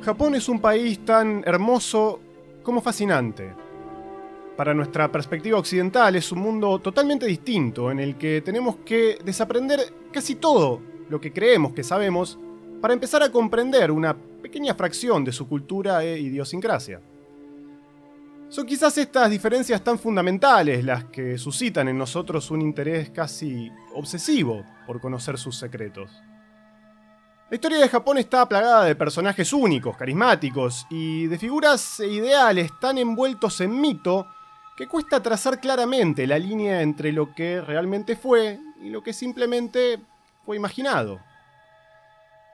Japón es un país tan hermoso como fascinante. Para nuestra perspectiva occidental es un mundo totalmente distinto en el que tenemos que desaprender casi todo lo que creemos que sabemos para empezar a comprender una pequeña fracción de su cultura e idiosincrasia. Son quizás estas diferencias tan fundamentales las que suscitan en nosotros un interés casi obsesivo por conocer sus secretos. La historia de Japón está plagada de personajes únicos, carismáticos y de figuras e ideales tan envueltos en mito que cuesta trazar claramente la línea entre lo que realmente fue y lo que simplemente fue imaginado.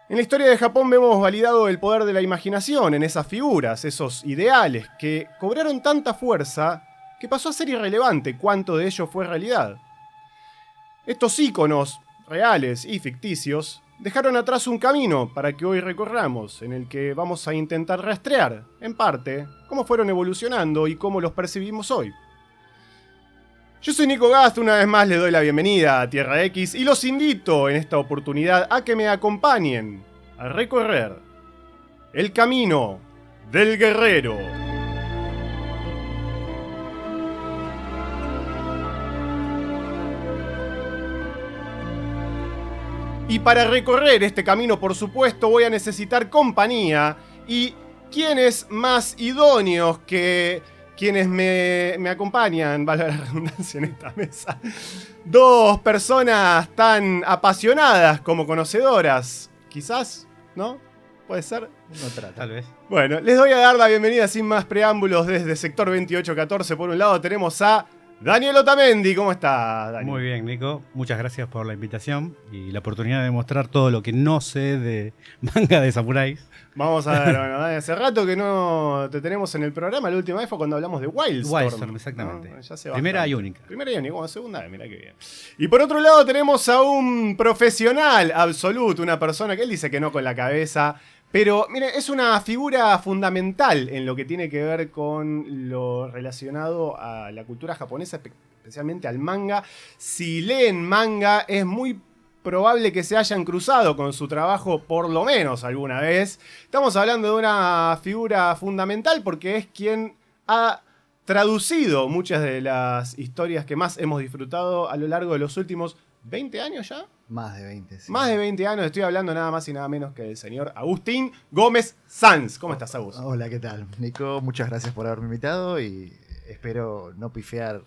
En la historia de Japón vemos validado el poder de la imaginación en esas figuras, esos ideales que cobraron tanta fuerza que pasó a ser irrelevante cuánto de ello fue realidad. Estos íconos, reales y ficticios, dejaron atrás un camino para que hoy recorramos, en el que vamos a intentar rastrear, en parte, cómo fueron evolucionando y cómo los percibimos hoy. Yo soy Nico Gast, una vez más les doy la bienvenida a Tierra X y los invito en esta oportunidad a que me acompañen a recorrer el camino del guerrero. Y para recorrer este camino, por supuesto, voy a necesitar compañía. ¿Y quiénes más idóneos que quienes me acompañan, valga la redundancia, en esta mesa? Dos personas tan apasionadas como conocedoras. Quizás, ¿no? ¿Puede ser? No trata. Tal vez. Bueno, les doy a dar la bienvenida sin más preámbulos desde Sector 2814. Por un lado tenemos a Daniel Otamendi. ¿Cómo estás, Dani? Muy bien, Nico. Muchas gracias por la invitación y la oportunidad de mostrar todo lo que no sé de manga de samuráis. Vamos a ver, bueno, Dani, hace rato que no te tenemos en el programa. La última vez fue cuando hablamos de Wildstorm. Wildstorm, exactamente. ¿No? Ya hace Primera bastante. y única. Primera y única, bueno, segunda vez, mirá qué bien. Y por otro lado tenemos a un profesional absoluto, una persona que él dice que no con la cabeza, pero mire, es una figura fundamental en lo que tiene que ver con lo relacionado a la cultura japonesa, especialmente al manga. Si leen manga, es muy probable que se hayan cruzado con su trabajo por lo menos alguna vez. Estamos hablando de una figura fundamental porque es quien ha traducido muchas de las historias que más hemos disfrutado a lo largo de los últimos 20 años ya. Más de 20, sí. Más de 20 años, estoy hablando nada más y nada menos que del señor Agustín Gómez Sanz. ¿Cómo estás, Agus? Hola, ¿qué tal? Nico, muchas gracias por haberme invitado y espero no pifiar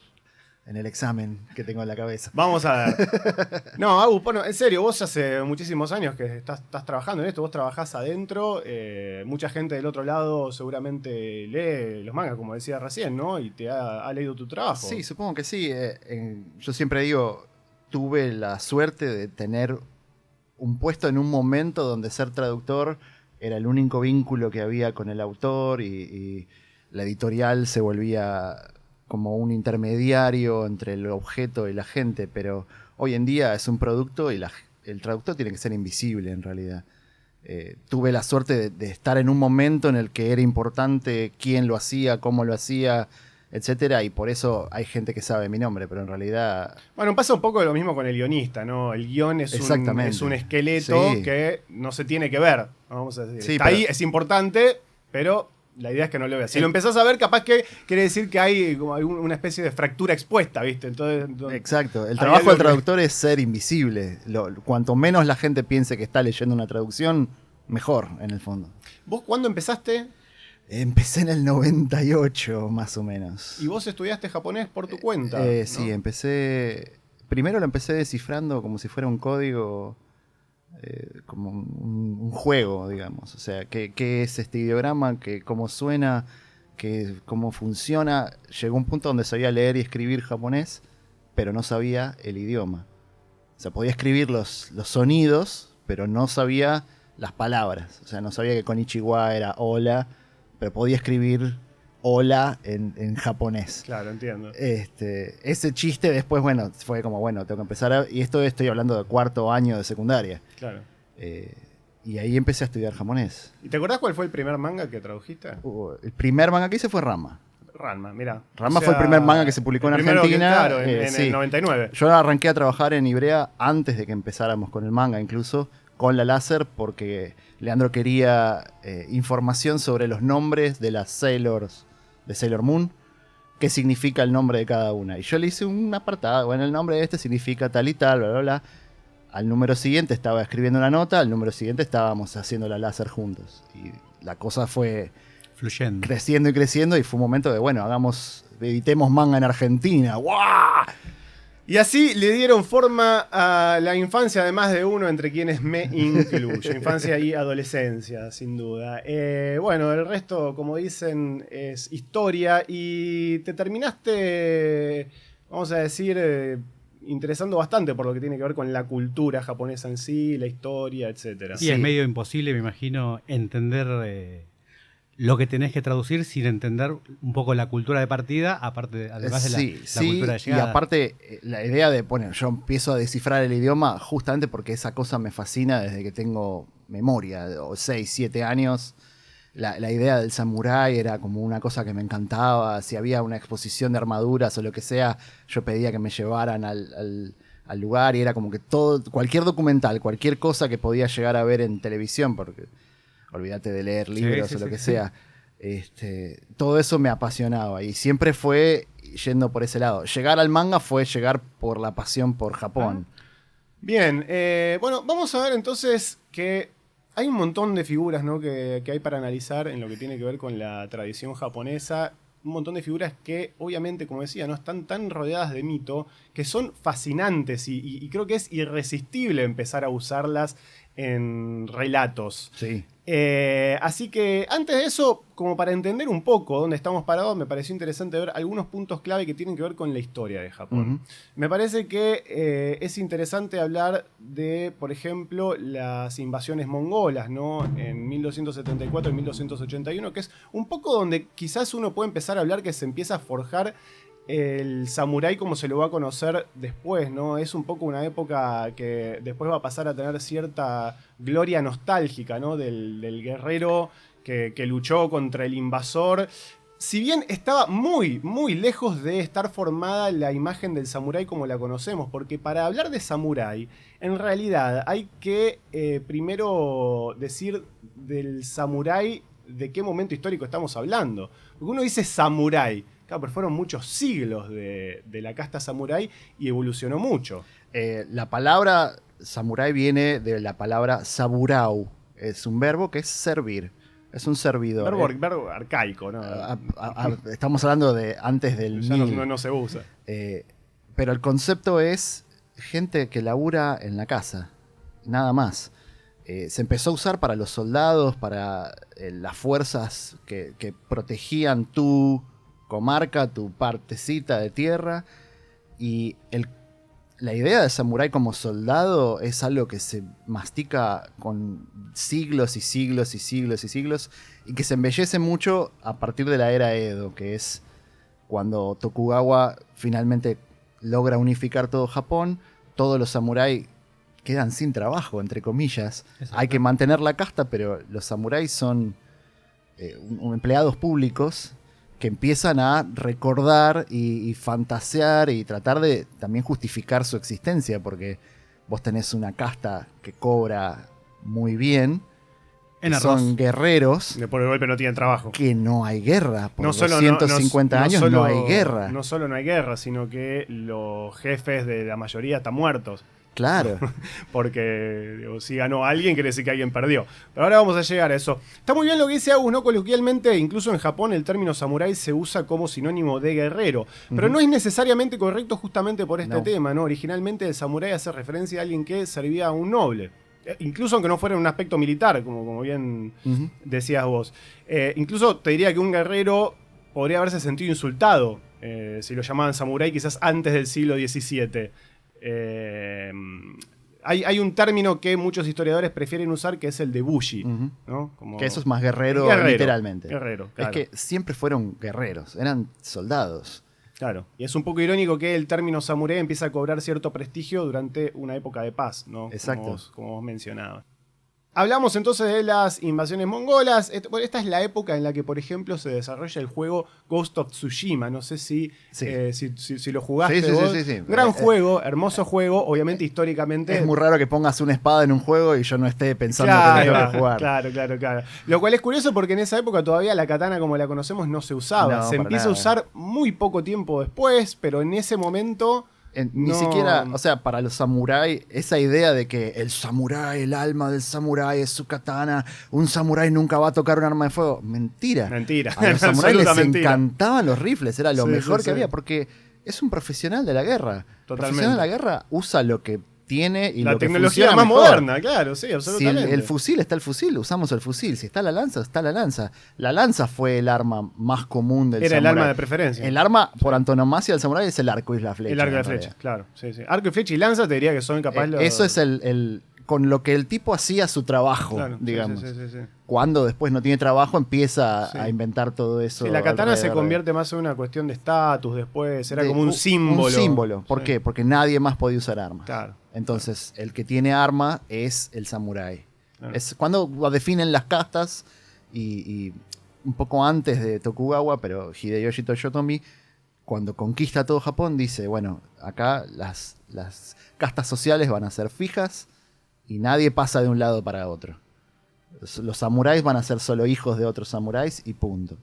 en el examen que tengo en la cabeza. Vamos a ver. No, Agus, bueno, en serio, vos hace muchísimos años que estás trabajando en esto, vos trabajás adentro, mucha gente del otro lado seguramente lee los mangas, como decía recién, ¿no? Y te ha leído tu trabajo. Sí, supongo que sí. Yo siempre digo, tuve la suerte de tener un puesto en un momento donde ser traductor era el único vínculo que había con el autor y la editorial se volvía como un intermediario entre el objeto y la gente, pero hoy en día es un producto y el traductor tiene que ser invisible en realidad. Tuve la suerte de estar en un momento en el que era importante quién lo hacía, cómo lo hacía, etcétera, y por eso hay gente que sabe mi nombre, pero en realidad... Bueno, pasa un poco lo mismo con el guionista, ¿no? El guión es un esqueleto sí, que no se tiene que ver, vamos a decir. Sí, está pero ahí, es importante, pero la idea es que no lo veas. Si lo empezás a ver, capaz que quiere decir que hay como una especie de fractura expuesta, ¿viste? Entonces, exacto, el hay trabajo algo del traductor es ser invisible. Cuanto menos la gente piense que está leyendo una traducción, mejor, en el fondo. ¿Vos cuándo empezaste? Empecé en el 98, más o menos. ¿Y vos estudiaste japonés por tu cuenta? ¿no? Sí, empecé... Primero lo empecé descifrando como si fuera un código, como un juego, digamos. O sea, ¿qué es este ideograma? ¿Cómo suena? ¿Cómo funciona? Llegó un punto donde sabía leer y escribir japonés, pero no sabía el idioma. O sea, podía escribir los sonidos, pero no sabía las palabras. O sea, no sabía que Konnichiwa era hola, pero podía escribir hola en japonés. Claro, entiendo. Ese chiste después, bueno, fue como, bueno, tengo que empezar y esto estoy hablando de cuarto año de secundaria. Claro. Y ahí empecé a estudiar japonés. ¿Y te acordás cuál fue el primer manga que tradujiste? El primer manga que hice fue Ranma. Ranma, mira. Ranma fue el primer manga que se publicó en Argentina. Claro, en sí. el 99. Yo arranqué a trabajar en Ibrea antes de que empezáramos con el manga, incluso con la láser porque Leandro quería información sobre los nombres de las Sailors de Sailor Moon, qué significa el nombre de cada una. Y yo le hice un apartado, bueno, el nombre de este significa tal y tal, bla, bla, bla. Al número siguiente estaba escribiendo una nota, al número siguiente estábamos haciendo la láser juntos. Y la cosa fue Fluyendo. creciendo y creciendo y fue un momento de, bueno, editemos manga en Argentina. ¡Guau! Y así le dieron forma a la infancia de más de uno, entre quienes me incluyo. Infancia y adolescencia, sin duda. Bueno, el resto, como dicen, es historia. Y te terminaste, vamos a decir, interesando bastante por lo que tiene que ver con la cultura japonesa en sí, la historia, etc. Y es medio imposible, me imagino, entender lo que tenés que traducir sin entender un poco la cultura de partida, aparte, además de la cultura de llegada. Y aparte, la idea de, bueno, yo empiezo a descifrar el idioma justamente porque esa cosa me fascina desde que tengo memoria, o 6, 7 años. La idea del samurái era como una cosa que me encantaba. Si había una exposición de armaduras o lo que sea, yo pedía que me llevaran al lugar y era como que cualquier documental, cualquier cosa que podía llegar a ver en televisión, porque olvídate de leer libros o lo que sea. Todo eso me apasionaba y siempre fue yendo por ese lado. Llegar al manga fue llegar por la pasión por Japón. Bien, bueno, vamos a ver entonces que hay un montón de figuras, ¿no? que hay para analizar en lo que tiene que ver con la tradición japonesa. Un montón de figuras que, obviamente, como decía, no están tan rodeadas de mito, que son fascinantes y creo que es irresistible empezar a usarlas en relatos. Sí. Así que antes de eso, como para entender un poco dónde estamos parados, me pareció interesante ver algunos puntos clave que tienen que ver con la historia de Japón. Uh-huh. Me parece que es interesante hablar de, por ejemplo, las invasiones mongolas, ¿no? En 1274 y 1281, que es un poco donde quizás uno puede empezar a hablar que se empieza a forjar el samurái como se lo va a conocer después, ¿no? Es un poco una época que después va a pasar a tener cierta gloria nostálgica, ¿no? Del guerrero que luchó contra el invasor. Si bien estaba muy, muy lejos de estar formada la imagen del samurái como la conocemos, porque para hablar de samurái, en realidad hay que primero decir del samurái de qué momento histórico estamos hablando. Porque uno dice samurái, claro, pero fueron muchos siglos de la casta samurái y evolucionó mucho. La palabra samurái viene de la palabra saburau. Es un verbo que es servir. Es un servidor. Verbo arcaico, ¿no? Estamos hablando de antes del ya 1000. no se usa. Pero el concepto es gente que labura en la casa. Nada más. Se empezó a usar para los soldados, para las fuerzas que protegían tu comarca, tu partecita de tierra. Y la idea de samurái como soldado es algo que se mastica con siglos y siglos y siglos y siglos y que se embellece mucho a partir de la era Edo, que es cuando Tokugawa finalmente logra unificar todo Japón. Todos los samuráis quedan sin trabajo, entre comillas. Exacto. Hay que mantener la casta, pero los samuráis son empleados públicos que empiezan a recordar y fantasear y tratar de también justificar su existencia, porque vos tenés una casta que cobra muy bien, son guerreros. Por el golpe no tienen trabajo. Que no hay guerra. Por no 250 años no hay guerra. No solo no hay guerra, sino que los jefes de la mayoría están muertos. Claro. Porque digo, si ganó alguien, quiere decir que alguien perdió. Pero ahora vamos a llegar a eso. Está muy bien lo que dice Agus, ¿no? Coloquialmente, incluso en Japón, el término samurái se usa como sinónimo de guerrero. Pero no es necesariamente correcto justamente por este tema, ¿no? Originalmente el samurái hace referencia a alguien que servía a un noble. Incluso aunque no fuera en un aspecto militar, como bien decías vos. Incluso te diría que un guerrero podría haberse sentido insultado si lo llamaban samurái quizás antes del siglo XVII. Hay un término que muchos historiadores prefieren usar que es el de bushi, ¿no? Como que eso es más guerrero literalmente. Guerrero, claro. Es que siempre fueron guerreros, eran soldados. Claro, y es un poco irónico que el término samurái empieza a cobrar cierto prestigio durante una época de paz, ¿no? Exacto. Como vos mencionabas. Hablamos entonces de las invasiones mongolas. Bueno, esta es la época en la que, por ejemplo, se desarrolla el juego Ghost of Tsushima. No sé si lo jugaste vos. Sí. Gran juego, hermoso juego. Obviamente, históricamente... Es muy raro que pongas una espada en un juego y yo no esté pensando que tengo que jugar. Claro. Lo cual es curioso porque en esa época todavía la katana como la conocemos no se usaba. No, se empieza a usar muy poco tiempo después, pero en ese momento... Ni siquiera, o sea, para los samuráis, esa idea de que el samurái, el alma del samurái es su katana, un samurái nunca va a tocar un arma de fuego. Mentira. A los samuráis les encantaban los rifles, era lo mejor que había, porque es un profesional de la guerra. El profesional de la guerra usa lo que tiene y la lo que tecnología más mejor. moderna, claro, sí, absolutamente. Si el fusil está el fusil, usamos el fusil. Si está la lanza, está la lanza. La lanza fue el arma más común del samurái. Era el arma de preferencia. El arma por antonomasia del samurái es el arco y la flecha. El arco y la flecha, claro. Sí. Arco y flecha y lanza te diría que son capaces... Eso es con lo que el tipo hacía su trabajo, claro, digamos. Sí. Cuando después no tiene trabajo empieza a inventar todo eso. Sí, la katana se convierte más en una cuestión de estatus después, era como un símbolo. Un símbolo. ¿Por qué? Porque nadie más podía usar armas. Claro. Entonces, el que tiene arma es el samurái. Claro. Es cuando definen las castas y un poco antes de Tokugawa, pero Hideyoshi Toyotomi, cuando conquista todo Japón, dice, bueno, acá las castas sociales van a ser fijas y nadie pasa de un lado para otro. Los samuráis van a ser solo hijos de otros samuráis y punto.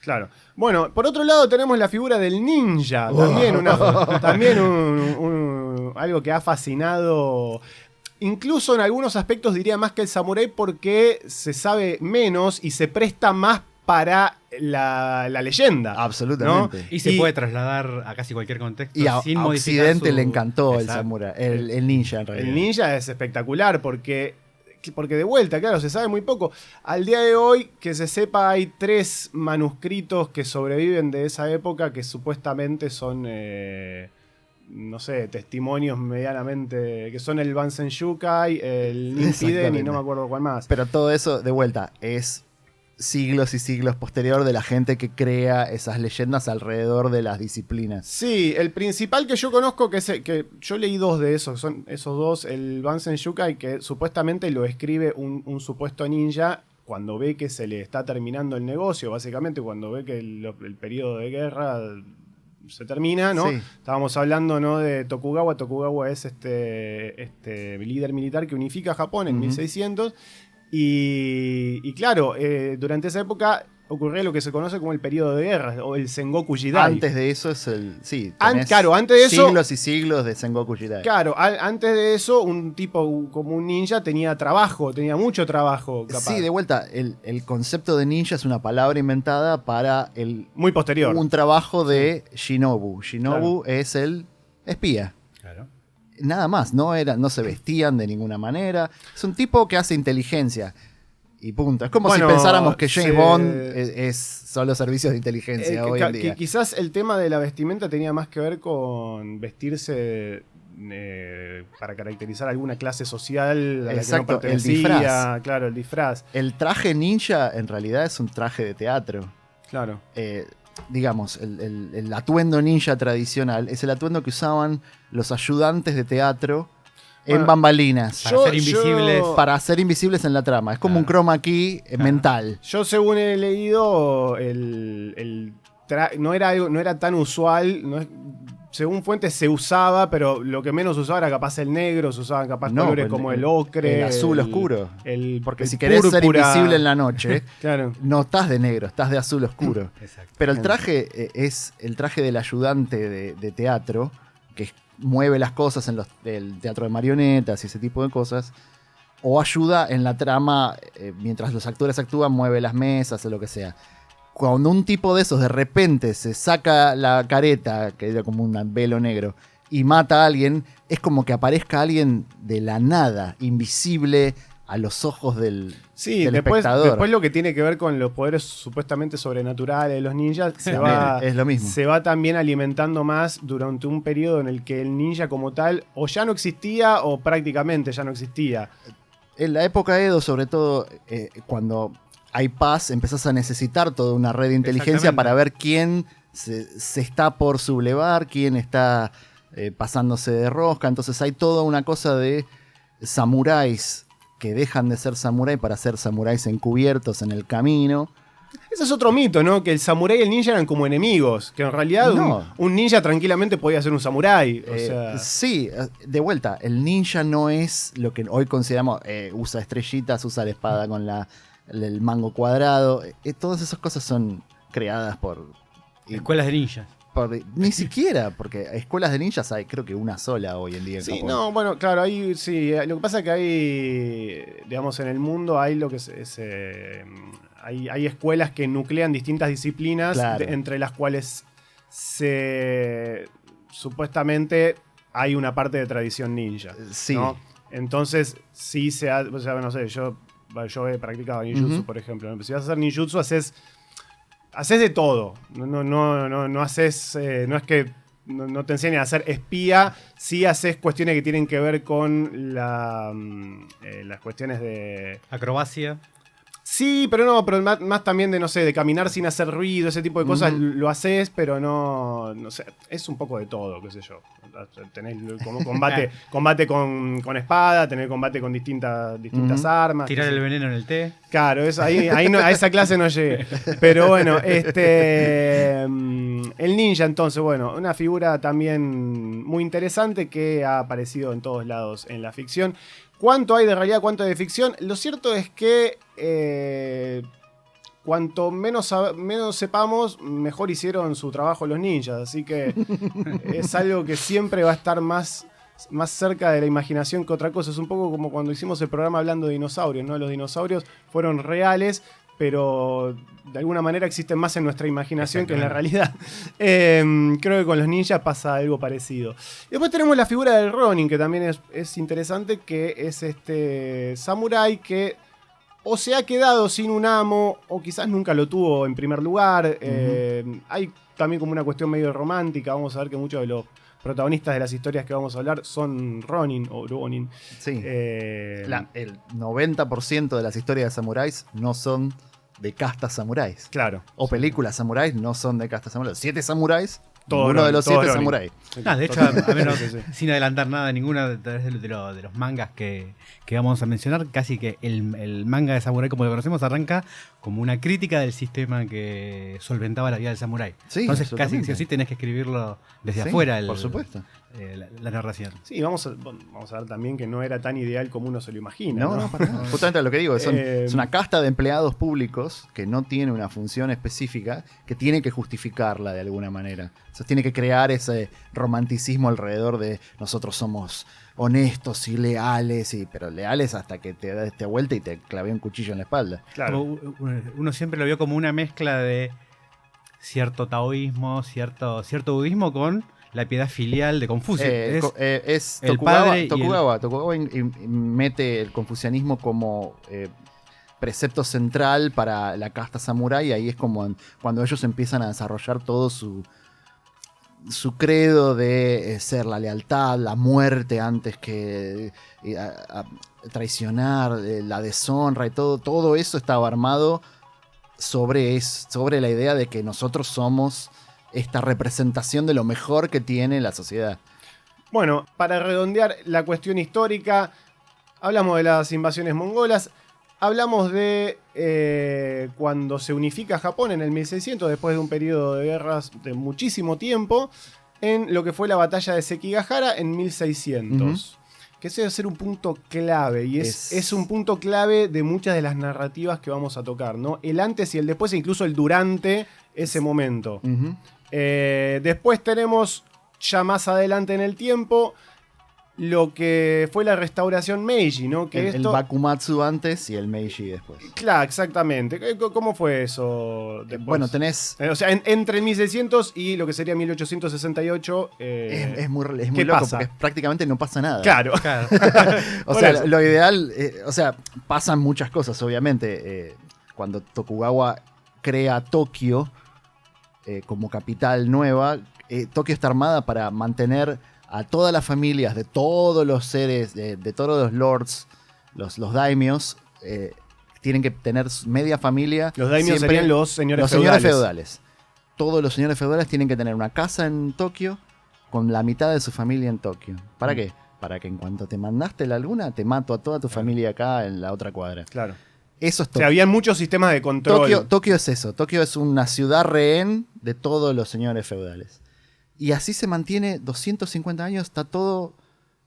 Claro. Bueno, por otro lado tenemos la figura del ninja. También algo que ha fascinado, incluso en algunos aspectos diría más que el samurái, porque se sabe menos y se presta más para la leyenda. Absolutamente. ¿No? Y se puede trasladar a casi cualquier contexto. Y a Occidente le encantó el samurái, el ninja en realidad. El ninja es espectacular porque de vuelta, claro, se sabe muy poco. Al día de hoy, que se sepa, hay 3 manuscritos que sobreviven de esa época que supuestamente son, no sé, testimonios medianamente, que son el Bansen Shukai, el Nimpiden y no me acuerdo cuál más. Pero todo eso, de vuelta, es siglos y siglos posterior de la gente que crea esas leyendas alrededor de las disciplinas. Sí, el principal que yo conozco, que yo leí 2 de esos, son esos 2, el Bansen Shukai, que supuestamente lo escribe un supuesto ninja cuando ve que se le está terminando el negocio, básicamente cuando ve que el periodo de guerra se termina, ¿no? Sí. Estábamos hablando, ¿no?, de Tokugawa. Tokugawa es este líder militar que unifica Japón en 1600. Y claro, durante esa época ocurría lo que se conoce como el periodo de guerra, o el Sengoku Jidai. Antes de eso es el... Sí, claro, antes de eso... Siglos y siglos de Sengoku Jidai. Claro, antes de eso, un tipo como un ninja tenía mucho trabajo, capaz. Sí, de vuelta, el concepto de ninja es una palabra inventada para el... Muy posterior. Un trabajo de Shinobu. Shinobu es el espía. Claro. Nada más, no se vestían de ninguna manera. Es un tipo que hace inteligencia. Y punto. Es como si pensáramos que James Bond son los servicios de inteligencia hoy en día. Quizás el tema de la vestimenta tenía más que ver con vestirse para caracterizar alguna clase social a la que no pertenecía. El disfraz. Claro, el disfraz. El traje ninja en realidad es un traje de teatro. Claro. Digamos, el atuendo ninja tradicional es el atuendo que usaban los ayudantes de teatro en bambalinas. Para ser invisibles en la trama. Es como un chroma key mental. Yo, según he leído, no era tan usual. Según fuentes se usaba, pero lo que menos usaba era capaz el negro, se usaban capaz colores como el ocre. El azul oscuro. Porque si querés ser invisible en la noche, claro, no estás de negro, estás de azul oscuro. Exacto. Pero el traje es el traje del ayudante de teatro, que mueve las cosas en el teatro de marionetas y ese tipo de cosas, o ayuda en la trama mientras los actores actúan, mueve las mesas o lo que sea. Cuando un tipo de esos de repente se saca la careta, que era como un velo negro, y mata a alguien, es como que aparezca alguien de la nada, invisible a los ojos del espectador. Después lo que tiene que ver con los poderes supuestamente sobrenaturales de los ninjas es lo mismo. Se va también alimentando más durante un periodo en el que el ninja como tal o ya no existía o prácticamente ya no existía. En la época Edo, sobre todo, cuando hay paz, empezás a necesitar toda una red de inteligencia para ver quién se está por sublevar, quién está pasándose de rosca. Entonces hay toda una cosa de samuráis que dejan de ser samurái para ser samuráis encubiertos en el camino. Ese es otro mito, ¿no? Que el samurái y el ninja eran como enemigos. Que en realidad un ninja tranquilamente podía ser un samurái. O sea... Sí, de vuelta, el ninja no es lo que hoy consideramos, usa estrellitas, usa la espada con el mango cuadrado. Todas esas cosas son creadas por... Escuelas de ninjas. Ni siquiera, porque escuelas de ninjas hay creo que una sola hoy en día en Sí, Japón. no, bueno, claro, ahí sí. Lo que pasa es que hay, digamos, en el mundo hay lo que hay escuelas que nuclean distintas disciplinas, Claro. entre las cuales supuestamente hay una parte de tradición ninja. Sí. ¿no? Entonces, sí o sea, no sé, yo he practicado ninjutsu, por ejemplo. Si vas a hacer ninjutsu, haces de todo. No haces. No es que no te enseñen a hacer espía. Sí haces cuestiones que tienen que ver con las cuestiones de. Acrobacia. Sí, pero más también de, no sé, de caminar sin hacer ruido, ese tipo de cosas lo haces, pero no sé, es un poco de todo, qué sé yo. Tenés como combate con espada, tener combate con distintas armas. Tirar el veneno en el té. Claro, ahí no, a esa clase no llegué. Pero bueno, el ninja entonces, bueno, una figura también muy interesante que ha aparecido en todos lados en la ficción. ¿Cuánto hay de realidad, cuánto hay de ficción? Lo cierto es que cuanto menos sepamos, mejor hicieron su trabajo los ninjas. Así que es algo que siempre va a estar más cerca de la imaginación que otra cosa. Es un poco como cuando hicimos el programa hablando de dinosaurios, ¿no? Los dinosaurios fueron reales, pero de alguna manera existen más en nuestra imaginación que en la realidad. Creo que con los ninjas pasa algo parecido. Después tenemos la figura del Ronin, que también es interesante, que es este samurái que o se ha quedado sin un amo, o quizás nunca lo tuvo en primer lugar. Hay también como una cuestión medio romántica. Vamos a ver que muchos de los protagonistas de las historias que vamos a hablar son Ronin o Ronin. Sí. El 90% de las historias de samuráis no son de castas samuráis. Claro. O películas samuráis no son de castas samuráis. 7 samuráis, Todo uno de los 7 Ronin. samuráis. De hecho, a menos, sin adelantar nada de ninguna de los mangas que vamos a mencionar, casi que el manga de samurái como lo conocemos arranca como una crítica del sistema que solventaba la vida del samurái. Sí, entonces casi sí o sí tenés que escribirlo desde afuera. Por supuesto. La narración. Sí, vamos a ver también que no era tan ideal como uno se lo imagina. No, para nada. Justamente lo que digo, es una casta de empleados públicos que no tiene una función específica, que tiene que justificarla de alguna manera. O sea, tiene que crear ese romanticismo alrededor de nosotros somos honestos y leales, pero leales hasta que te das vuelta y te clavé un cuchillo en la espalda. Claro. Uno siempre lo vio como una mezcla de cierto taoísmo, cierto budismo con la piedad filial de Confucio. Es el Tokugawa. Tokugawa mete el confucianismo como precepto central para la casta samurái, y ahí es como cuando ellos empiezan a desarrollar todo su credo de ser la lealtad, la muerte antes que traicionar, la deshonra y todo eso estaba armado sobre la idea de que nosotros somos esta representación de lo mejor que tiene la sociedad. Bueno, para redondear la cuestión histórica, hablamos de las invasiones mongolas, hablamos de cuando se unifica Japón en el 1600, después de un periodo de guerras de muchísimo tiempo, en lo que fue la batalla de Sekigahara en 1600. Que ese debe ser un punto clave, y es un punto clave de muchas de las narrativas que vamos a tocar, ¿no? El antes y el después, e incluso el durante ese momento. Después tenemos, ya más adelante en el tiempo, lo que fue la restauración Meiji, ¿no? Que el Bakumatsu antes y el Meiji después. Claro, exactamente. ¿Cómo fue eso después? Bueno, tenés... O sea, entre el 1600 y lo que sería 1868... es muy ¿qué loco pasa? porque prácticamente no pasa nada. Claro. O sea, lo ideal... pasan muchas cosas, obviamente. Cuando Tokugawa crea Tokio como capital nueva, Tokio está armada para mantener a todas las familias de todos los seres, de todos los lords, los daimios, tienen que tener media familia. Los daimios serían los señores feudales. Todos los señores feudales tienen que tener una casa en Tokio con la mitad de su familia en Tokio. ¿Para qué? para que en cuanto te mandaste la luna, te mato a toda tu familia acá en la otra cuadra. Claro. Eso es O Tokio. sea, habían muchos sistemas de control. Tokio es eso. Tokio es una ciudad rehén de todos los señores feudales. Y así se mantiene 250 años, está todo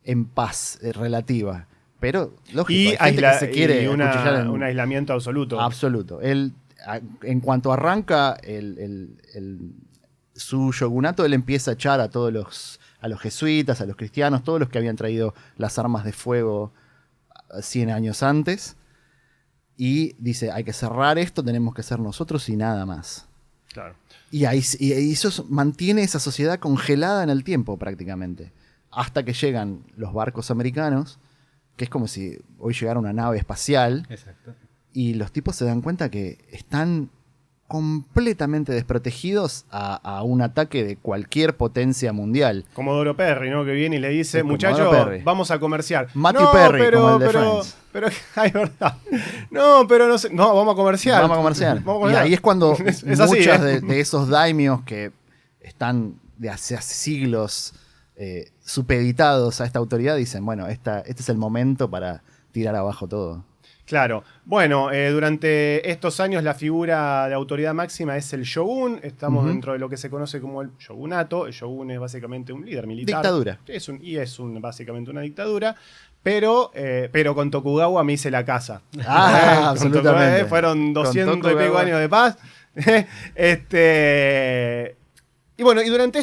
en paz relativa. Pero, lógico, Y, hay gente que se quiere acuchillar un aislamiento absoluto. Absoluto. En cuanto arranca su shogunato, él empieza a echar a todos a los jesuitas, a los cristianos, todos los que habían traído las armas de fuego 100 años antes. Y dice, hay que cerrar esto, tenemos que ser nosotros y nada más. Claro. Y eso mantiene esa sociedad congelada en el tiempo prácticamente. Hasta que llegan los barcos americanos, que es como si hoy llegara una nave espacial. Exacto. Y los tipos se dan cuenta que están completamente desprotegidos a un ataque de cualquier potencia mundial. Comodoro Perry, ¿no? Que viene y le dice, Sí, muchachos, Comodoro Perry. vamos a comerciar. Matthew Perry, como el de pero, Friends. pero, ay, verdad. No, pero no sé. No, vamos a comerciar. Vamos a comerciar. Vamos a Y comerciar. ahí es cuando Es así, muchos ¿eh? de esos daimios que están de hace siglos supeditados a esta autoridad dicen, bueno, este es el momento para tirar abajo todo. Claro. Bueno, durante estos años la figura de autoridad máxima es el shogun. Estamos dentro de lo que se conoce como el shogunato. El shogun es básicamente un líder militar. Dictadura. Básicamente una dictadura. Pero con Tokugawa me hice la casa. Ah, Con absolutamente. Tokugawa, fueron 200 y pico Tokugawa. años de paz. Y bueno, durante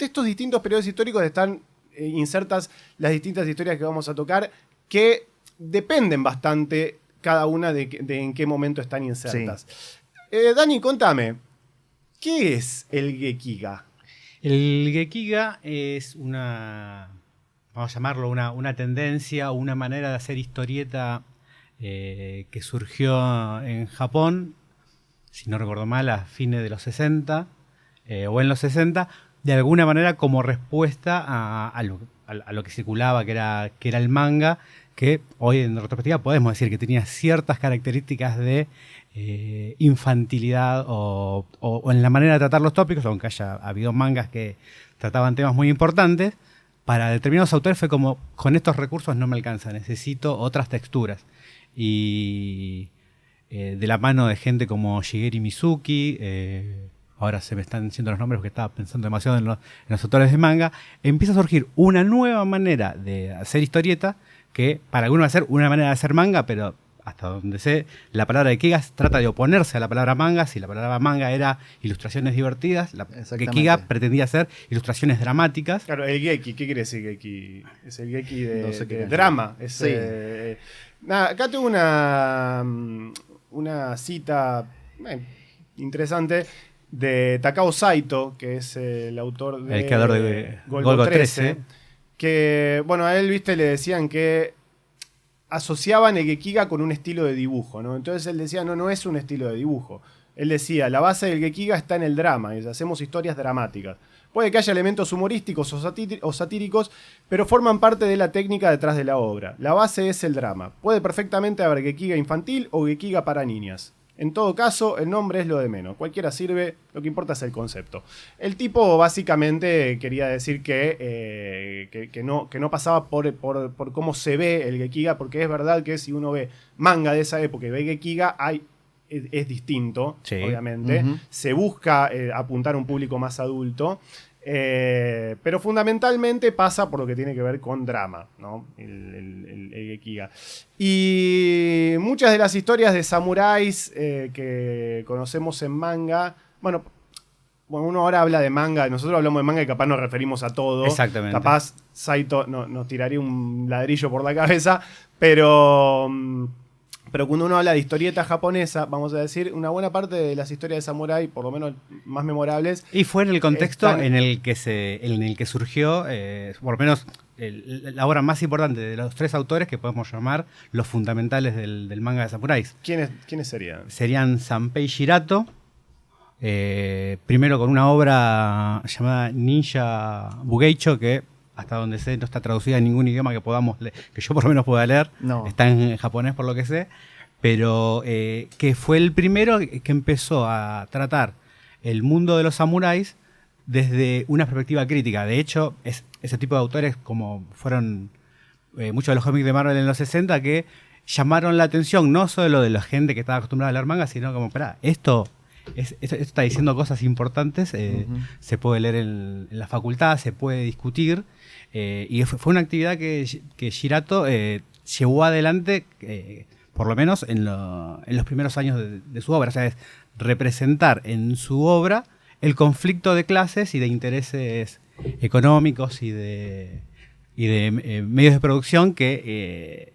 estos distintos periodos históricos están insertas las distintas historias que vamos a tocar, que dependen bastante cada una de en qué momento están insertas. Dani, contame, ¿qué es el Gekiga? El Gekiga es vamos a llamarlo una tendencia, una manera de hacer historieta que surgió en Japón, si no recuerdo mal, a fines de los 60 o en los 60, de alguna manera como respuesta a lo que circulaba, que era el manga, que hoy en retrospectiva podemos decir que tenía ciertas características de infantilidad o en la manera de tratar los tópicos, aunque haya habido mangas que trataban temas muy importantes. Para determinados autores fue como, con estos recursos no me alcanza, necesito otras texturas. Y de la mano de gente como Shigeru Mizuki, ahora se me están diciendo los nombres porque estaba pensando demasiado en los autores de manga, empieza a surgir una nueva manera de hacer historieta, que para algunos va a ser una manera de hacer manga, pero hasta donde sé, la palabra Gekiga trata de oponerse a la palabra manga. Si la palabra manga era ilustraciones divertidas, la Gekiga pretendía ser ilustraciones dramáticas. Claro, el Geki, ¿qué quiere decir Geki? Es el Geki de, No sé qué de es. drama. Sí. Nada, acá tengo una cita interesante de Takao Saito, que es el autor de El creador de Golgo 13, que, bueno, a él, viste, le decían que asociaban el Gekiga con un estilo de dibujo, ¿no? Entonces él decía, no es un estilo de dibujo. Él decía, la base del Gekiga está en el drama, y hacemos historias dramáticas. Puede que haya elementos humorísticos o satíricos, pero forman parte de la técnica detrás de la obra. La base es el drama. Puede perfectamente haber Gekiga infantil o Gekiga para niñas. En todo caso, el nombre es lo de menos. Cualquiera sirve, lo que importa es el concepto. El tipo básicamente quería decir que no pasaba por cómo se ve el Gekiga, porque es verdad que si uno ve manga de esa época y ve Gekiga, es distinto, sí, obviamente. Se busca apuntar a un público más adulto. Pero fundamentalmente pasa por lo que tiene que ver con drama, ¿no? El Gekiga. Y muchas de las historias de samuráis que conocemos en manga, bueno, uno ahora habla de manga, nosotros hablamos de manga y capaz nos referimos a todo. Exactamente. Capaz Saito nos tiraría un ladrillo por la cabeza, pero cuando uno habla de historieta japonesa, vamos a decir, una buena parte de las historias de samurái, por lo menos más memorables. Y fue en el contexto en el que surgió, por lo menos, la obra más importante de los tres autores que podemos llamar los fundamentales del manga de samuráis. ¿Quiénes serían? Serían Sanpei Shirato, primero con una obra llamada Ninja Bugeicho, que hasta donde sé no está traducida en ningún idioma que que yo por lo menos pueda leer. No. Está en japonés por lo que sé, pero que fue el primero que empezó a tratar el mundo de los samuráis desde una perspectiva crítica. De hecho, es ese tipo de autores como fueron muchos de los cómics de Marvel en los 60 que llamaron la atención no solo de la gente que estaba acostumbrada a leer manga, sino como, espera, esto está diciendo cosas importantes, se puede leer en la facultad, se puede discutir, y fue una actividad que Shirato llevó adelante, por lo menos en los primeros años de su obra, o sea, es representar en su obra el conflicto de clases y de intereses económicos y de medios de producción que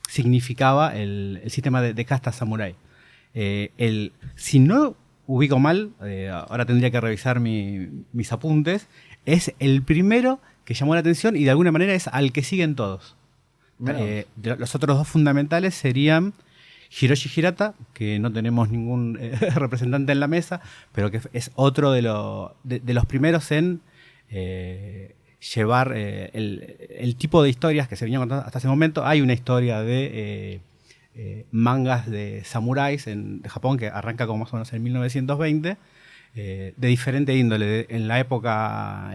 significaba el sistema de casta samurái. Si no ubico mal, ahora tendría que revisar mis apuntes, es el primero que llamó la atención y de alguna manera es al que siguen todos. Los otros dos fundamentales serían Hiroshi Hirata, que no tenemos ningún representante en la mesa, pero que es otro de los primeros en llevar el tipo de historias que se venían contando hasta ese momento. Hay una historia de mangas de samuráis de Japón que arranca como más o menos en 1920, de diferente índole. En la época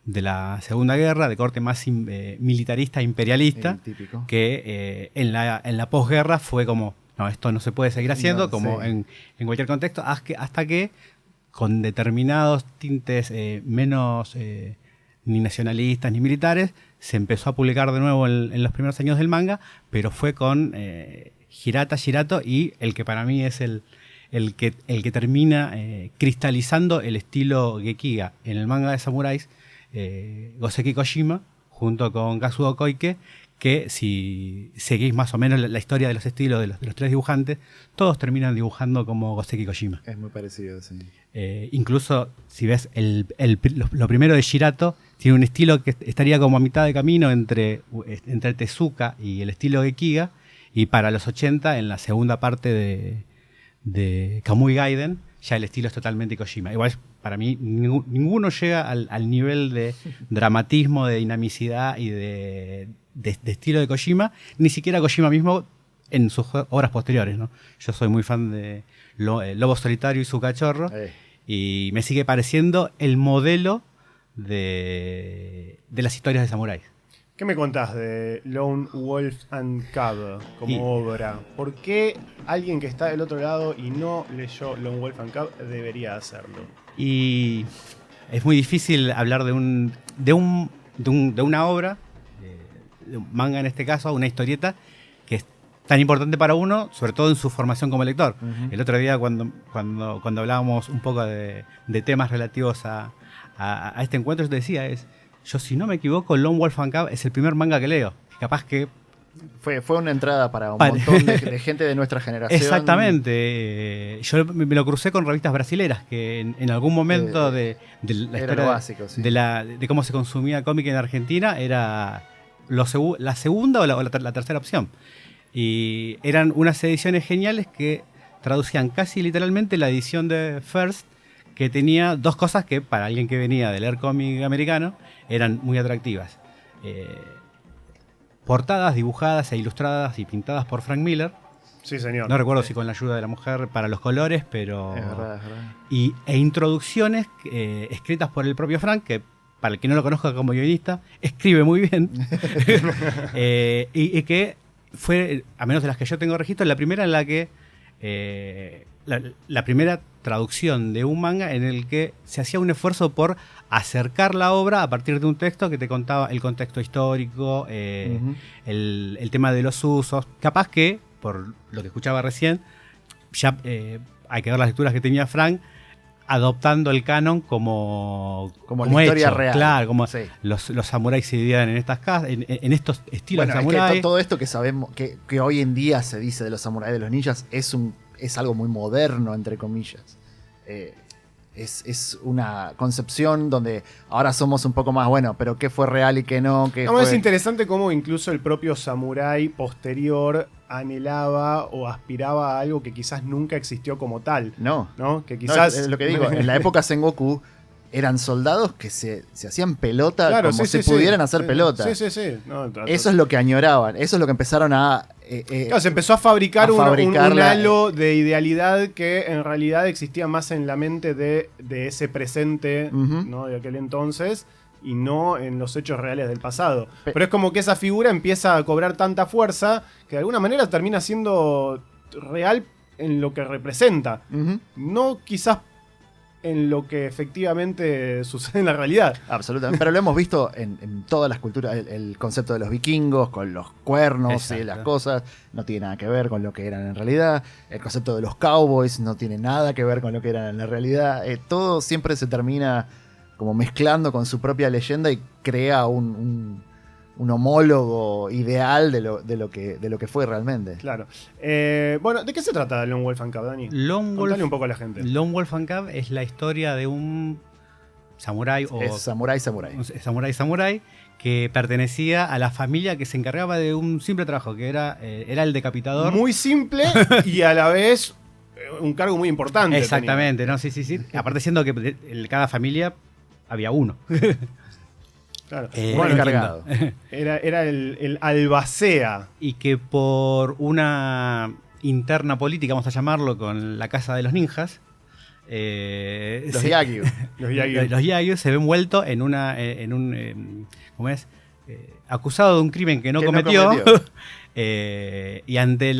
de la Segunda Guerra, de corte más militarista, imperialista, que en la posguerra fue como, no, esto no se puede seguir haciendo, no, como en cualquier contexto, hasta que con determinados tintes menos ni nacionalistas ni militares, se empezó a publicar de nuevo en los primeros años del manga, pero fue con Shirato y el que para mí es el que termina cristalizando el estilo Gekiga en el manga de samuráis, Goseki Kojima, junto con Kazuo Koike, que si seguís más o menos la historia de los estilos de los tres dibujantes, todos terminan dibujando como Goseki Kojima. Es muy parecido, sí. Incluso si ves lo primero de Shirato, tiene un estilo que estaría como a mitad de camino entre Tezuka y el estilo Gekiga, y para los 80, en la segunda parte de Kamui Gaiden, ya el estilo es totalmente Kojima. Igual para mí ninguno llega al nivel de dramatismo, de dinamicidad y de estilo de Kojima, ni siquiera Kojima mismo en sus obras posteriores, ¿no? Yo soy muy fan de Lobo Solitario y su cachorro, y me sigue pareciendo el modelo de las historias de samuráis. ¿Qué me contás de Lone Wolf and Cub como obra? ¿Por qué alguien que está del otro lado y no leyó Lone Wolf and Cub debería hacerlo? Y es muy difícil hablar de una obra, de un manga en este caso, una historieta, que es tan importante para uno, sobre todo en su formación como lector. El otro día cuando hablábamos un poco de temas relativos a este encuentro, yo te decía, yo si no me equivoco, Lone Wolf and Cub es el primer manga que leo. Capaz que fue una entrada para un montón de gente de nuestra generación. Exactamente. Yo me lo crucé con revistas brasileras que en algún momento de la historia básico, sí. de cómo se consumía cómic en Argentina era la segunda o la tercera opción. Y eran unas ediciones geniales que traducían casi literalmente la edición de First, que tenía dos cosas que para alguien que venía de leer cómic americano eran muy atractivas. Portadas dibujadas e ilustradas y pintadas por Frank Miller. Sí, señor. No recuerdo si con la ayuda de la mujer para los colores, pero... Es verdad. E introducciones escritas por el propio Frank, que para el que no lo conozca como guionista, escribe muy bien. y que fue, a menos de las que yo tengo registro, la primera en la que... La primera traducción de un manga en el que se hacía un esfuerzo por acercar la obra a partir de un texto que te contaba el contexto histórico, el tema de los usos. Capaz que, por lo que escuchaba recién, ya hay que ver las lecturas que tenía Frank, adoptando el canon como la historia hecho, real. Claro, como sí. Los samuráis se dividían en estas casas, en estos estilos de samurái. Que todo esto que sabemos, que hoy en día se dice de los samuráis, de los ninjas, es algo muy moderno, entre comillas. Es una concepción donde ahora somos un poco más, bueno, pero qué fue real y qué no. Es interesante cómo incluso el propio samurái posterior anhelaba o aspiraba a algo que quizás nunca existió como tal. No. Que quizás... es lo que digo, en la época Sengoku eran soldados que se hacían pelota, claro, como si pudieran hacer pelota. Sí. Eso es lo que añoraban, eso es lo que empezaron a... Claro, se empezó a fabricar un halo de idealidad que en realidad existía más en la mente de ese presente, ¿no? De aquel entonces, y no en los hechos reales del pasado. Pero es como que esa figura empieza a cobrar tanta fuerza que de alguna manera termina siendo real en lo que representa. No quizás en lo que efectivamente sucede en la realidad. Absolutamente. Pero lo hemos visto en todas las culturas. El concepto de los vikingos con los cuernos. Exacto. Y las cosas no tiene nada que ver con lo que eran en realidad. El concepto de los cowboys no tiene nada que ver con lo que eran en la realidad. Todo siempre se termina como mezclando con su propia leyenda y crea un homólogo ideal de lo que fue realmente. Claro. Bueno, ¿de qué se trata Lone Wolf and Cub, Dani? Contale un poco a la gente. Lone Wolf and Cub es la historia de un samurái Es samurái. un samurái que pertenecía a la familia que se encargaba de un simple trabajo, que era el decapitador. Muy simple y a la vez un cargo muy importante. Exactamente, ¿no? Sí. Aparte siendo que en cada familia había uno. Claro. Bueno, encargado. Era el albacea. Y que por una interna política, vamos a llamarlo, con la casa de los ninjas, Los Yagyu. Los Yagyu se ve envuelto en un ¿cómo es? Acusado de un crimen que no cometió. Y ante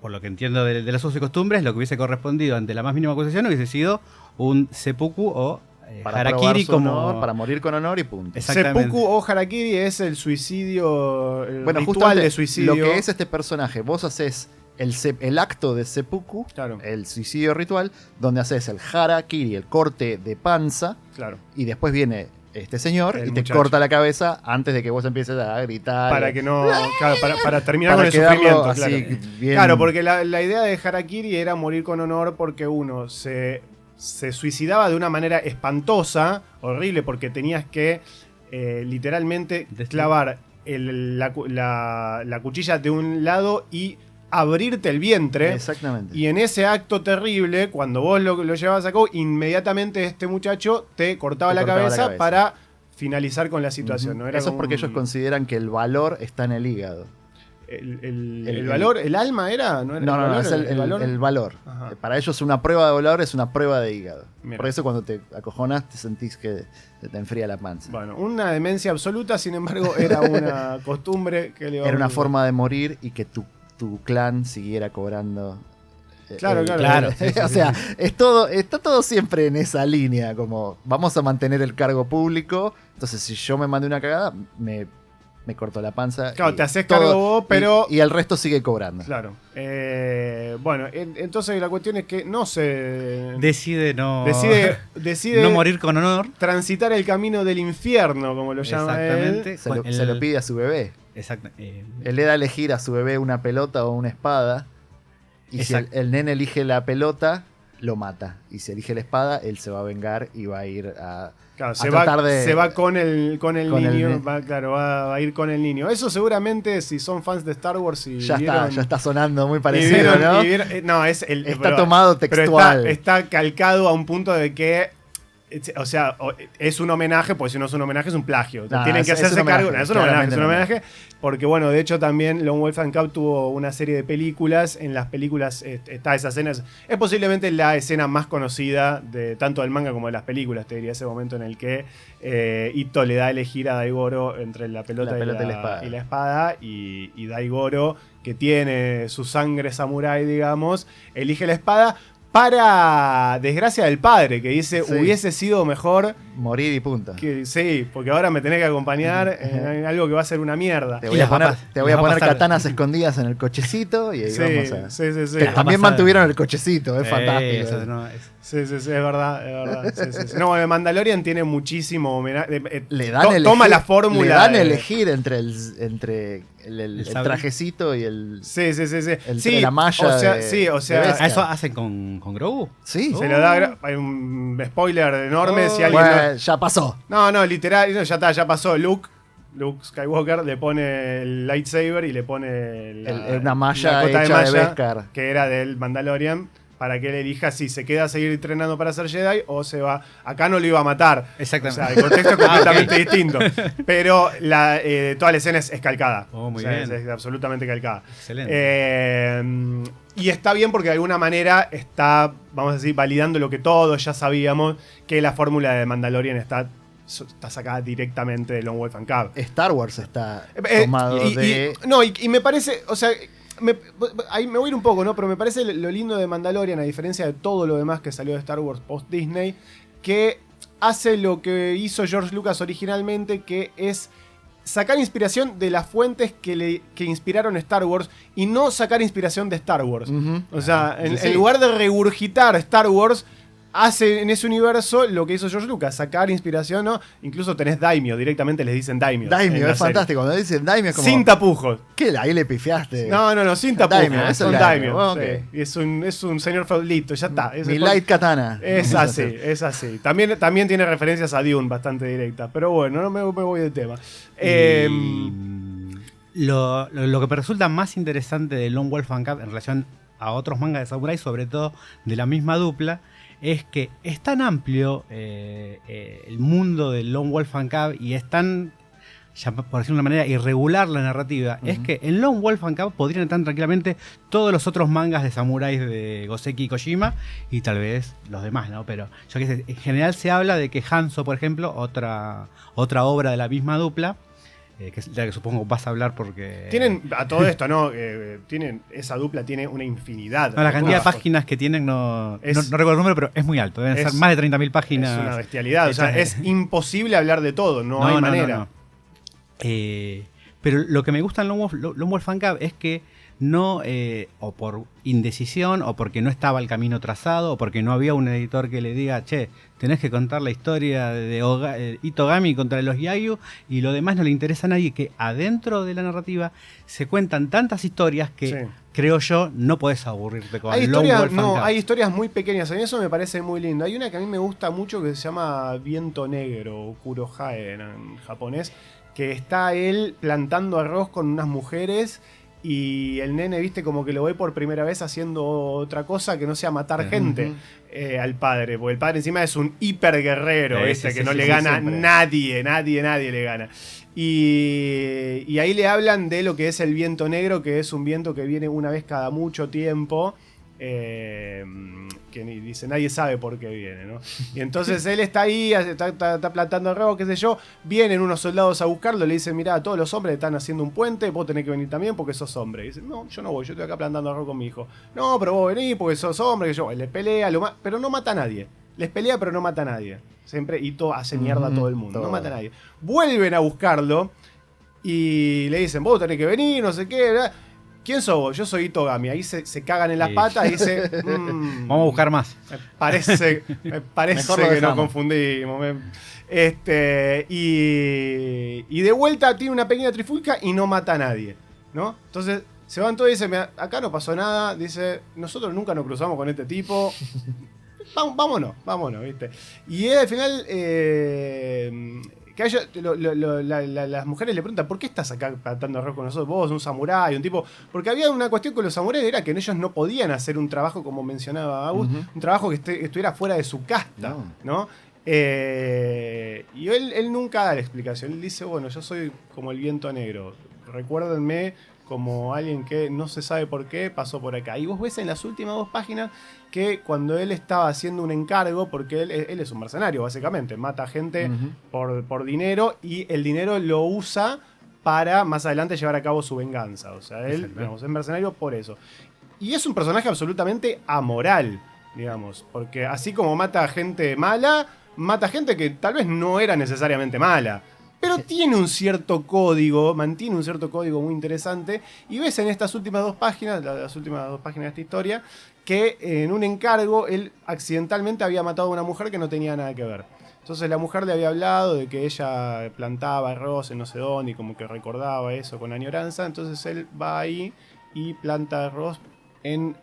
por lo que entiendo de las usos y costumbres, lo que hubiese correspondido ante la más mínima acusación hubiese sido un seppuku o para harakiri, como para morir con honor y punto. Exactamente. Seppuku o harakiri es el suicidio, el Bueno, ritual justamente de suicidio. lo que es este personaje, vos haces el acto de seppuku, Claro. el suicidio ritual, donde haces el harakiri, el corte de panza, Claro. y después viene este señor El y te muchacho. corta la cabeza antes de que vos empieces a gritar. Para que no. Claro, para terminar para con el quedarlo sufrimiento. así, Claro. bien. Claro, porque la idea de harakiri era morir con honor porque uno se suicidaba de una manera espantosa, horrible, porque tenías que literalmente clavar la cuchilla de un lado y abrirte el vientre. Exactamente. Y en ese acto terrible, cuando vos lo llevabas a cabo, inmediatamente este muchacho te cortaba la cabeza para finalizar con la situación. ¿No? Era Eso es como porque ellos consideran que el valor está en el hígado. el valor, el alma era, ¿no era? No, el es valor, el valor. El valor. Ajá. Para ellos una prueba de valor es una prueba de hígado. Mira. Por eso cuando te acojonas te sentís que se te enfría la panza. Bueno, una demencia absoluta, sin embargo, era una costumbre que le Era una forma de morir y que tu clan siguiera cobrando. Claro. Sí, O sea, está todo siempre en esa línea, como vamos a mantener el cargo público, entonces si yo me mandé una cagada, me corto la panza. Claro, y te haces cargo vos, pero... Y el resto sigue cobrando. Claro. Bueno, entonces la cuestión es que no se... Decide no morir con honor. transitar el camino del infierno, como lo llama él. Exactamente. Se lo pide a su bebé. Exacto. Él le da a elegir a su bebé una pelota o una espada. Y si el nene elige la pelota, lo mata. Y si elige la espada, él se va a vengar y va a ir a... Claro, a se tratar va con el niño, el va a ir con el niño. Eso seguramente, si son fans de Star Wars y ya está sonando muy y parecido, ¿no? No, es Está tomado textual. Pero está calcado a un punto de que, o sea, es un homenaje, porque si no es un homenaje es un plagio. No, Tienen que es hacerse un homenaje, cargo. Es un homenaje, claramente porque bueno, de hecho también Lone Wolf and Cub tuvo una serie de películas. En las películas está esa escena. Es posiblemente la escena más conocida de tanto del manga como de las películas, te diría, ese momento en el que Ito le da a elegir a Daigoro entre la pelota, y la espada, y Daigoro, que tiene su sangre samurái, digamos, elige la espada para desgracia del padre, que dice, Sí. hubiese sido mejor Morir y punto. sí, porque ahora me tenés que acompañar en algo que va a ser una mierda. Te voy a poner les va a pasar. katanas escondidas en el cochecito y ahí Sí, vamos a... sí. Que va a también pasar. mantuvieron el cochecito, es fantástico. Eso no, es- Sí, es verdad. Sí. No, bueno, Mandalorian tiene muchísimo homenaje. Le dan Toma la fórmula. Le dan a de- elegir entre el sable. trajecito y el... Sí. Entre la malla o sea, de- sí, o de sea, Beskar. ¿A eso hacen con Grogu? Sí. se lo da. Hay un spoiler enorme. Si alguien Bueno, ya pasó. no, literal, no, ya pasó. Luke Skywalker le pone el lightsaber y le pone Una malla la cota hecha de Beskar. que era del Mandalorian, para que él elija si se queda a seguir entrenando para ser Jedi o se va. Acá no lo iba a matar. Exactamente. O sea, el contexto es completamente distinto. Pero toda la escena es calcada. Oh, muy O sea, bien. es absolutamente calcada. Excelente. Y está bien porque de alguna manera está, vamos a decir, validando lo que todos ya sabíamos, que la fórmula de Mandalorian está está sacada directamente de Lone Wolf and Cub. Star Wars está tomado de... Y me parece, o sea, ahí me voy a ir un poco, ¿no? Pero me parece lo lindo de Mandalorian, a diferencia de todo lo demás que salió de Star Wars post-Disney, que hace lo que hizo George Lucas originalmente, que es sacar inspiración de las fuentes que inspiraron Star Wars y no sacar inspiración de Star Wars. O sea, en lugar de regurgitar Star Wars, hace en ese universo lo que hizo George Lucas, sacar inspiración, ¿no? Incluso tenés Daimyo, directamente les dicen Daimyo. Daimyo, es fantástico. Cuando dicen Daimyo es como... Sin tapujos. ¿Qué? Ahí le pifiaste. No, sin tapujos. Daimyo, son Daimyo. Bueno, Sí. okay. Es un señor feudalito, ya está. Mi light katana. Es así. También tiene referencias a Dune bastante directas. Pero bueno, no me voy del tema. Lo que me resulta más interesante de Lone Wolf and Cub en relación a otros mangas de samurai, sobre todo de la misma dupla, es que es tan amplio el mundo del Lone Wolf and Cub y es tan, ya por decirlo de una manera, irregular la narrativa, es que en Lone Wolf and Cub podrían estar tranquilamente todos los otros mangas de samuráis de Goseki y Kojima y tal vez los demás, ¿no? Pero yo qué sé, en general se habla de que Hanzo, por ejemplo, otra obra de la misma dupla, que es la que supongo vas a hablar porque... Tienen, a todo esto, ¿no? Esa dupla tiene una infinidad. No, la cantidad de páginas que tienen no recuerdo el número, pero es muy alto. Deben ser más de 30.000 páginas. Es una bestialidad. O sea, es imposible hablar de todo. No hay manera. Pero lo que me gusta en Lone Wolf and Cub es que no, o por indecisión, o porque no estaba el camino trazado, o porque no había un editor que le diga, che, tenés que contar la historia de Itogami contra los Yayu, y lo demás no le interesa a nadie, que adentro de la narrativa se cuentan tantas historias que, creo yo, no podés aburrirte con Lone Wolf and Cub. Hay historias muy pequeñas, a mí eso me parece muy lindo. Hay una que a mí me gusta mucho que se llama Viento Negro, Kurohae en japonés, que está él plantando arroz con unas mujeres y el nene, viste, como que lo ve por primera vez haciendo otra cosa que no sea matar gente al padre, porque el padre encima es un hiper guerrero, que no le gana nadie le gana. Y ahí le hablan de lo que es el viento negro, que es un viento que viene una vez cada mucho tiempo. Que dice, nadie sabe por qué viene, ¿no? Y entonces él está ahí, está plantando arroz, qué sé yo. Vienen unos soldados a buscarlo, le dicen, mirá, todos los hombres están haciendo un puente, vos tenés que venir también porque sos hombre. Y dice, no, yo no voy, yo estoy acá plantando arroz con mi hijo. No, pero vos venís porque sos hombre, que yo. Él le pelea, pero no mata a nadie. Les pelea, pero no mata a nadie. Siempre, y hace mierda a todo el mundo. No mata a nadie. Vuelven a buscarlo y le dicen, vos tenés que venir, no sé qué, ¿verdad? ¿Quién sos vos? Yo soy Itogami. Ahí se cagan en las patas y dice... vamos a buscar más. Me parece que nos confundimos. Y de vuelta tiene una pequeña trifulca y no mata a nadie, ¿no? Entonces se van todos y dicen, acá no pasó nada. Dice, nosotros nunca nos cruzamos con este tipo. Vámonos, ¿viste? Y al final... que las mujeres le preguntan, ¿por qué estás acá plantando arroz con nosotros? Vos, un samurái, un tipo... Porque había una cuestión con los samuráis, era que ellos no podían hacer un trabajo, como mencionaba Agus, un trabajo que estuviera fuera de su casta, ¿no? Y él nunca da la explicación. Él dice, bueno, yo soy como el viento negro. Recuérdenme como alguien que no se sabe por qué pasó por acá. Y vos ves en las últimas 2 páginas que cuando él estaba haciendo un encargo, porque él es un mercenario básicamente, mata gente por dinero y el dinero lo usa para más adelante llevar a cabo su venganza. O sea, él es mercenario por eso. Y es un personaje absolutamente amoral, digamos, porque así como mata gente mala, mata gente que tal vez no era necesariamente mala. Pero tiene un cierto código, mantiene un cierto código muy interesante. Y ves en estas últimas 2 páginas, las últimas 2 páginas de esta historia, que en un encargo él accidentalmente había matado a una mujer que no tenía nada que ver. Entonces la mujer le había hablado de que ella plantaba arroz en no sé dónde y como que recordaba eso con añoranza. Entonces él va ahí y planta arroz en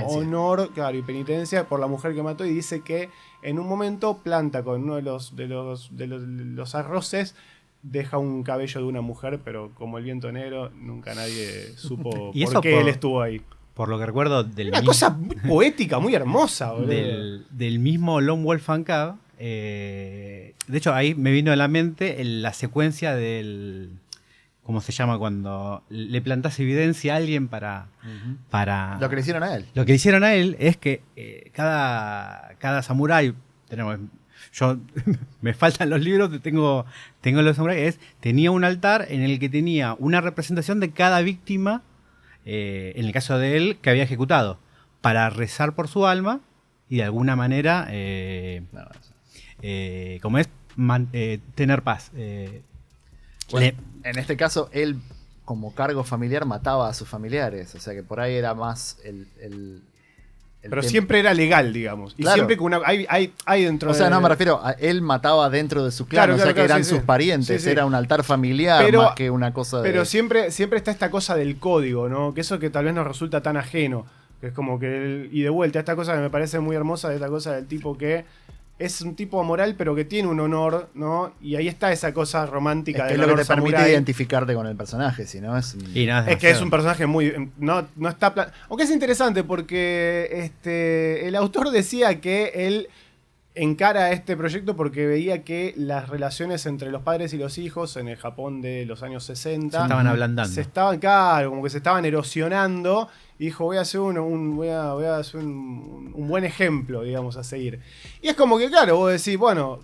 honor, claro, y penitencia por la mujer que mató, y dice que en un momento planta con uno de los arroces, deja un cabello de una mujer, pero como el viento negro, nunca nadie supo por qué él estuvo ahí. Por lo que recuerdo una cosa muy poética, muy hermosa, boludo. Del mismo Lone Wolf and Cub, de hecho ahí me vino a la mente la secuencia del... ¿Cómo se llama? Cuando le plantás evidencia a alguien para... Lo que le hicieron a él. Lo que le hicieron a él es que cada samurái, tenemos yo me faltan los libros, tengo los samuráis, tenía un altar en el que tenía una representación de cada víctima, en el caso de él, que había ejecutado, para rezar por su alma y de alguna manera, como es, tener paz. Bueno, en este caso, él como cargo familiar mataba a sus familiares, o sea que por ahí era más el pero siempre era legal, digamos. Y claro. siempre con hay dentro o sea, de... no, me refiero a él mataba dentro de su clan, Claro, o sea claro, que eran sí, sus sí. parientes, Sí, sí. era un altar familiar Pero- más que una cosa de... Pero siempre está esta cosa del código, ¿no? Que eso que tal vez nos resulta tan ajeno. Que es como que... Y de vuelta, esta cosa que me parece muy hermosa, de esta cosa del tipo que es un tipo amoral, pero que tiene un honor, ¿no? Y ahí está esa cosa romántica es que del es lo que honor te permite samurái. identificarte con el personaje, si no es... Y nada, Es que es un personaje muy... No está... Aunque es interesante porque el autor decía que él encara este proyecto porque veía que las relaciones entre los padres y los hijos en el Japón de los años 60 se estaban ablandando. se estaban, claro, como que se estaban erosionando. Y dijo, voy a hacer voy a hacer un buen ejemplo, digamos, a seguir. Y es como que, claro, vos decís, bueno,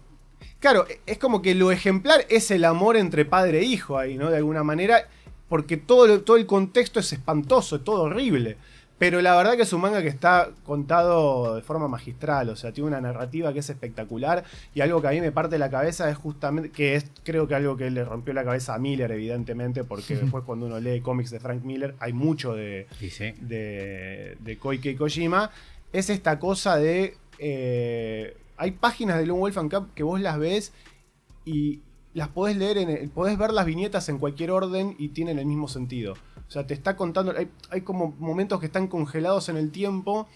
claro, es como que lo ejemplar es el amor entre padre e hijo ahí, ¿no? De alguna manera, porque todo el contexto es espantoso, es todo horrible. Pero la verdad que es un manga que está contado de forma magistral, o sea, tiene una narrativa que es espectacular y algo que a mí me parte la cabeza es justamente, que es creo que algo que le rompió la cabeza a Miller, evidentemente, porque después cuando uno lee cómics de Frank Miller hay mucho de Koike Kojima, es esta cosa de... hay páginas de Lone Wolf and Cub que vos las ves y las podés leer, podés ver las viñetas en cualquier orden y tienen el mismo sentido. O sea, te está contando, hay como momentos que están congelados en el tiempo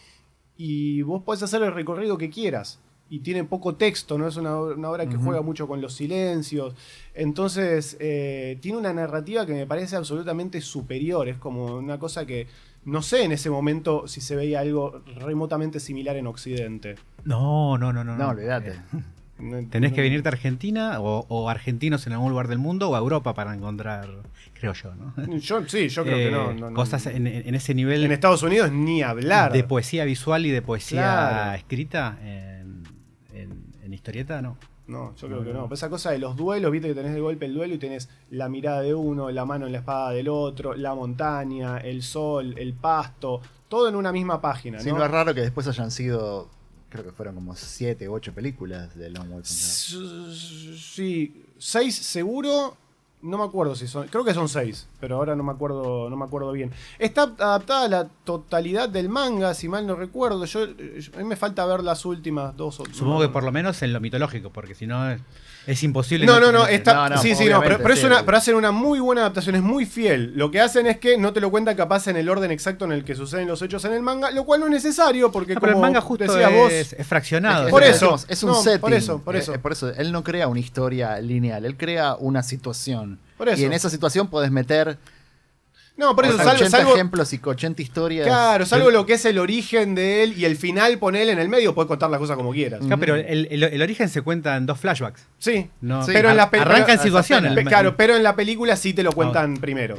y vos podés hacer el recorrido que quieras. Y tiene poco texto, no es una obra que juega mucho con los silencios. Entonces, tiene una narrativa que me parece absolutamente superior. Es como una cosa que no sé en ese momento si se veía algo remotamente similar en Occidente. No, olvídate. Tenés que venirte a Argentina o argentinos en algún lugar del mundo o a Europa para encontrar, creo yo, ¿no? Yo creo que no. Cosas en ese nivel. En Estados Unidos ni hablar. De poesía visual y de poesía Claro. escrita en historieta, no. No, yo creo que no. Esa cosa de los duelos, viste que tenés de golpe el duelo y tenés la mirada de uno, la mano en la espada del otro, la montaña, el sol, el pasto, todo en una misma página, Sí, ¿no? no es raro que después hayan sido, creo que fueron como 7 u 8 películas de Lone Wolf. Sí, 6 seguro. No me acuerdo si son. Creo que son 6, pero ahora no me acuerdo bien. Está adaptada a la totalidad del manga, si mal no recuerdo. A mí me falta ver las últimas 2 o... Supongo que por lo menos en lo mitológico, porque si no es imposible. No, está. No, sí, obviamente, pero hacen una muy buena adaptación, es muy fiel. Lo que hacen es que no te lo cuentan capaz en el orden exacto en el que suceden los hechos en el manga, lo cual no es necesario, porque No, pero como el manga justo decías vos. es fraccionado. Por lo que eso, decimos, es un no, setting. por eso. Por eso, él no crea una historia lineal, él crea una situación. Por eso. Y en esa situación podés meter No, por eso, 80 salvo. ejemplos y 80 historias. Claro, salvo lo que es el origen de él y el final, ponele en el medio, puedes contar las cosas como quieras. Claro, pero el origen se cuenta en 2 flashbacks. Sí, No, Sí, pero en la arranca en pero- situación. Claro, pero en la película sí te lo cuentan primero.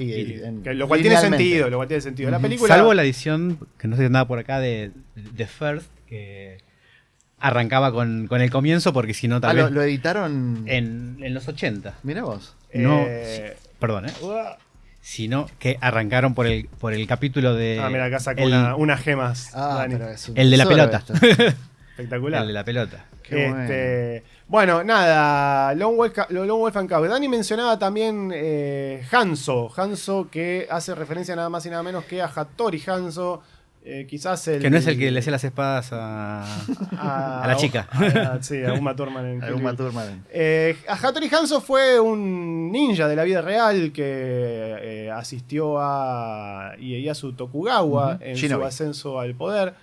Lo cual tiene sentido, La película. Salvo la edición, que no sé si andaba por acá, de First, que arrancaba con el comienzo, porque si no, tal vez. Lo editaron. En los 80. Mirá vos. No, Eh, perdón, sino que arrancaron por el capítulo de. mira, acá saco el, unas gemas. Dani. Pero es un el de la tesoro pelota. esto. Espectacular. el de la pelota. Qué Bueno, nada, Lone Wolf and Cub. Dani mencionaba también Hanzo, que hace referencia nada más y nada menos que a Hattori Hanzo. Quizás Que no es el que le hacía las espadas a la chica. Sí, a Uma Thurman en Kill Uma Bill. Thurman. A Hattori Hanzo fue un ninja de la vida real que asistió a Ieyasu Tokugawa en Shinobi. su ascenso al poder.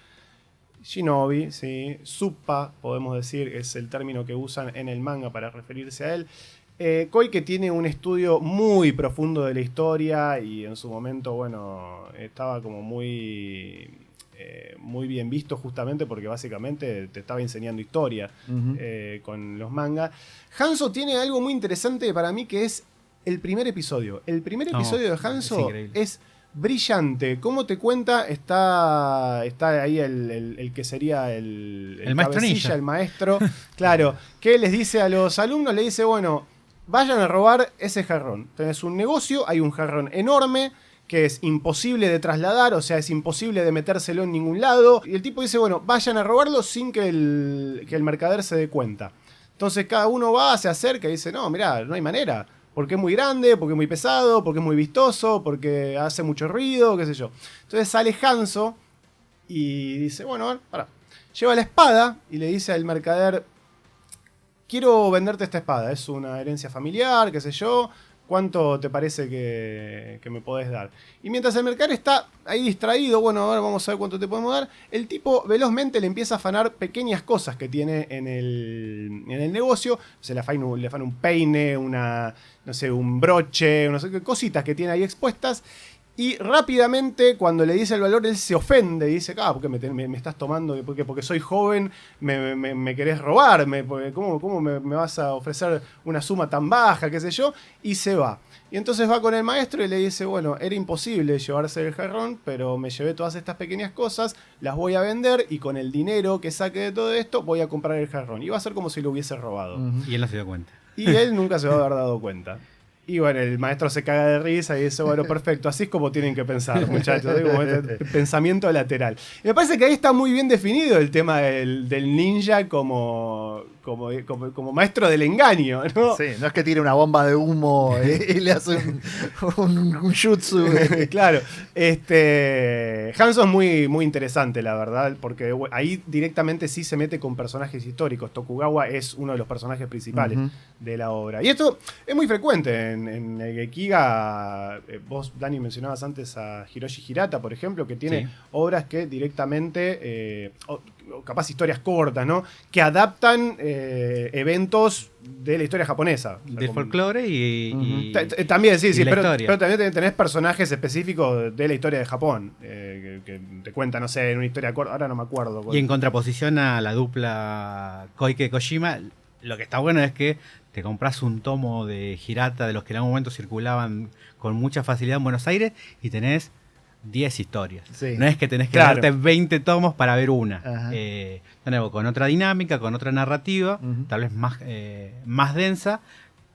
Shinobi, sí. Suppa, podemos decir, es el término que usan en el manga para referirse a él. Koike tiene un estudio muy profundo de la historia y en su momento, bueno, estaba como muy bien visto justamente porque básicamente te estaba enseñando historia con los mangas. Hanzo tiene algo muy interesante para mí que es el primer episodio. El primer episodio de Hanzo increíble. es brillante. ¿Cómo te cuenta? Está ahí el que sería el maestro cabecilla, ninja. el maestro. Claro, que les dice a los alumnos, le dice, bueno, vayan a robar ese jarrón. Tenés un negocio, hay un jarrón enorme que es imposible de trasladar, o sea, es imposible de metérselo en ningún lado. Y el tipo dice, bueno, vayan a robarlo sin que el mercader se dé cuenta. Entonces cada uno va, se acerca y dice, no, mirá, no hay manera. Porque es muy grande, porque es muy pesado, porque es muy vistoso, porque hace mucho ruido, qué sé yo. Entonces sale Hanzo y dice, bueno, a ver, pará. Lleva la espada y le dice al mercader, quiero venderte esta espada, es una herencia familiar, qué sé yo. ¿Cuánto te parece que me podés dar? Y mientras el mercader está ahí distraído, bueno, ahora vamos a ver cuánto te podemos dar, el tipo velozmente le empieza a afanar pequeñas cosas que tiene en el negocio. Se le afana un peine, no sé, un broche, no sé qué cositas que tiene ahí expuestas. Y rápidamente, cuando le dice el valor, él se ofende y dice, ¿por qué me estás tomando? Porque soy joven, me querés robar, ¿cómo me vas a ofrecer una suma tan baja, qué sé yo? Y se va. Y entonces va con el maestro y le dice, bueno, era imposible llevarse el jarrón, pero me llevé todas estas pequeñas cosas, las voy a vender y con el dinero que saque de todo esto voy a comprar el jarrón. Y va a ser como si lo hubiese robado. Y él no se dio cuenta. Y él nunca se va a haber dado cuenta. Y bueno, el maestro se caga de risa y dice, bueno, perfecto, así es como tienen que pensar, muchachos, como este pensamiento lateral. Y me parece que ahí está muy bien definido el tema del ninja como maestro del engaño, ¿no? Sí, no es que tire una bomba de humo y le hace un jutsu. Claro, Hanzo es muy, muy interesante, la verdad, porque ahí directamente sí se mete con personajes históricos. Tokugawa es uno de los personajes principales de la obra. Y esto es muy frecuente en el Gekiga. Vos, Dani, mencionabas antes a Hiroshi Hirata, por ejemplo, que tiene obras que directamente, o capaz historias cortas, ¿no? Que adaptan eventos de la historia japonesa. Del folclore y también, sí, y la pero historia. también tenés personajes específicos de la historia de Japón, que te cuentan, no sé, en una historia corta, ahora no me acuerdo. Y en contraposición a la dupla Koike-Kojima, lo que está bueno es que te compras un tomo de Hirata de los que en algún momento circulaban con mucha facilidad en Buenos Aires y tenés 10 historias. Sí. No es que tenés que darte 20 tomos para ver una. De nuevo, con otra dinámica, con otra narrativa, tal vez más densa.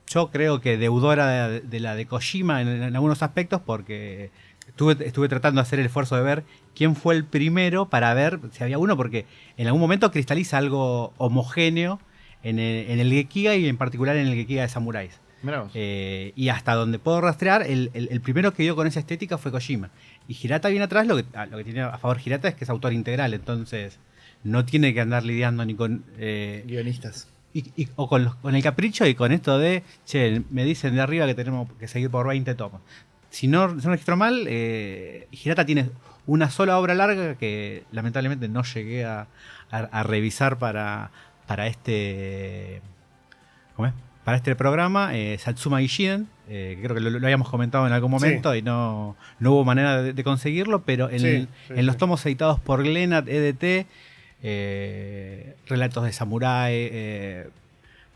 Yo creo que deudora de la de Kojima en algunos aspectos, porque estuve tratando de hacer el esfuerzo de ver quién fue el primero para ver si había uno, porque en algún momento cristaliza algo homogéneo en el Gekiga y en particular en el Gekiga de Samuráis. Y hasta donde puedo rastrear, el primero que dio con esa estética fue Kojima. Y Hirata viene atrás, lo que tiene a favor Hirata es que es autor integral, entonces no tiene que andar lidiando ni con guionistas. O con el capricho y con esto de, che, me dicen de arriba que tenemos que seguir por 20 tomos. Si no registro mal, Hirata tiene una sola obra larga que lamentablemente no llegué a revisar para este... ¿Cómo es? Para este programa, Satsuma Gishiden, que creo que lo habíamos comentado en algún momento y no hubo manera de conseguirlo, pero en los tomos editados por Glenat, EDT, Relatos de Samurái,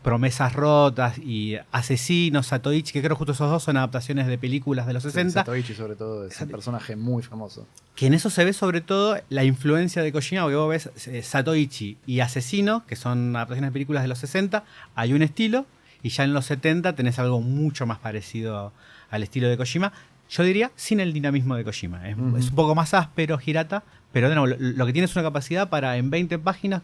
Promesas Rotas y Asesinos, Satoichi, que creo que justo esos dos son adaptaciones de películas de los 60. Satoichi, sobre todo, es un personaje muy famoso. Que en eso se ve sobre todo la influencia de Kojima, porque vos ves Satoichi y Asesino, que son adaptaciones de películas de los 60, hay un estilo, y ya en los 70 tenés algo mucho más parecido al estilo de Kojima. Yo diría sin el dinamismo de Kojima. Es un poco más áspero Hirata, pero de nuevo, lo que tiene es una capacidad para en 20 páginas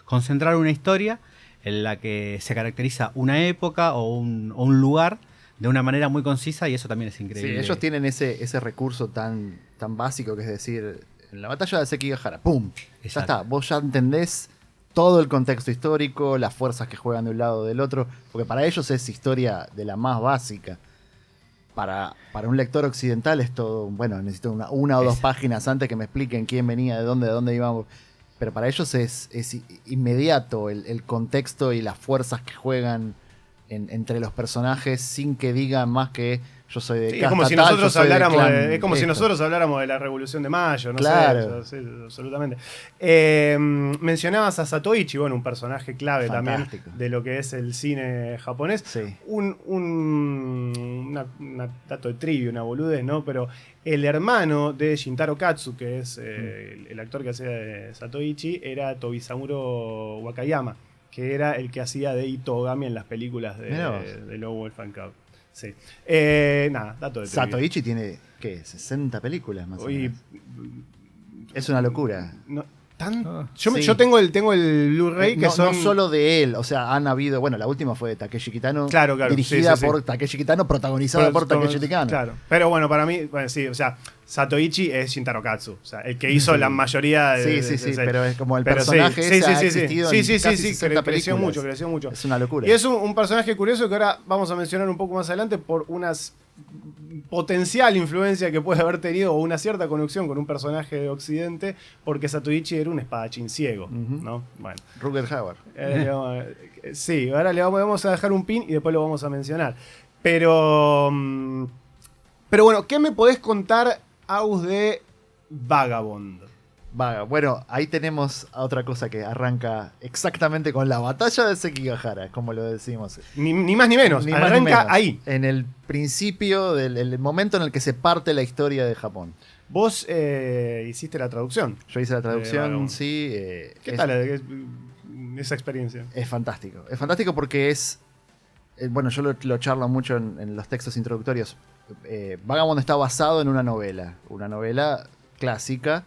concentrar una historia en la que se caracteriza una época o un lugar de una manera muy concisa, y eso también es increíble. Sí, ellos tienen ese recurso tan básico que es decir, en la batalla de Sekigahara, ¡pum! Exacto. Ya está, vos ya entendés todo el contexto histórico, las fuerzas que juegan de un lado o del otro, porque para ellos es historia de la más básica. Para un lector occidental es todo, bueno, necesito una o dos páginas antes que me expliquen quién venía, de dónde íbamos. Pero para ellos es inmediato el contexto y las fuerzas que juegan entre los personajes sin que digan más que yo soy de Sí, es casta como si tal, nosotros yo soy del habláramos clan es como si esto. nosotros habláramos de la Revolución de Mayo, no Claro. sé, sí, absolutamente. Mencionabas a Satoichi, bueno, un personaje clave Fantástico. también de lo que es el cine japonés. Sí. Una dato de trivia, una boludez, ¿no? Pero el hermano de Shintaro Katsu, que es el actor que hacía de Satoichi, era Tobisamuro Wakayama, que era el que hacía de Itogami en las películas Mirá vos. de Lobo Wolfman Cub. Sí. Nada, dato de trivia. Satoichi tiene, ¿qué? 60 películas más o Hoy, menos. Es una locura. yo, Sí. yo tengo el Blu-ray que no, son... no solo de él, o sea, han habido, bueno, la última fue de Takeshi Kitano, Claro, dirigida sí, sí, por sí. Takeshi Kitano, protagonizada por Takeshi Kitano. Claro. Pero bueno, para mí, bueno, sí, o sea, Satoichi es Shintaro Katsu, o sea, el que hizo Sí. la mayoría de... Sí, pero es como el pero personaje sí, ese ha sí, existido sí, en sí, casi sí, 60 creció películas. mucho. Es una locura. Y es un personaje curioso que ahora vamos a mencionar un poco más adelante por unas potencial influencia que puede haber tenido o una cierta conexión con un personaje de Occidente, porque Satoichi era un espadachín ciego, Ujú. ¿no? Bueno. Rutger Hauer. Sí, ahora le vamos a dejar un pin y después lo vamos a mencionar. Pero bueno, ¿qué me podés contar, Agus, de Vagabond? Vaga. Bueno, ahí tenemos a otra cosa que arranca exactamente con la batalla de Sekigahara, como lo decimos. Ni más ni menos, Ni más ni arranca menos. ahí. En el principio del el momento en el que se parte la historia de Japón. Vos hiciste la traducción. Yo hice la traducción, Vagabond. sí. ¿Qué tal esa experiencia? Es fantástico. Es fantástico porque es. Bueno, yo lo charlo mucho en los textos introductorios. Vagabond está basado en una novela clásica,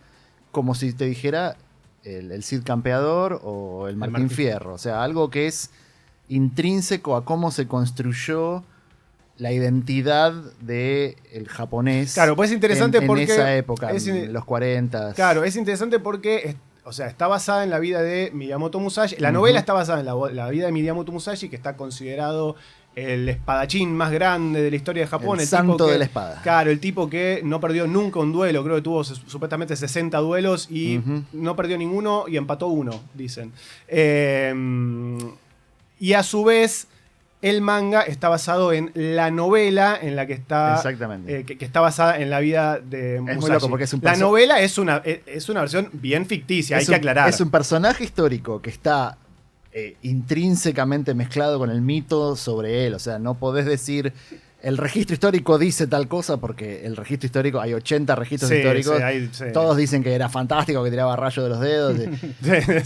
como si te dijera el Cid Campeador o el Martín Fierro. O sea, algo que es intrínseco a cómo se construyó la identidad del japonés. Claro, pues es interesante en porque esa época, es en los 40. Claro, es interesante porque o sea, está basada en la vida de Miyamoto Musashi. La novela está basada en la vida de Miyamoto Musashi, que está considerado el espadachín más grande de la historia de Japón. El santo de la espada. Claro, el tipo que no perdió nunca un duelo. Creo que tuvo supuestamente 60 duelos y no perdió ninguno y empató uno, dicen. Y a su vez, el manga está basado en la novela en la que está. Exactamente. Que está basada en la vida de Musashi. muy loco porque es un la novela es una versión bien ficticia, hay que aclarar. Es un personaje histórico que está intrínsecamente mezclado con el mito sobre él. O sea, no podés decir el registro histórico dice tal cosa porque el registro histórico, hay 80 registros históricos. Sí. Todos dicen que era fantástico, que tiraba rayos de los dedos.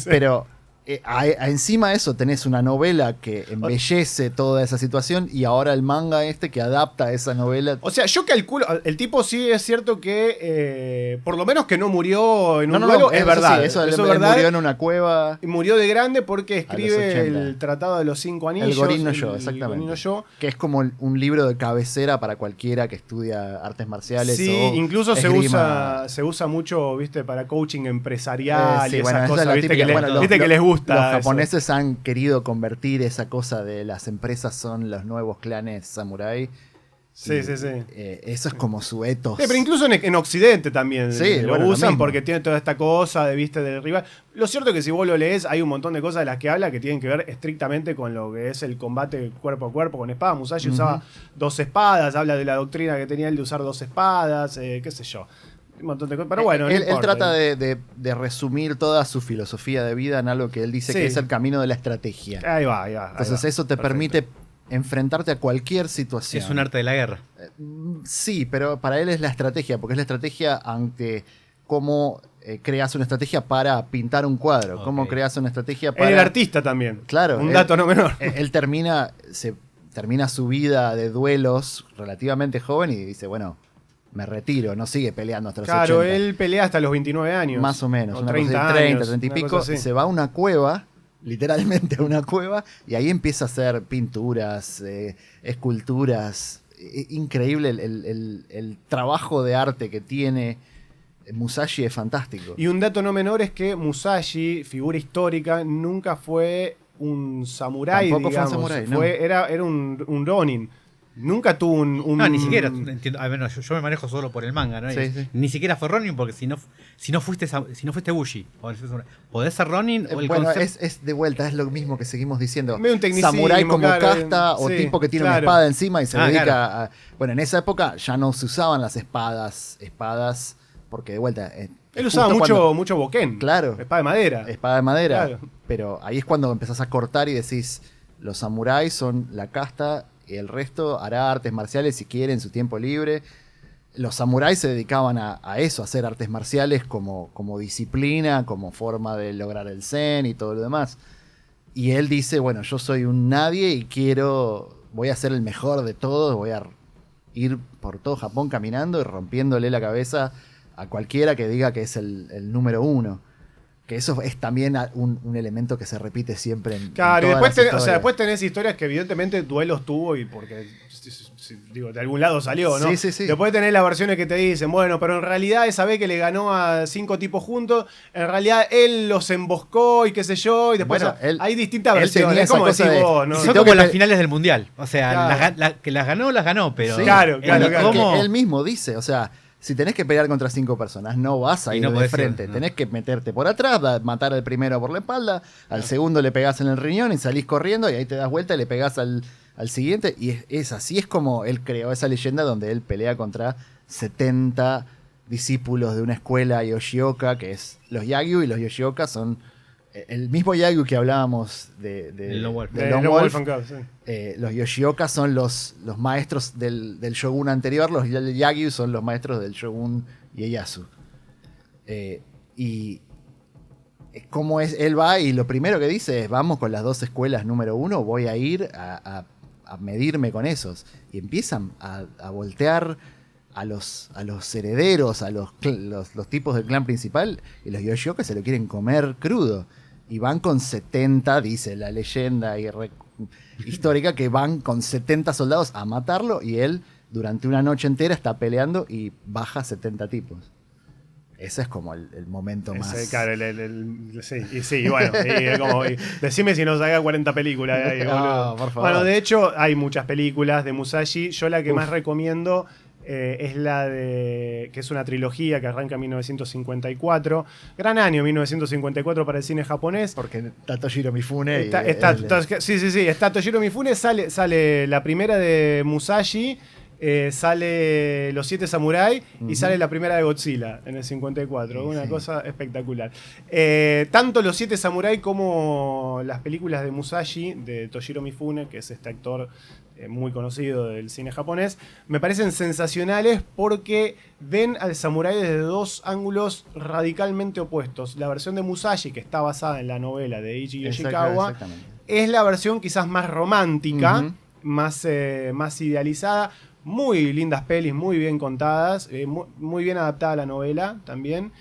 Pero encima de eso tenés una novela que embellece toda esa situación y ahora el manga que adapta esa novela. O sea, yo calculo, el tipo sí es cierto que por lo menos que no murió en un duelo, es verdad. Sí, eso es él verdad. murió en una cueva. Y murió de grande porque los escribe 80. el Tratado de los 5 Anillos. El Gorin no Yo, exactamente. Gorin no Yo. Que es como un libro de cabecera para cualquiera que estudia artes marciales. Sí, o incluso esgrima. se usa mucho, viste, para coaching empresarial Sí, y bueno, esas esa es cosas, la viste, típica. que, Bueno, viste que les gusta. Los eso. japoneses han querido convertir esa cosa de las empresas son los nuevos clanes samurái. Sí. Eso es como su ethos. Pero incluso en Occidente también Sí, lo bueno, lo usan mismo. porque tiene toda esta cosa de viste del rival. Lo cierto es que si vos lo lees, hay un montón de cosas de las que habla que tienen que ver estrictamente con lo que es el combate cuerpo a cuerpo con espada. Musashi usaba 2 espadas, habla de la doctrina que tenía él de usar 2 espadas, qué sé yo. Un montón de cosas. Pero bueno, él no importa. trata de resumir toda su filosofía de vida en algo que él dice Sí. que es el camino de la estrategia. Ahí va. Entonces eso te Perfecto. permite enfrentarte a cualquier situación. Es un arte de la guerra. Sí, pero para él es la estrategia, porque es la estrategia ante cómo creas una estrategia para pintar un cuadro, cómo Ok. creas una estrategia para... El artista también. Claro. Un dato no menor. Él termina su vida de duelos relativamente joven y dice, bueno, me retiro, no sigue peleando hasta los Claro, 80. él pelea hasta los 29 años. Más o menos, O una 30 cosa de 30, años, 30 y una pico, cosa así. se va a una cueva, literalmente a una cueva, y ahí empieza a hacer pinturas, esculturas. Increíble el trabajo de arte que tiene Musashi, es fantástico. Y un dato no menor es que Musashi, figura histórica, nunca fue un samurái, Tampoco fue un digamos. samurái, no. Era un ronin. Nunca tuvo un... No, ni siquiera, entiendo, a ver, no, yo me manejo solo por el manga, ¿no? Sí, sí. Ni siquiera fue Ronin, porque si no fuiste Bushi, podés ser Ronin o el bueno, concepto... es de vuelta, es lo mismo que seguimos diciendo. Medio un tecnicismo, Samurái como claro, casta o sí, tipo que tiene claro. una espada encima y se dedica claro. a... Bueno, en esa época ya no se usaban las espadas, porque de vuelta... Él usaba mucho boquén. Claro. Espada de madera. Espada de madera. Claro. Pero ahí es cuando empezás a cortar y decís, los samuráis son la casta y el resto hará artes marciales si quiere en su tiempo libre. Los samuráis se dedicaban a eso, a hacer artes marciales como disciplina, como forma de lograr el zen y todo lo demás. Y él dice, bueno, yo soy un nadie y voy a ser el mejor de todos, voy a ir por todo Japón caminando y rompiéndole la cabeza a cualquiera que diga que es el número uno. Que eso es también un elemento que se repite siempre en Claro, y todas después, las historias. después tenés historias que evidentemente duelos tuvo y porque digo, de algún lado salió, ¿no? Sí. Después tenés las versiones que te dicen, bueno, pero en realidad esa vez que le ganó a 5 tipos juntos, en realidad él los emboscó y qué sé yo, y después Bueno, hay distintas él versiones. tenía Es como esa cosa decís de- vos, ¿no? si Son tengo como que las pe- finales del mundial. O sea, Claro. que las ganó, pero... Sí. Claro, el claro, claro. cómo- Que él mismo dice, o sea, si tenés que pelear contra 5 personas, no vas a Y ir no de podés frente. ir, no. Tenés que meterte por atrás, matar al primero por la espalda, al segundo le pegás en el riñón y salís corriendo y ahí te das vuelta y le pegás al siguiente. Y es así es como él creó esa leyenda donde él pelea contra 70 discípulos de una escuela Yoshioka, que es los Yagyu, y los Yoshioka son el mismo Yagyu que hablábamos de Lone Wolf. de De Lone Lone Wolf. Wolf and Cub, sí. Los Yoshioka son los maestros del shogun anterior, los Yagyu son los maestros del shogun Ieyasu. Y como es, él va y lo primero que dice es, vamos con las 2 escuelas número 1, voy a ir a medirme con esos. Y empiezan a voltear a los herederos, a los tipos del clan principal, y los Yoshioka se lo quieren comer crudo. Y van con 70, dice la leyenda histórica, que van con 70 soldados a matarlo, y él durante una noche entera está peleando y baja 70 tipos. Ese es como el momento más... Claro, sí, y bueno, decime si nos haga 40 películas de ahí, boludo. No, por favor. Bueno, de hecho, hay muchas películas de Musashi. Yo la que más recomiendo es la de... que es una trilogía que arranca en 1954. Gran año, 1954 para el cine japonés. Porque está Toshiro Mifune. Está Toshiro Mifune, sale la primera de Musashi, sale Los 7 Samurai y sale la primera de Godzilla en el 54. Una cosa espectacular. Tanto Los 7 Samurai como las películas de Musashi, de Toshiro Mifune, que es este actor muy conocido del cine japonés, me parecen sensacionales porque ven al samurái desde 2 ángulos radicalmente opuestos. La versión de Musashi, que está basada en la novela de Eiichi Yoshikawa, Exactamente. es la versión quizás más romántica, más idealizada. Muy lindas pelis, muy bien contadas, muy bien adaptada a la novela también.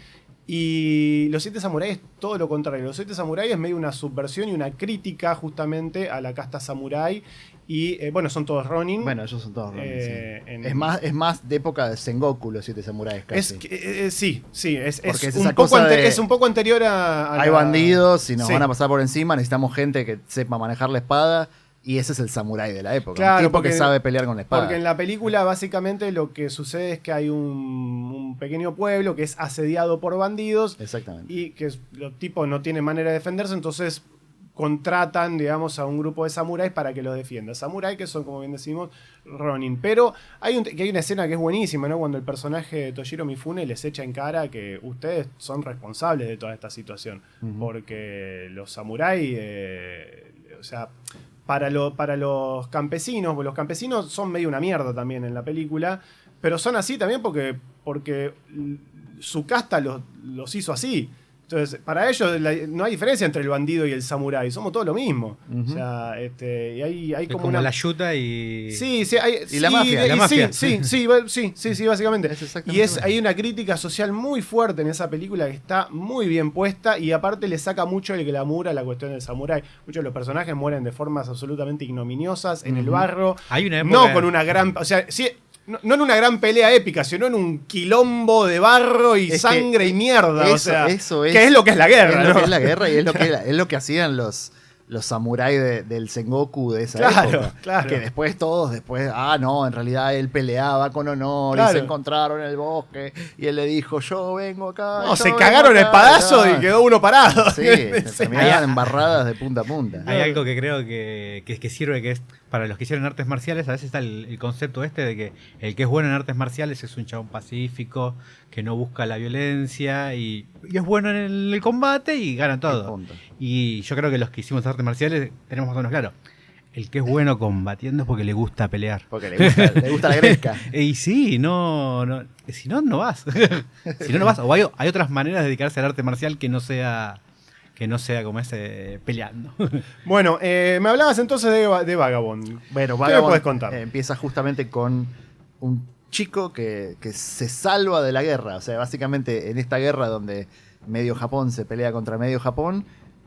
Y Los 7 Samuráis es todo lo contrario. Los 7 Samuráis es medio una subversión y una crítica justamente a la casta samurái. Y bueno, son todos Ronin. Bueno, ellos son todos Ronin, en- es más de época de Sengoku, los 7 samuráis casi. Sí, Porque es un esa poco cosa de- es un poco anterior a Hay bandidos y nos Sí. van a pasar por encima, necesitamos gente que sepa manejar la espada. Y ese es el samurái de la época. Claro, un tipo porque- que sabe pelear con la espada. Porque en la película básicamente lo que sucede es que hay un pequeño pueblo que es asediado por bandidos Exactamente. y que los tipos no tienen manera de defenderse, entonces contratan, digamos, a un grupo de samuráis para que los defienda. Samuráis que son, como bien decimos, Ronin. Pero hay una escena que es buenísima, ¿no? Cuando el personaje de Toshiro Mifune les echa en cara que ustedes son responsables de toda esta situación. Porque los samuráis, o sea... Para los campesinos, pues los campesinos son medio una mierda también en la película, pero son así también porque su casta los hizo así. Entonces, para ellos no hay diferencia entre el bandido y el samurái, somos todos lo mismo. O sea, y hay Es como como una... la yuta y... Sí, Y la mafia, la mafia. Sí, básicamente. Es exactamente Y lo mismo. hay una crítica social muy fuerte en esa película que está muy bien puesta y aparte le saca mucho el glamour a la cuestión del samurái. Muchos de los personajes mueren de formas absolutamente ignominiosas en el barro. Hay una época... No con una gran... O sea, sí, no en una gran pelea épica, sino en un quilombo de barro y Es que sangre y mierda. eso- o sea, eso es- que es lo que es la guerra, Es lo ¿no? que es la guerra y es lo que hacían los los samuráis del Sengoku de esa Claro, época. claro. Que después, no, en realidad él peleaba con honor Claro. y se encontraron en el bosque y él le dijo, yo vengo acá. No, yo se vengo cagaron el acá". padazo No. y quedó uno parado. Sí, se terminaban embarradas de punta a punta. Hay algo que creo que sirve, que es para los que hicieron artes marciales. A veces está el concepto este de que el que es bueno en artes marciales es un chabón pacífico, que no busca la violencia y es bueno en el combate y gana todo. Punto. Y yo creo que los que hicimos artes marciales tenemos más o menos claro. El que es bueno combatiendo es porque le gusta pelear. Porque le gusta la gresca. Y sí, si no, no vas. Si no, no vas. O hay otras maneras de dedicarse al arte marcial que no sea como ese peleando. Bueno, me hablabas entonces de Vagabond. Bueno, ¿Qué me Vagabond podés contar? Empieza justamente con un chico que se salva de la guerra. O sea, básicamente en esta guerra donde medio Japón se pelea contra medio Japón,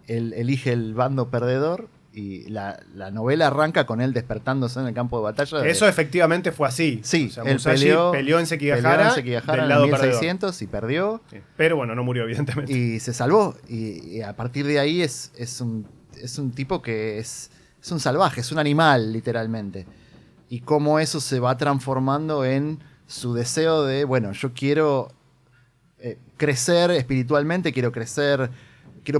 él elige el bando perdedor y la novela arranca con él despertándose en el campo de batalla. Eso efectivamente fue así. Sí, O sea, él Musashi peleó en Sekigahara, del en lado el perdedor. 1600 y perdió. Sí. Pero bueno, no murió, evidentemente. Y se salvó. Y a partir de ahí es un tipo que es un salvaje, es un animal, literalmente. Y cómo eso se va transformando en su deseo de, bueno, yo quiero crecer espiritualmente, quiero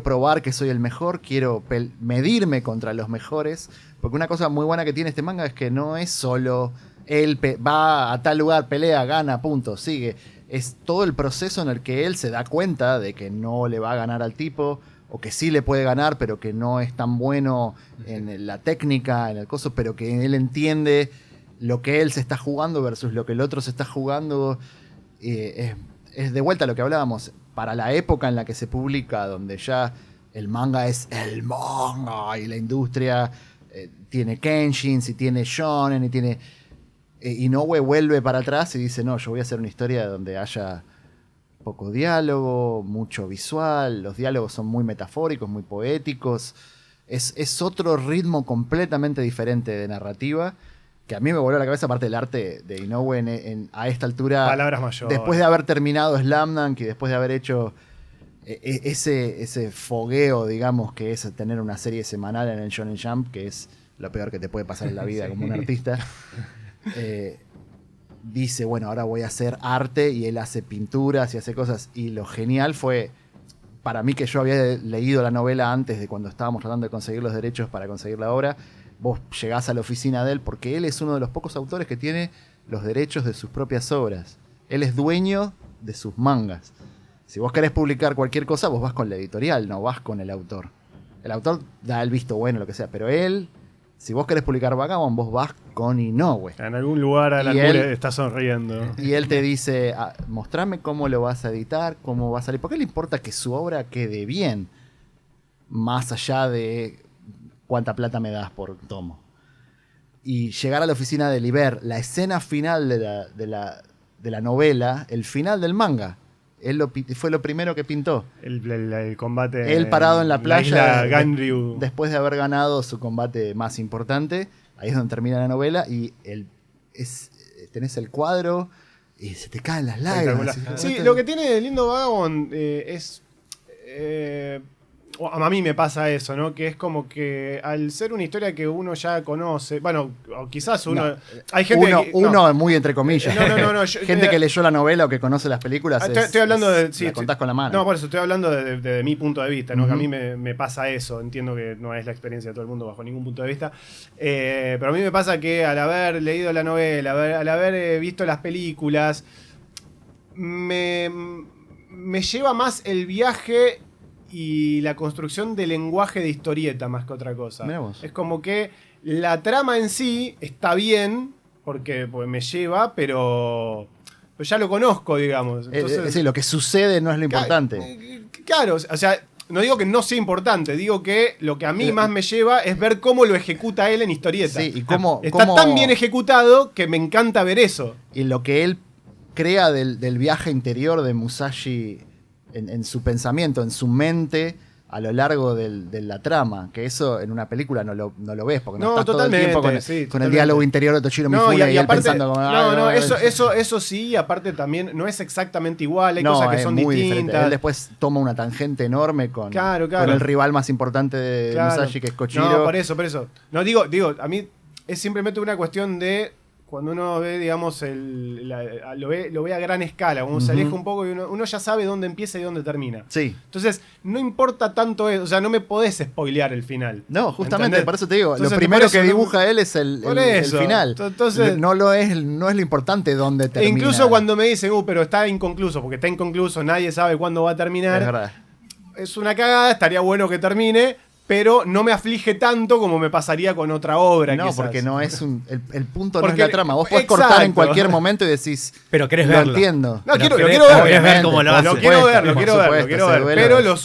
probar que soy el mejor, quiero medirme contra los mejores. Porque una cosa muy buena que tiene este manga es que no es solo él va a tal lugar, pelea, gana, punto, sigue. Es todo el proceso en el que él se da cuenta de que no le va a ganar al tipo, o que sí le puede ganar, pero que no es tan bueno en la técnica, en el coso, pero que él entiende lo que él se está jugando versus lo que el otro se está jugando. Es de vuelta a lo que hablábamos. Para la época en la que se publica, donde ya el manga es el manga y la industria tiene Kenshins y tiene Shonen y tiene... Inoue vuelve para atrás y dice, no, yo voy a hacer una historia donde haya poco diálogo, mucho visual, los diálogos son muy metafóricos, muy poéticos, es otro ritmo completamente diferente de narrativa, que a mí me voló la cabeza, aparte del arte de Inoue a esta altura. Palabras mayores. Después de haber terminado Slam Dunk y después de haber hecho ese fogueo, digamos, que es tener una serie semanal en el Shonen Jump, que es lo peor que te puede pasar en la vida como un artista. Dice, bueno, ahora voy a hacer arte, y él hace pinturas y hace cosas. Y lo genial fue, para mí, que yo había leído la novela antes de cuando estábamos tratando de conseguir los derechos para conseguir la obra. Vos llegás a la oficina de él, porque él es uno de los pocos autores que tiene los derechos de sus propias obras. Él es dueño de sus mangas. Si vos querés publicar cualquier cosa, vos vas con la editorial, no vas con el autor. El autor da el visto bueno, lo que sea, pero él, si vos querés publicar Vagabond, vos vas con Inoue. En algún lugar Alan Y Moore él- está sonriendo. Y él te dice, mostrame cómo lo vas a editar, cómo va a salir. ¿Por qué le importa que su obra quede bien? Más allá de cuánta plata me das por tomo. Y llegar a la oficina de él y ver la escena final de la novela, el final del manga. Él fue lo primero que pintó. El combate. Él parado en la playa, isla Ganryu. después de haber ganado su combate más importante. Ahí es donde termina la novela y tenés el cuadro y se te caen las lágrimas. Sí, lo que tiene de lindo Vagabond es. A mí me pasa eso, ¿no? Que es como que al ser una historia que uno ya conoce, bueno, o quizás uno. No, hay gente uno muy entre comillas. No, Gente que leyó la novela o que conoce las películas. Estoy hablando de. Sí, la contás con la mano. No, por eso estoy hablando de mi punto de vista, ¿no? Ujú. Que a mí me pasa eso. Entiendo que no es la experiencia de todo el mundo bajo ningún punto de vista. Pero a mí me pasa que al haber leído la novela, al haber visto las películas, me lleva más el viaje y la construcción del lenguaje de historieta más que otra cosa. Mirá vos. Es como que la trama en sí está bien, porque pues, me lleva, pero ya lo conozco, digamos. Entonces, Sí, lo que sucede no es lo importante. Claro, o sea, no digo que no sea importante, digo que lo que a mí más me lleva es ver cómo lo ejecuta él en historieta. Sí, y cómo Tan bien ejecutado que me encanta ver eso. Y lo que él crea del viaje interior de Musashi en su pensamiento, en su mente, a lo largo de la trama, que eso en una película no lo ves, porque no estás todo el totalmente, tiempo con el totalmente. diálogo interior de Toshiro Mifune y él aparte, pensando como... eso sí, y aparte también no es exactamente igual, hay cosas que es son muy diferente. distintas. Él después toma una tangente enorme con Claro. el rival más importante de Musashi, que es Koshiro. No, por eso. No, digo, a mí es simplemente una cuestión de cuando uno ve, digamos, lo ve a gran escala, cuando se aleja un poco y uno ya sabe dónde empieza y dónde termina. Sí. Entonces, no importa tanto eso, o sea, no me podés spoilear el final. No, justamente, ¿entendés? por eso te digo, Entonces, lo primero eso que dibuja él es el final. Entonces, no es lo importante dónde termina. E incluso cuando me dicen, pero está inconcluso, porque está inconcluso, nadie sabe cuándo va a terminar. Es verdad. Es una cagada, estaría bueno que termine, pero no me aflige tanto como me pasaría con otra obra. No, quizás. porque no es el punto, Porque, no es la trama. Vos podés exacto. cortar en cualquier momento y decís, pero querés lo verlo. entiendo. No, Pero lo quiero ver. querés ver cómo lo hace. Lo quiero ver, lo quiero ver. duelo Pero es. lo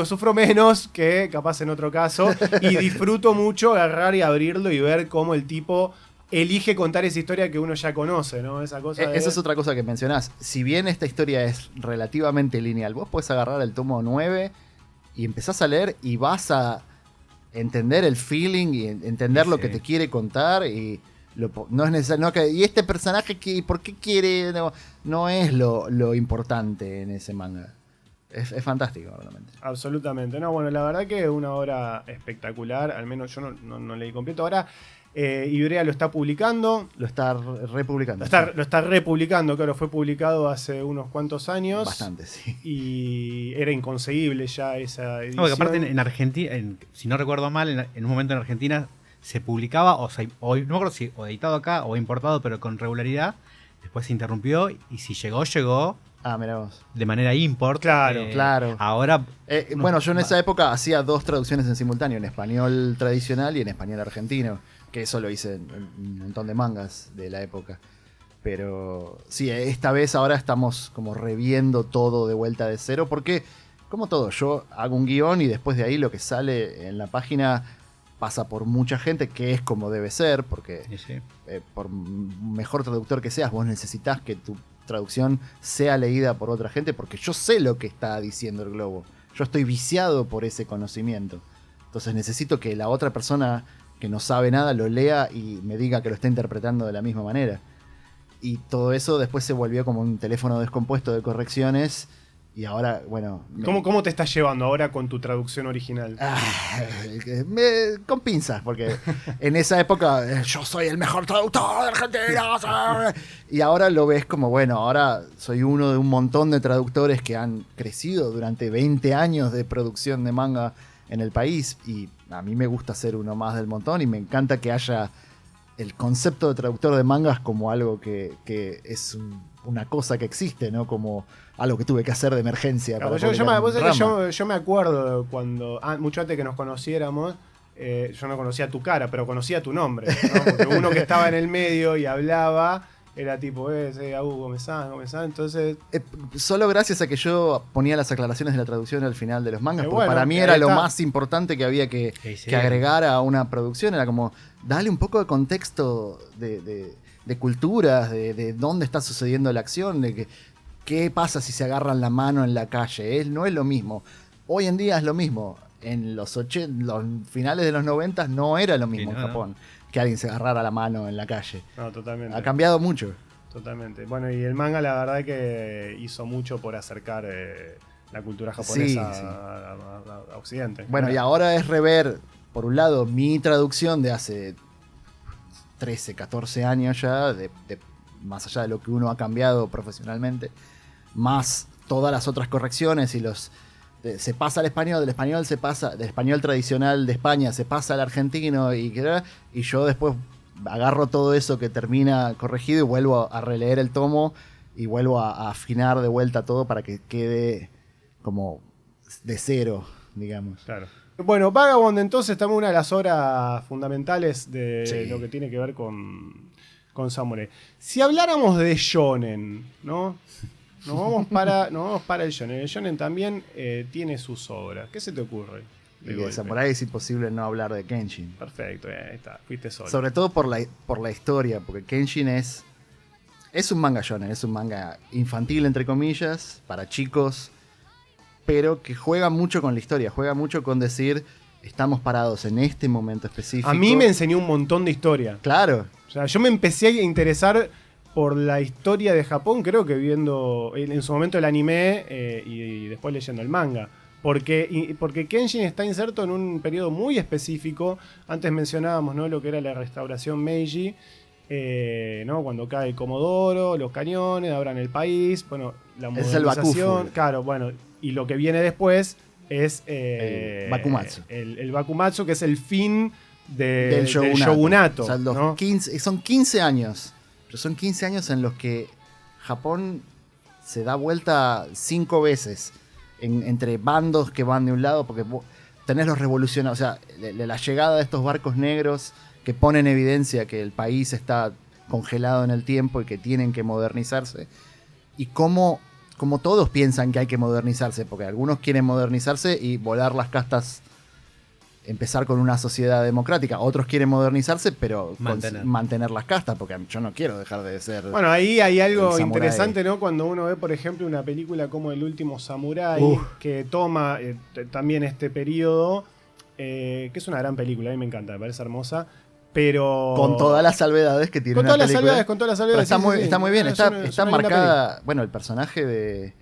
sufro menos que capaz en otro caso. Y disfruto mucho agarrar y abrirlo y ver cómo el tipo elige contar esa historia que uno ya conoce, ¿no? Esa cosa Esa es otra cosa que mencionás. Si bien esta historia es relativamente lineal, vos podés agarrar el tomo 9 y empezás a leer y vas a entender el feeling y entender lo que te quiere contar y no es necesario. Y este personaje, ¿por qué quiere? No es lo importante en ese manga. Es fantástico, realmente. Absolutamente. No, bueno, la verdad que es una obra espectacular. Al menos yo no leí completo. Ahora, Ibrea lo está publicando. Lo está republicando. Lo está republicando, claro, fue publicado hace unos cuantos años. Bastante, sí. Y era inconcebible ya esa edición. No, porque aparte en Argentina, si no recuerdo mal, en un momento en Argentina se publicaba, no me acuerdo si o editado acá o importado, pero con regularidad. Después se interrumpió y si llegó. Ah, mirá vos. De manera import. Claro. Ahora. Bueno, yo en esa época hacía 2 traducciones en simultáneo, en español tradicional y en español argentino. Que eso lo hice en un montón de mangas de la época. Pero sí, esta vez ahora estamos como reviendo todo de vuelta de cero. Porque, como todo, yo hago un guión y después de ahí lo que sale en la página pasa por mucha gente, que es como debe ser. Porque Sí. por mejor traductor que seas, vos necesitas que tu traducción sea leída por otra gente. Porque yo sé lo que está diciendo el globo. Yo estoy viciado por ese conocimiento. Entonces necesito que la otra persona que no sabe nada lo lea y me diga que lo está interpretando de la misma manera. Y todo eso después se volvió como un teléfono descompuesto de correcciones. Y ahora, bueno... ¿Cómo te estás llevando ahora con tu traducción original? Con pinzas, porque en esa época yo soy el mejor traductor de Argentina. Y ahora lo ves como, bueno, ahora soy uno de un montón de traductores que han crecido durante 20 años de producción de manga en el país. Y a mí me gusta ser uno más del montón y me encanta que haya el concepto de traductor de mangas como algo que es una cosa que existe, ¿no? Como algo que tuve que hacer de emergencia. Claro, yo me acuerdo cuando, mucho antes que nos conociéramos, yo no conocía tu cara, pero conocía tu nombre, ¿no? Porque uno que estaba en el medio y hablaba era tipo, Gómez San, entonces... Solo gracias a que yo ponía las aclaraciones de la traducción al final de los mangas, porque bueno, para mí era lo más importante que había que agregar a una producción. Era como, dale un poco de contexto de culturas, de dónde está sucediendo la acción, de qué pasa si se agarran la mano en la calle. No es lo mismo. Hoy en día es lo mismo. En los finales de los 90 no era lo mismo en Japón. Que alguien se agarrara la mano en la calle. No, totalmente. Ha cambiado mucho. Totalmente. Bueno, y el manga la verdad que hizo mucho por acercar la cultura japonesa a Occidente. Bueno, y ahora es rever, por un lado, mi traducción de hace 13, 14 años ya, más allá de lo que uno ha cambiado profesionalmente, más todas las otras correcciones y se pasa al español, del español se pasa, del español tradicional de España se pasa al argentino y yo después agarro todo eso que termina corregido y vuelvo a releer el tomo y vuelvo a afinar de vuelta todo para que quede como de cero, digamos. Claro. Bueno, Vagabond entonces estamos una de las obras fundamentales de lo que tiene que ver con Samurai. Si habláramos de shonen, ¿no? Nos vamos para el shonen. El shonen también tiene sus obras. ¿Qué se te ocurre? Y de Samurai es imposible no hablar de Kenshin. Perfecto, ahí está, fuiste solo. Sobre todo por la historia, porque Kenshin es un manga shonen, es un manga infantil, entre comillas, para chicos. pero que juega mucho con la historia, juega mucho con decir, estamos parados en este momento específico. A mí me enseñó un montón de historia. Claro. O sea, yo me empecé a interesar por la historia de Japón, creo que viendo en su momento el anime y después leyendo el manga. Porque Kenshin está inserto en un periodo muy específico. Antes mencionábamos, ¿no?, lo que era la restauración Meiji, ¿no?, cuando cae el Comodoro, los cañones, abran el país, bueno, la Es el modernización. Bakufu. Claro, bueno, y lo que viene después es El Bakumatsu. El Bakumatsu, que es el fin Del del shogunato. shogunato, O sea, los ¿no? 15 son 15 años. Pero son 15 años en los que Japón se da vuelta 5 veces entre bandos que van de un lado, porque tenés los revolucionarios, o sea, la llegada de estos barcos negros que ponen en evidencia que el país está congelado en el tiempo y que tienen que modernizarse. Y cómo todos piensan que hay que modernizarse, porque algunos quieren modernizarse y volar las castas, empezar con una sociedad democrática. Otros quieren modernizarse, pero mantener las castas, porque yo no quiero dejar de ser... Bueno, ahí hay algo el samurái. interesante, ¿no? Cuando uno ve, por ejemplo, una película como El último samurái, que toma también este periodo, que es una gran película, a mí me encanta, me parece hermosa, pero... Con todas las salvedades que tiene con una todas las película. salvedades, con todas las Pero salvedades. está muy bien, está una linda marcada... Bueno, el personaje de...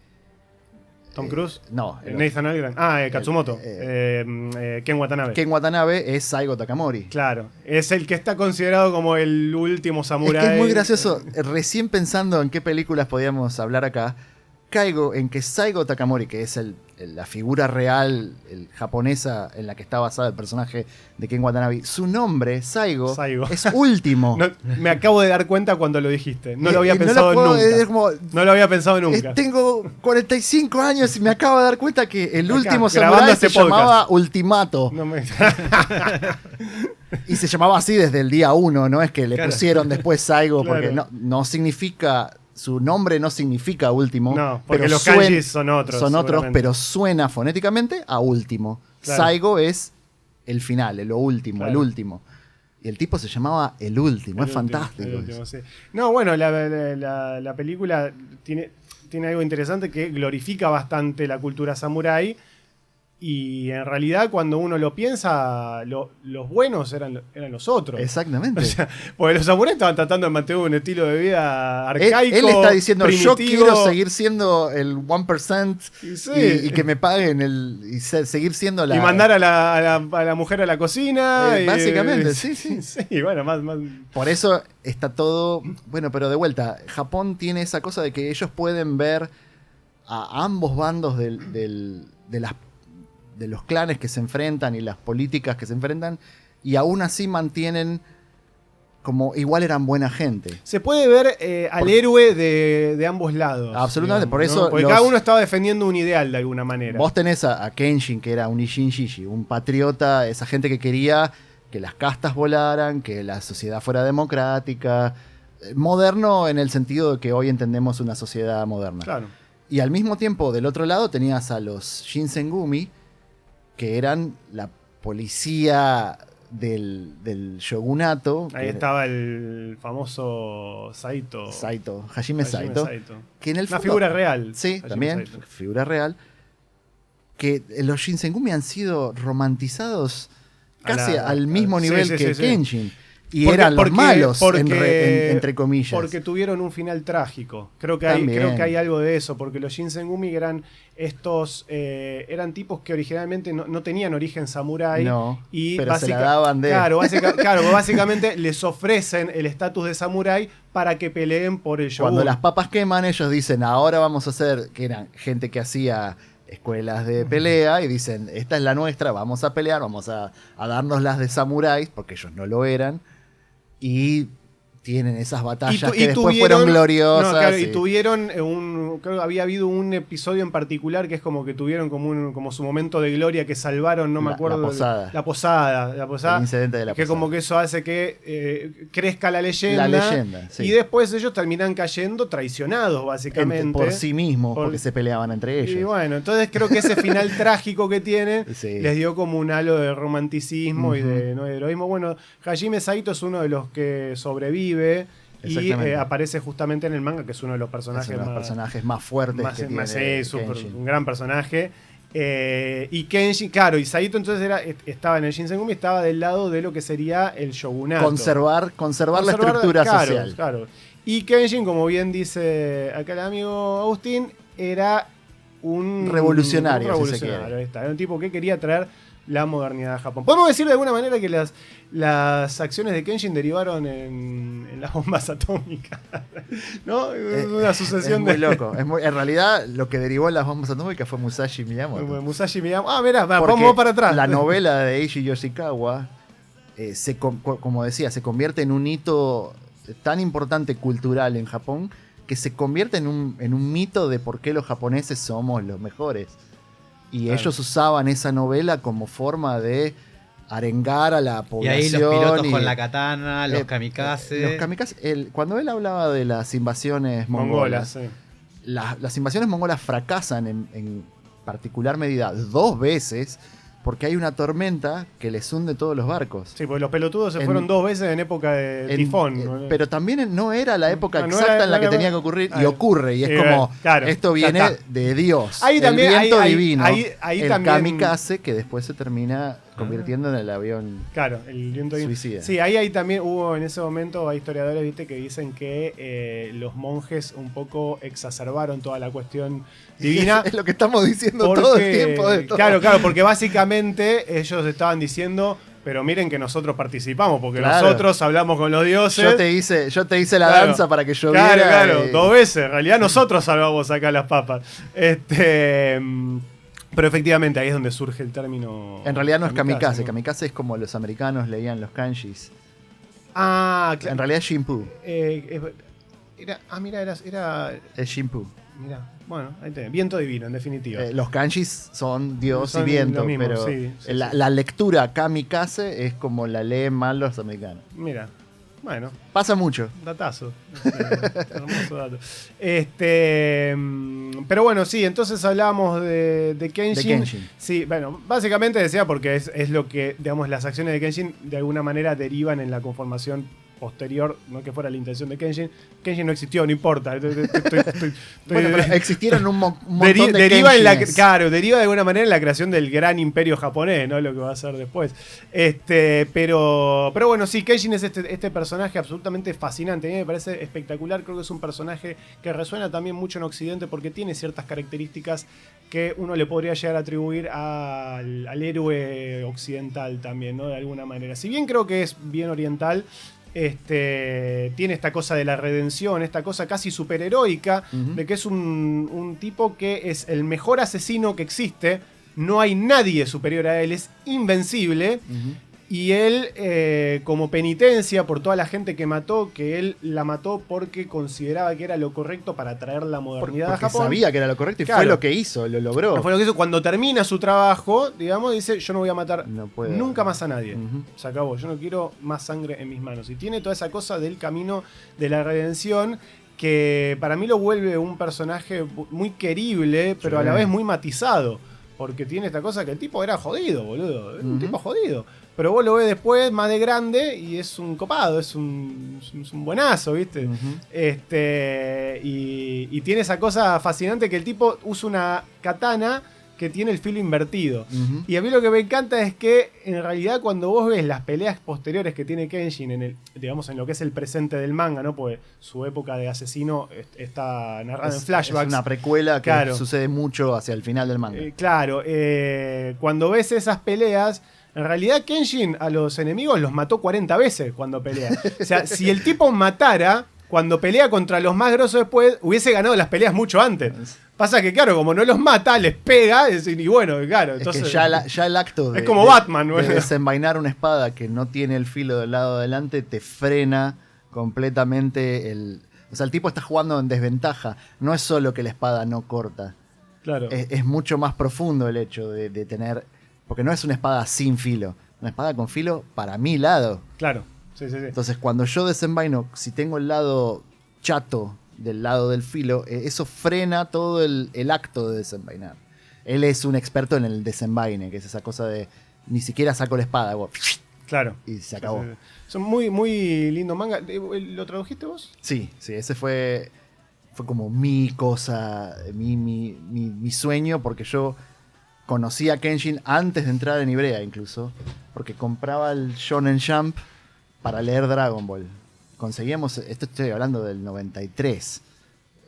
¿Tom Cruise? No. Nathan Algren. Katsumoto. Ken Watanabe. Ken Watanabe es Saigo Takamori. Claro, es el que está considerado como el último samurái. Es que es muy gracioso. Recién pensando en qué películas podíamos hablar acá, caigo en que Saigo Takamori, que es la figura real japonesa en la que está basado el personaje de Ken Watanabe, su nombre, Saigo. Es último. No, me acabo de dar cuenta cuando lo dijiste. No lo había pensado puedo- nunca. es como, No lo había pensado nunca. tengo 45 años y me acabo de dar cuenta que el Acá, último grabando samurái este se podcast. llamaba Ultimato. No me- Y se llamaba así desde el día 1, no es que le Claro. pusieron después Saigo, Claro. porque no significa, su nombre no significa último. No, porque pero los kanjis son otros. son otros, seguramente. pero suena fonéticamente a último. Claro. Saigo es el final, lo último, Claro. el último. Y el tipo se llamaba El Último, El es último, fantástico. el último, sí. No, bueno, la película tiene algo interesante que glorifica bastante la cultura samurái. Y en realidad, cuando uno lo piensa, los buenos eran los otros. Exactamente. O sea, porque los samuráis estaban tratando de mantener un estilo de vida arcaico. Él está diciendo, yo primitivo. quiero seguir siendo el 1% Sí. y que me paguen seguir siendo la... Y mandar a la mujer a la cocina. básicamente, sí. Sí, bueno, más. Por eso está todo... Bueno, pero de vuelta, Japón tiene esa cosa de que ellos pueden ver a ambos bandos de los clanes que se enfrentan y las políticas que se enfrentan, y aún así mantienen como igual eran buena gente. Se puede ver al héroe de ambos lados. Absolutamente, por ¿no? eso Porque cada uno estaba defendiendo un ideal de alguna manera. Vos tenés a Kenshin, que era un Isshin Shishi, un patriota, esa gente que quería que las castas volaran, que la sociedad fuera democrática, moderno en el sentido de que hoy entendemos una sociedad moderna. Claro. Y al mismo tiempo, del otro lado, tenías a los Shinsengumi, que eran la policía del shogunato. Ahí que estaba el famoso Saito. Hajime Saito. Que en el Una fondo- figura real. Sí, Hajime también, Saito. figura real. Que los Shinsengumi han sido romantizados casi al mismo sí, nivel sí, que sí. Kenshin. Y eran los malos, entre comillas. Porque tuvieron un final trágico. Creo que También. hay algo de eso, porque los Shinsengumi eran eran tipos que originalmente no tenían origen samurái. No, y pero se la daban de... Claro, básicamente les ofrecen el estatus de samurái para que peleen por el shogun. Cuando las papas queman, ellos dicen, ahora vamos a hacer, que eran gente que hacía escuelas de pelea, y dicen, esta es la nuestra, vamos a pelear, vamos a darnos las de samuráis, porque ellos no lo eran, y tienen esas batallas que después fueron gloriosas. No, claro, y y tuvieron creo que había habido un episodio en particular que es como que tuvieron como su momento de gloria, que salvaron, no me acuerdo. La posada. La posada. El incidente de la Que posada. como que eso hace que crezca la leyenda. La leyenda, sí. Y después ellos terminan cayendo traicionados, básicamente. Por sí mismos, Por- porque se peleaban entre ellos. Y bueno, entonces creo que ese final trágico que tiene Sí. les dio como un halo de romanticismo y Ujú. de heroísmo. Bueno, Hajime Saito es uno de los que sobrevive y Exactamente. aparece justamente en el manga, que es uno de los Es personajes uno de los más, personajes más fuertes que tiene sí, Kenshin. un gran personaje. Y Kenshin, claro, y Saito entonces estaba en el Shinsengumi, estaba del lado de lo que sería el shogunato. Conservar la estructura social. Claro. Y Kenshin, como bien dice acá el amigo Agustín, era un revolucionario, un si se quiere. ahí está. Era un tipo que quería traer la modernidad a Japón. Podemos decir de alguna manera que las acciones de Kenshin derivaron en las bombas atómicas, ¿no? Una sucesión es muy loco. En realidad, lo que derivó en las bombas atómicas fue Musashi Miyamoto. Musashi Miyamoto. Ah, mirá, vamos para atrás. La novela de Eiichi Yoshikawa, como decía, se convierte en un hito tan importante cultural en Japón que se convierte en un mito de por qué los japoneses somos los mejores. Y claro, ellos usaban esa novela como forma de arengar a la población. Y ahí los pilotos con la katana, los kamikazes. Los kamikazes, cuando él hablaba de las invasiones mongolas, sí. Las invasiones mongolas fracasan en particular medida 2 veces porque hay una tormenta que les hunde todos los barcos. Sí, porque los pelotudos se fueron 2 veces en época de tifón. ¿No? Pero también no era la época no exacta era, en la que tenía que ocurrir, y ocurre, y es como, claro, esto viene de Dios, ahí también, el viento divino, ahí el también, kamikaze, que después se termina convirtiendo en el avión. Claro, el viento suicida. Sí, ahí también hubo en ese momento, hay historiadores, viste, que dicen que los monjes un poco exacerbaron toda la cuestión divina. Es lo que estamos diciendo todo el tiempo de todo. Claro, porque básicamente ellos estaban diciendo, pero miren que nosotros participamos, porque nosotros hablamos con los dioses. Yo te hice la danza para que yo viera. Claro, 2 veces. En realidad nosotros salvamos acá las papas. Pero efectivamente ahí es donde surge el término. En realidad no es kamikaze. ¿No? Kamikaze es como los americanos leían los kanjis. Ah, claro. En realidad es Shimpu. Era. Es Shimpu. Mirá, bueno, ahí tenés. Viento divino, en definitiva. Los kanjis son Dios Son y viento, lo mismo, pero sí, la lectura kamikaze es como la leen mal los americanos. Mira, bueno. Pasa mucho. Datazo. Hermoso dato. Pero bueno, sí, entonces hablábamos de Kenshin. Sí, bueno, básicamente decía porque es lo que, digamos, las acciones de Kenshin de alguna manera derivan en la conformación posterior, no que fuera la intención de Kenshin. Kenshin no existió, no importa. Bueno, pero existieron un montón de deriva Kenshines. Deriva de alguna manera en la creación del gran imperio japonés, ¿no? Lo que va a ser después. Pero bueno, sí, Kenshin es este personaje absolutamente fascinante. A mí me parece espectacular. Creo que es un personaje que resuena también mucho en Occidente porque tiene ciertas características que uno le podría llegar a atribuir al héroe occidental también, ¿no? De alguna manera. Si bien creo que es bien oriental, tiene esta cosa de la redención, esta cosa casi superheroica, de que es un tipo que es el mejor asesino que existe, no hay nadie superior a él, es invencible, y él, como penitencia por toda la gente que mató, que él la mató porque consideraba que era lo correcto para traer la modernidad a Japón. Sabía que era lo correcto y fue lo que hizo, lo logró. Fue lo que hizo. Cuando termina su trabajo, digamos, dice, yo no voy a matar nunca más a nadie. Se acabó, yo no quiero más sangre en mis manos. Y tiene toda esa cosa del camino de la redención que para mí lo vuelve un personaje muy querible, pero a la vez muy matizado. Porque tiene esta cosa que el tipo era jodido, boludo. Era un tipo jodido. Pero vos lo ves después, más de grande, y es un copado, es un buenazo, ¿viste? Y tiene esa cosa fascinante que el tipo usa una katana que tiene el filo invertido. Y a mí lo que me encanta es que, en realidad, cuando vos ves las peleas posteriores que tiene Kenshin en lo que es el presente del manga, ¿no? Porque su época de asesino está narrada en flashbacks. Es una precuela que sucede mucho hacia el final del manga. Cuando ves esas peleas, en realidad Kenshin a los enemigos los mató 40 veces cuando pelea. O sea, si el tipo matara, cuando pelea contra los más grosos después, hubiese ganado las peleas mucho antes. Pasa que, claro, como no los mata, les pega, y bueno, claro. Entonces, es que ya el acto es como Batman, de desenvainar una espada que no tiene el filo del lado adelante te frena completamente O sea, el tipo está jugando en desventaja. No es solo que la espada no corta. Claro. Es mucho más profundo el hecho de tener... Porque no es una espada sin filo. Una espada con filo para mi lado. Claro. Sí. Entonces, cuando yo desenvaino, si tengo el lado chato del lado del filo, eso frena todo el acto de desenvainar. Él es un experto en el desenvaine, que es esa cosa de ni siquiera saco la espada, claro. Y se acabó. Sí. Son muy, muy lindo manga. ¿Lo tradujiste vos? Sí, ese fue como mi cosa, mi sueño, porque yo conocí a Kenshin antes de entrar en Ibrea incluso, porque compraba el Shonen Jump para leer Dragon Ball. Conseguíamos, esto estoy hablando del 93,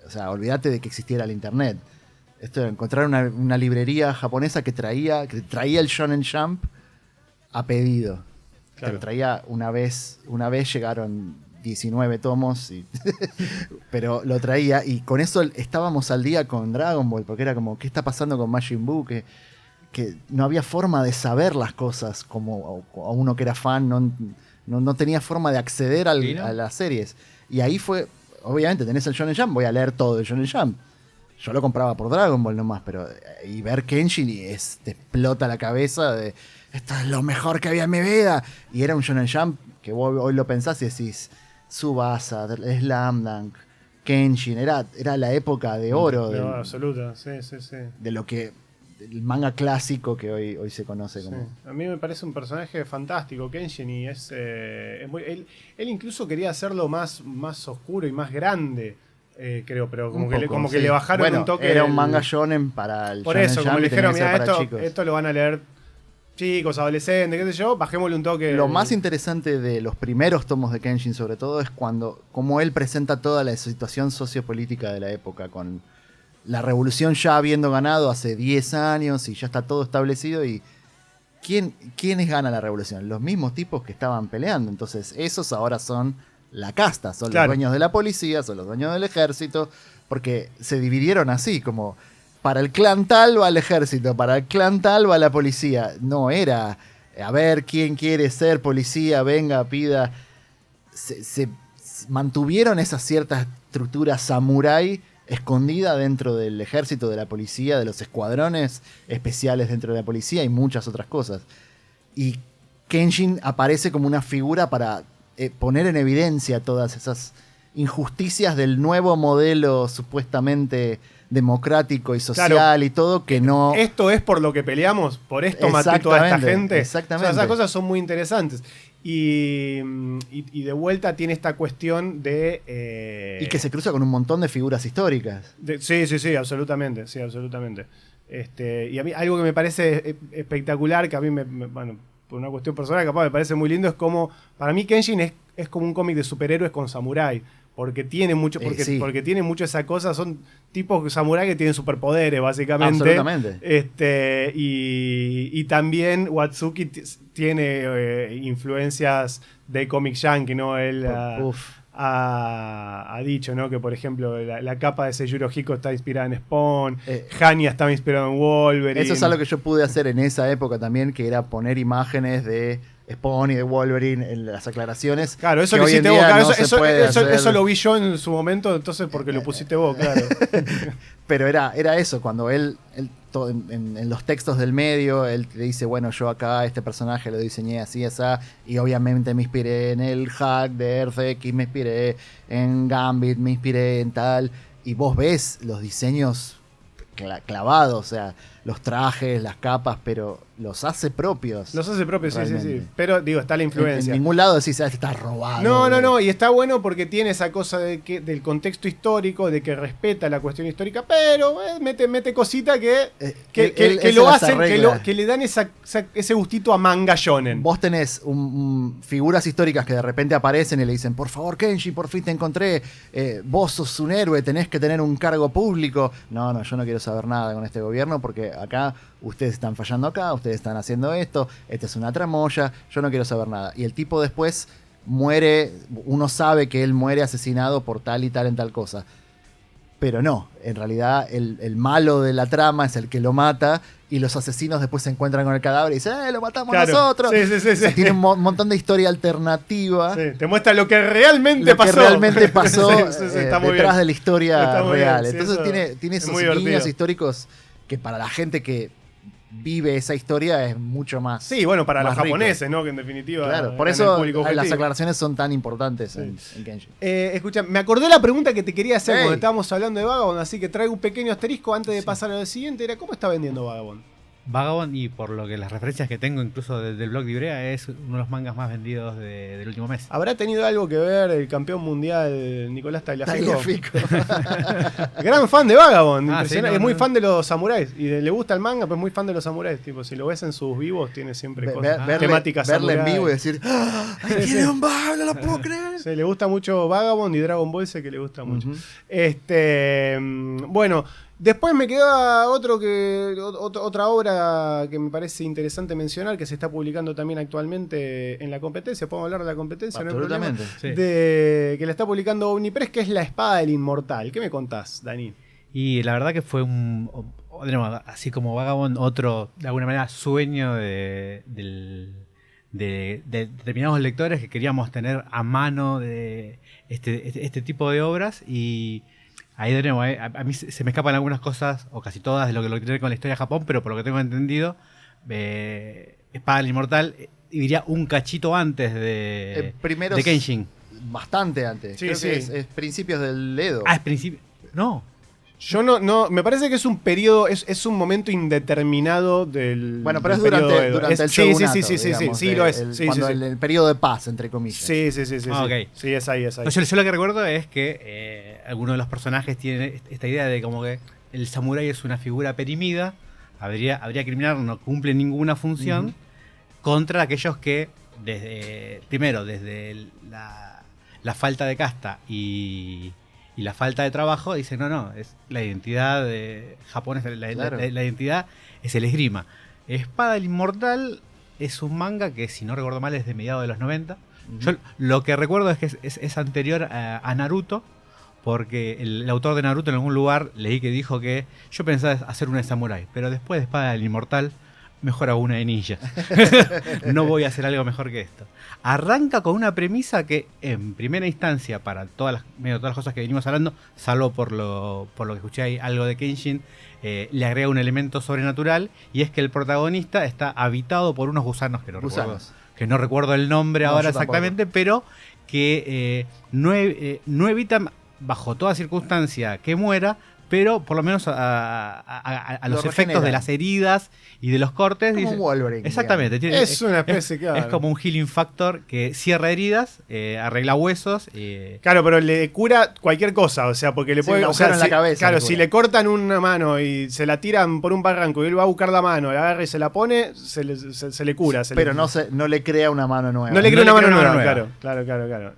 o sea, olvídate de que existiera el internet. Esto era encontrar una librería japonesa que traía el Shonen Jump a pedido. Te lo traía una vez llegaron 19 tomos, pero lo traía y con eso estábamos al día con Dragon Ball, porque era como, ¿qué está pasando con Majin Buu? Que no había forma de saber las cosas, como a uno que era fan no tenía forma de acceder a las series. Y ahí fue, obviamente tenés el Shonen Jump, voy a leer todo el Shonen Jump. Yo lo compraba por Dragon Ball nomás, pero y ver Kenshin te explota la cabeza de esto es lo mejor que había en mi vida. Y era un Shonen Jump que vos hoy lo pensás y decís Tsubasa, Slam Dunk, Kenshin, era la época de oro absoluta, sí. De lo que el manga clásico que hoy se conoce como. Sí. A mí me parece un personaje fantástico, Kenshin, y es muy, él incluso quería hacerlo más oscuro y más grande. Creo, pero como que le bajaron un toque. Era un manga shonen para el por Shonen eso, Jump, como le dijeron, mira, esto esto lo van a leer chicos, adolescentes, qué sé yo, bajémosle un toque. Lo más interesante de los primeros tomos de Kenshin, sobre todo, es como él presenta toda la situación sociopolítica de la época, con la revolución ya habiendo ganado hace 10 años y ya está todo establecido. Y ¿quiénes ganan la revolución? Los mismos tipos que estaban peleando. Entonces, esos ahora son la casta, son los dueños de la policía, son los dueños del ejército, porque se dividieron así, como para el clan tal va al ejército, para el clan tal va la policía. No era, a ver quién quiere ser policía, venga, pida. Se mantuvieron esa cierta estructura samurái escondida dentro del ejército, de la policía, de los escuadrones especiales dentro de la policía y muchas otras cosas. Y Kenshin aparece como una figura para poner en evidencia todas esas injusticias del nuevo modelo supuestamente democrático y social y todo, que no... Esto es por lo que peleamos, por esto maté toda esta gente. Exactamente. O sea, esas cosas son muy interesantes. Y de vuelta tiene esta cuestión de... y que se cruza con un montón de figuras históricas. Sí, absolutamente. Y a mí algo que me parece espectacular, que a mí bueno, por una cuestión personal capaz me parece muy lindo, es como, para mí Kenshin es como un cómic de superhéroes con samurái, porque tiene mucho, porque tiene mucho esa cosa, son tipos samurái que tienen superpoderes básicamente. Absolutamente. Y también Watsuki tiene influencias de cómic yankee, ¿no? Él ha dicho, ¿no? Que por ejemplo la capa de Seijuro Hiko está inspirada en Spawn, Hanya estaba inspirado en Wolverine. Eso es algo que yo pude hacer en esa época también, que era poner imágenes de Spawn y de Wolverine en las aclaraciones. Claro, eso lo hiciste vos, claro, eso lo vi yo en su momento, entonces porque lo pusiste vos, claro. Pero era eso, cuando él en los textos del medio, él te dice, bueno, yo acá este personaje lo diseñé así, y obviamente me inspiré en el hack de EarthX, me inspiré en Gambit, me inspiré en tal, y vos ves los diseños clavados, o sea, los trajes, las capas, pero los hace propios. Los hace propios, sí. Pero digo, está la influencia. En ningún lado decís, está robado. No, y está bueno porque tiene esa cosa del contexto histórico, de que respeta la cuestión histórica, pero mete cosita que lo hacen, que le dan ese gustito a manga shonen. Vos tenés figuras históricas que de repente aparecen y le dicen, por favor, Kenshi, por fin te encontré, vos sos un héroe, tenés que tener un cargo público. No, yo no quiero saber nada con este gobierno porque acá ustedes están fallando acá, ustedes están haciendo esto, esta es una tramoya, yo no quiero saber nada. Y el tipo después muere, uno sabe que él muere asesinado por tal y tal en tal cosa. Pero no, en realidad el malo de la trama es el que lo mata y los asesinos después se encuentran con el cadáver y dicen, lo matamos nosotros. Sí. O sea, tiene un montón de historia alternativa. Sí, te muestra lo que realmente pasó. Está detrás de la historia real. Bien, entonces tiene esos guiños históricos que para la gente que vive esa historia es mucho más. Sí, bueno, para los japoneses, rico, ¿no? Que en definitiva. Claro, por eso las aclaraciones son tan importantes en Kenshin. Escucha, me acordé la pregunta que te quería hacer cuando estábamos hablando de Vagabond, así que traigo un pequeño asterisco antes de pasar a lo siguiente. Era, ¿cómo está vendiendo Vagabond? Vagabond, y por lo que las referencias que tengo incluso del blog de Ibrea, es uno de los mangas más vendidos del último mes. ¿Habrá tenido algo que ver el campeón mundial Nicolás Tagliafico? Gran fan de Vagabond, impresionante. Es muy fan de los samuráis y le gusta el manga, pero es muy fan de los samuráis. Tipo, si lo ves en sus vivos, tiene siempre cosas temáticas verle samurai. En vivo y decir, tiene un Vagabond, no lo puedo creer. Sí, le gusta mucho Vagabond y Dragon Ball, sé que le gusta mucho. Bueno, después me queda otra obra que me parece interesante mencionar, que se está publicando también actualmente en la competencia. ¿Podemos hablar de la competencia? Absolutamente. No hay problema. Sí. Que la está publicando Omnipress, que es La Espada del Inmortal. ¿Qué me contás, Dani? Y la verdad que fue así como Vagabond, otro, de alguna manera, sueño de determinados lectores que queríamos tener a mano de este tipo de obras. Y ahí de nuevo, a mí se me escapan algunas cosas, o casi todas, de lo que tiene que ver con la historia de Japón, pero por lo que tengo entendido, Espada del Inmortal diría un cachito antes de Kenshin. Bastante antes. Sí, Creo sí. que es principios del Edo. Ah, es principio. No. Yo no, me parece que es un periodo, es un momento indeterminado del. Bueno, pero del es durante periodo el sí, shogunato, sí, lo es. Cuando el periodo de paz, entre comillas. Sí. Okay. Sí, es ahí. Yo lo que recuerdo es que alguno de los personajes tiene esta idea de como que el samurái es una figura perimida, habría que eliminar, no cumple ninguna función, contra aquellos que desde la falta de casta y la falta de trabajo dicen no, es la identidad japonesa, la identidad es el esgrima. Espada del Inmortal es un manga que, si no recuerdo mal, es de mediados de los 90. Yo lo que recuerdo es que es anterior a Naruto, porque el autor de Naruto en algún lugar leí que dijo que yo pensaba hacer una de samurái, pero después de Espada del Inmortal mejor hago una de ninja. No voy a hacer algo mejor que esto. Arranca con una premisa que, en primera instancia, para todas las cosas que venimos hablando, salvo por lo que escuché ahí, algo de Kenshin, le agrega un elemento sobrenatural, y es que el protagonista está habitado por unos gusanos que no recuerdo el nombre ahora exactamente, pero que no evitan, bajo toda circunstancia, que muera, pero por lo menos a los efectos de las heridas y de los cortes. Como un Wolverine. Exactamente. Es una especie, claro. Es como un healing factor que cierra heridas, arregla huesos. Claro, pero le cura cualquier cosa, o sea, porque le puede... en la cabeza. Claro, si le cortan una mano y se la tiran por un barranco y él va a buscar la mano, la agarra y se la pone, se le cura. Pero no le crea una mano nueva. No le crea una mano nueva. Claro.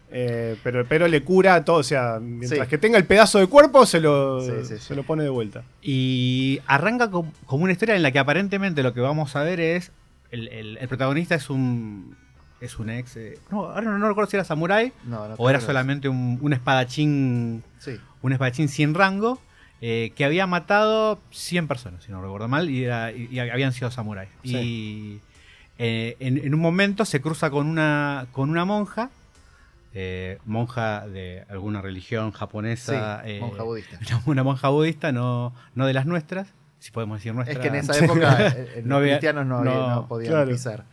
Pero le cura todo, o sea, mientras que tenga el pedazo de cuerpo, se lo pone de vuelta. Y arranca como una historia en la que aparentemente lo que vamos a ver es el protagonista es un ex, ahora no recuerdo si era samurái o era solamente un espadachín, un espadachín sin rango, que había matado 100 personas, si no recuerdo mal, y habían sido samuráis. Y en un momento se cruza con una monja, monja de alguna religión japonesa, monja budista. Una monja budista, no de las nuestras, si podemos decir nuestras. Es que en esa época los cristianos no podían pisar.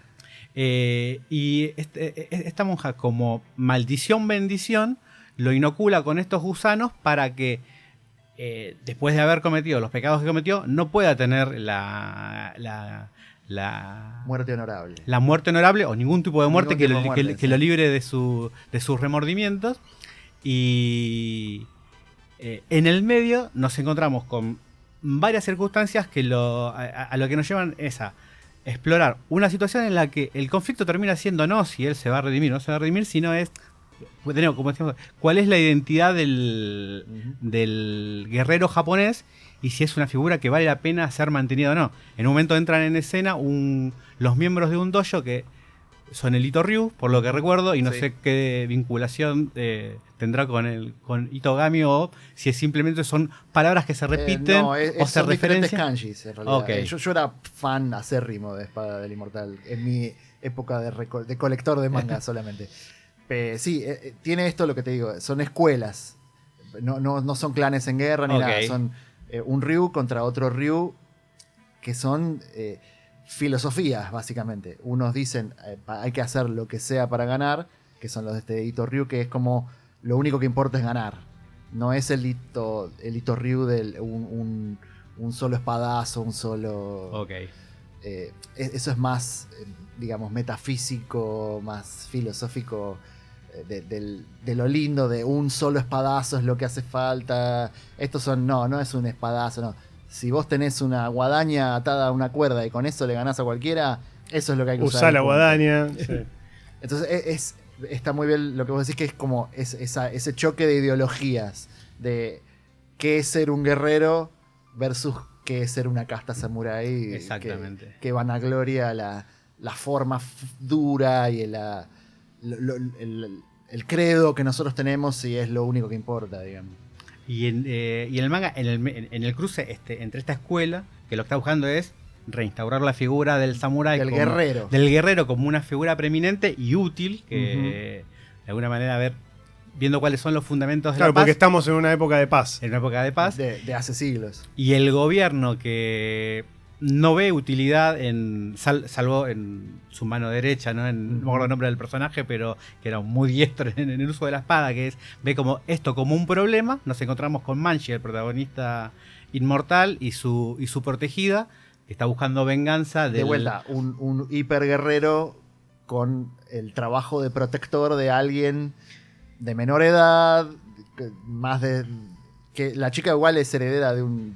Y esta monja, como maldición bendición, lo inocula con estos gusanos para que después de haber cometido los pecados que cometió, no pueda tener la muerte honorable. La muerte honorable, o ningún tipo de muerte que lo libre de sus remordimientos. Y en el medio nos encontramos con varias circunstancias que a lo que nos llevan es a explorar una situación en la que el conflicto termina siendo no si él se va a redimir o no se va a redimir, sino es, como decíamos, cuál es la identidad del guerrero japonés y si es una figura que vale la pena ser mantenida o no. En un momento entran en escena los miembros de un dojo que son el Ito Ryu, por lo que recuerdo, y no sé qué vinculación tendrá con Itogami, o si simplemente son palabras que se repiten o se son diferentes referencian. kanjis, en realidad. Okay. Yo era fan acérrimo de Espada del Inmortal en mi época de colector de manga solamente. Sí, tiene esto lo que te digo, son escuelas, no son clanes en guerra ni nada, son un Ryu contra otro Ryu que son filosofías, básicamente. Unos dicen hay que hacer lo que sea para ganar, que son los de este Ito Ryu, que es como lo único que importa es ganar. No es el Ito Ryu un solo espadazo, un solo... eso es más, digamos, metafísico, más filosófico, de lo lindo, de un solo espadazo es lo que hace falta. Estos son, no es un espadazo, no. Si vos tenés una guadaña atada a una cuerda y con eso le ganás a cualquiera, eso es lo que hay que usar. Usá la guadaña. Sí. Entonces está muy bien lo que vos decís, que es como ese choque de ideologías, de qué es ser un guerrero versus qué es ser una casta samurái. Exactamente. Que vanagloria la forma dura y el credo que nosotros tenemos y es lo único que importa, digamos. Y en el manga, en el cruce entre esta escuela, que lo que está buscando es reinstaurar la figura del samurái, del guerrero como una figura preeminente y útil, que de alguna manera viendo cuáles son los fundamentos de la paz. Claro, porque estamos en una época de paz. En una época de paz. De hace siglos. Y el gobierno que no ve utilidad salvo en su mano derecha, ¿no? No me acuerdo el nombre del personaje, pero que era muy diestro en el uso de la espada, ve como esto como un problema. Nos encontramos con Manji, el protagonista inmortal, y su protegida, que está buscando venganza. De vuelta, un hiperguerrero con el trabajo de protector de alguien de menor edad, más de... que la chica igual es heredera de una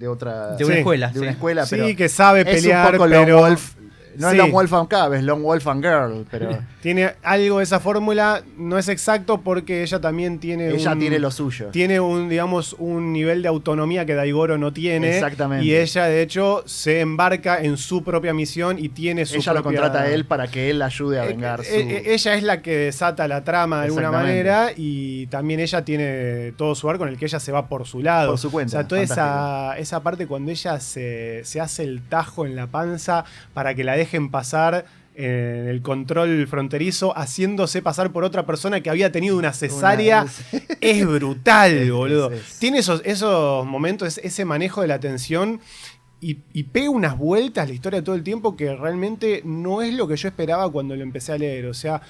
escuela. De una escuela, sí, pero que sabe pelear, es un poco pero... Lone Wolf. No es Lone Wolf and Cub, es Lone Wolf and Girl, pero... Tiene algo de esa fórmula, no es exacto porque ella también tiene tiene lo suyo. Tiene un nivel de autonomía que Daigoro no tiene. Exactamente. Y ella, de hecho, se embarca en su propia misión y tiene su ella lo contrata a él para que él la ayude a vengar ella es la que desata la trama de alguna manera, y también ella tiene todo su arco en el que ella se va por su lado. Por su cuenta. O sea, toda esa parte cuando ella se hace el tajo en la panza para que la dejen pasar en el control fronterizo, haciéndose pasar por otra persona que había tenido una cesárea, es brutal, boludo. Tiene esos momentos, ese manejo de la tensión, y pega unas vueltas la historia todo el tiempo que realmente no es lo que yo esperaba cuando lo empecé a leer. O sea,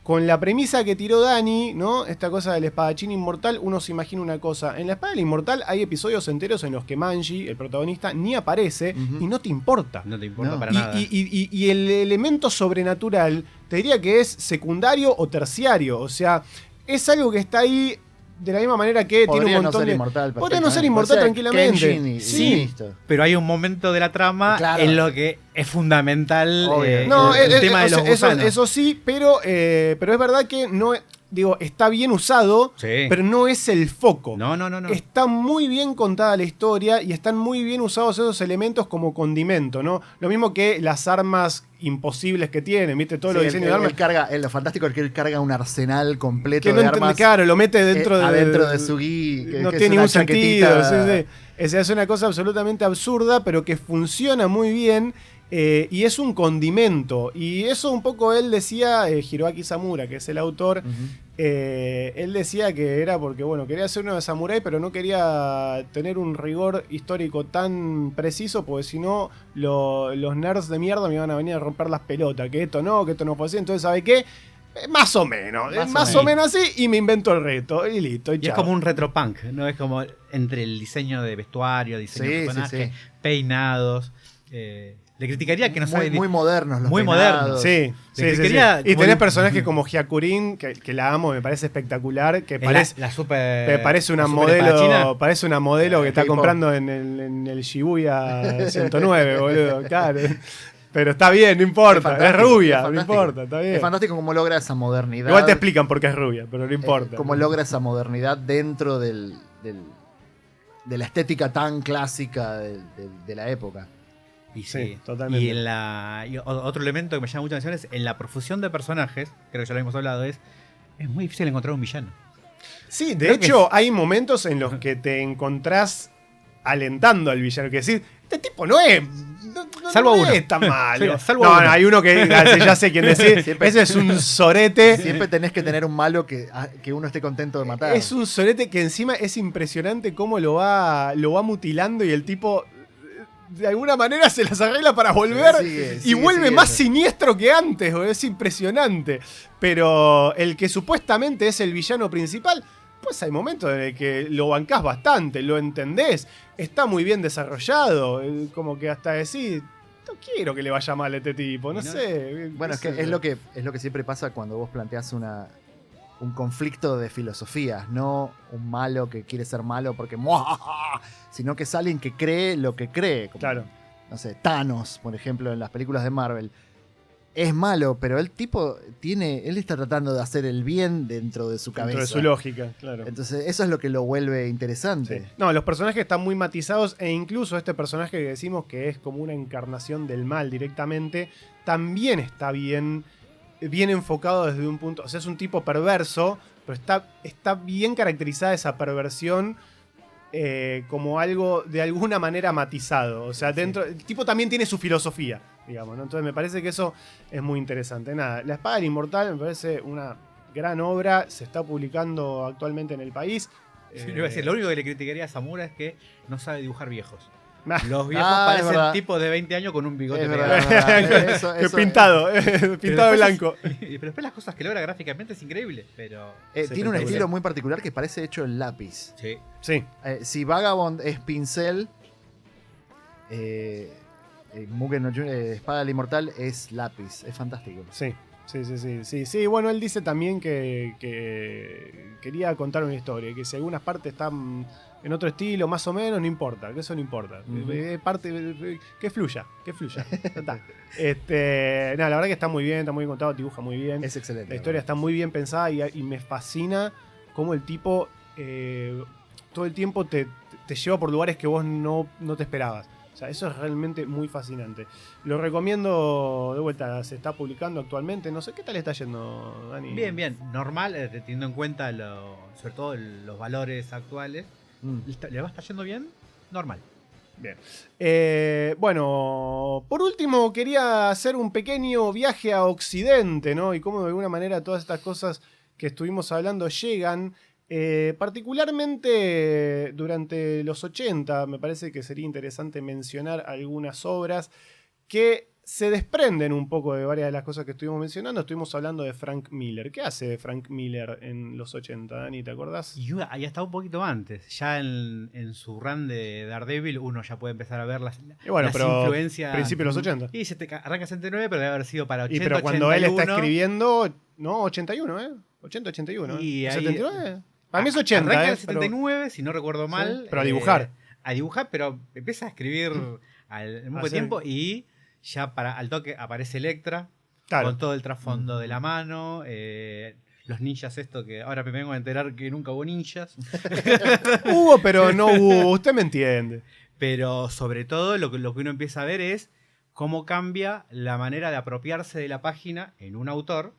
con la premisa que tiró Dani, ¿no? Esta cosa del espadachín inmortal, uno se imagina una cosa. En la espada del inmortal hay episodios enteros en los que Manji, el protagonista, ni aparece y no te importa. No te importa para nada. Y el elemento sobrenatural, te diría que es secundario o terciario. O sea, es algo que está ahí de la misma manera que tiene un montón de... Podría no ser inmortal tranquilamente. Sí, pero hay un momento de la trama en lo que es fundamental el tema de los gusanos. Eso sí, pero es verdad que no... Digo, está bien usado, pero no es el foco. No. Está muy bien contada la historia y están muy bien usados esos elementos como condimento, ¿no? Lo mismo que las armas imposibles que tienen, ¿viste? Todo lo diseño de armas. Lo fantástico es que él carga un arsenal completo de armas. Claro, lo mete adentro de su gui. No tiene ningún sentido. Es una cosa absolutamente absurda, pero que funciona muy bien. Y es un condimento. Y eso un poco él decía, Hiroaki Samura, que es el autor, él decía que era porque, bueno, quería hacer uno de samurái, pero no quería tener un rigor histórico tan preciso, porque si no, los nerds de mierda me iban a venir a romper las pelotas, que esto no fue así. Entonces, ¿sabe qué? Más o menos así, y me invento el reto, y listo. Y es como un retropunk, ¿no? Es como entre el diseño de vestuario, diseño de personajes, peinados. Le criticaría que no sabe... Muy modernos los muy peinados. Sí. Y tenés personajes como Hyakurin, que la amo, me parece espectacular, que parece una modelo que está comprando en el Shibuya 109, boludo, claro. Pero está bien, no importa, es rubia, no importa, está bien. Es fantástico cómo logra esa modernidad. Igual te explican por qué es rubia, pero no importa. Cómo logra esa modernidad dentro de la estética tan clásica de la época. Y sí, totalmente. Y otro elemento que me llama mucho la atención es en la profusión de personajes, creo que ya lo hemos hablado, es muy difícil encontrar un villano. Sí, de hecho hay momentos en los que te encontrás alentando al villano, que decís, este tipo no es... Salvo uno. Es tan malo. No, hay uno que ya sé quién decir. Ese es un sorete. Siempre tenés que tener un malo que uno esté contento de matar. Es un sorete que encima es impresionante cómo lo va mutilando y el tipo de alguna manera se las arregla para volver y vuelve más siniestro que antes. Es impresionante. Pero el que supuestamente es el villano principal, pues hay momentos en el que lo bancás bastante, lo entendés, está muy bien desarrollado, como que hasta decís, no quiero que le vaya mal a este tipo, no sé. Bueno, es que es lo que siempre pasa cuando vos planteás un conflicto de filosofías, no un malo que quiere ser malo porque ¡muajaja! Sino que es alguien que cree lo que cree. Como, Claro. no sé, Thanos, por ejemplo, en las películas de Marvel. Es malo, pero el tipo él está tratando de hacer el bien dentro de su cabeza. Dentro de su lógica, claro. Entonces, eso es lo que lo vuelve interesante. Sí. No, los personajes están muy matizados e incluso este personaje que decimos que es como una encarnación del mal directamente, también está bien enfocado desde un punto... O sea, es un tipo perverso, pero está bien caracterizada esa perversión como algo de alguna manera matizado. O sea, el tipo también tiene su filosofía, digamos, ¿no? Entonces me parece que eso es muy interesante. Nada, La Espada del Inmortal me parece una gran obra, se está publicando actualmente en el país. Sí, iba a decir, lo único que le criticaría a Samura es que no sabe dibujar viejos. Ah, Los viejos es parecen verdad. tipos de 20 años con un bigote Es pegado. verdad. Eso- pintado, pintado de después blanco. Pero después las cosas que logra gráficamente es increíble. Pero tiene un espectacular. estilo muy particular que parece hecho en lápiz. sí. Sí, Si Vagabond es pincel, Mugen no Espada del Inmortal es lápiz. Es fantástico. sí. Sí, bueno, él dice también que quería contar una historia, que si algunas partes están en otro estilo, más o menos, no importa, que eso no importa. Que fluya. Ya está. No, la verdad que está muy bien contado, dibuja muy bien. Es excelente. La historia está muy bien pensada y me fascina cómo el tipo todo el tiempo te lleva por lugares que vos no te esperabas. O sea, eso es realmente muy fascinante. Lo recomiendo de vuelta, se está publicando actualmente. No sé qué tal está yendo, Dani. Bien. Normal, teniendo en cuenta sobre todo los valores actuales. ¿Le va a estar yendo bien? Normal. Bien. Bueno, por último quería hacer un pequeño viaje a Occidente, ¿no? Y cómo de alguna manera todas estas cosas que estuvimos hablando llegan. Particularmente durante los 80, me parece que sería interesante mencionar algunas obras que se desprenden un poco de varias de las cosas que estuvimos mencionando. Estuvimos hablando de Frank Miller. ¿Qué hace Frank Miller en los 80, Dani? ¿Te acordás? Y ahí está un poquito antes. Ya en su run de Daredevil uno ya puede empezar a ver las Pero influencias. principio de los 80. Y arranca 79, pero debe haber sido para 80, Pero cuando él está 81. escribiendo, no, 81, ¿eh? 80, 81. Y ¿O ahí- 79? Para mí es 80, Arranca en ¿eh? el 79, si no recuerdo mal. pero a dibujar. A dibujar, pero empieza a escribir al mismo sí. tiempo y ya al toque aparece Electra Claro. con todo el trasfondo de la mano. Los ninjas, esto que ahora me vengo a enterar que nunca hubo ninjas. Hubo, pero no hubo. Usted me entiende. Pero sobre todo lo que uno empieza a ver es cómo cambia la manera de apropiarse de la página en un autor.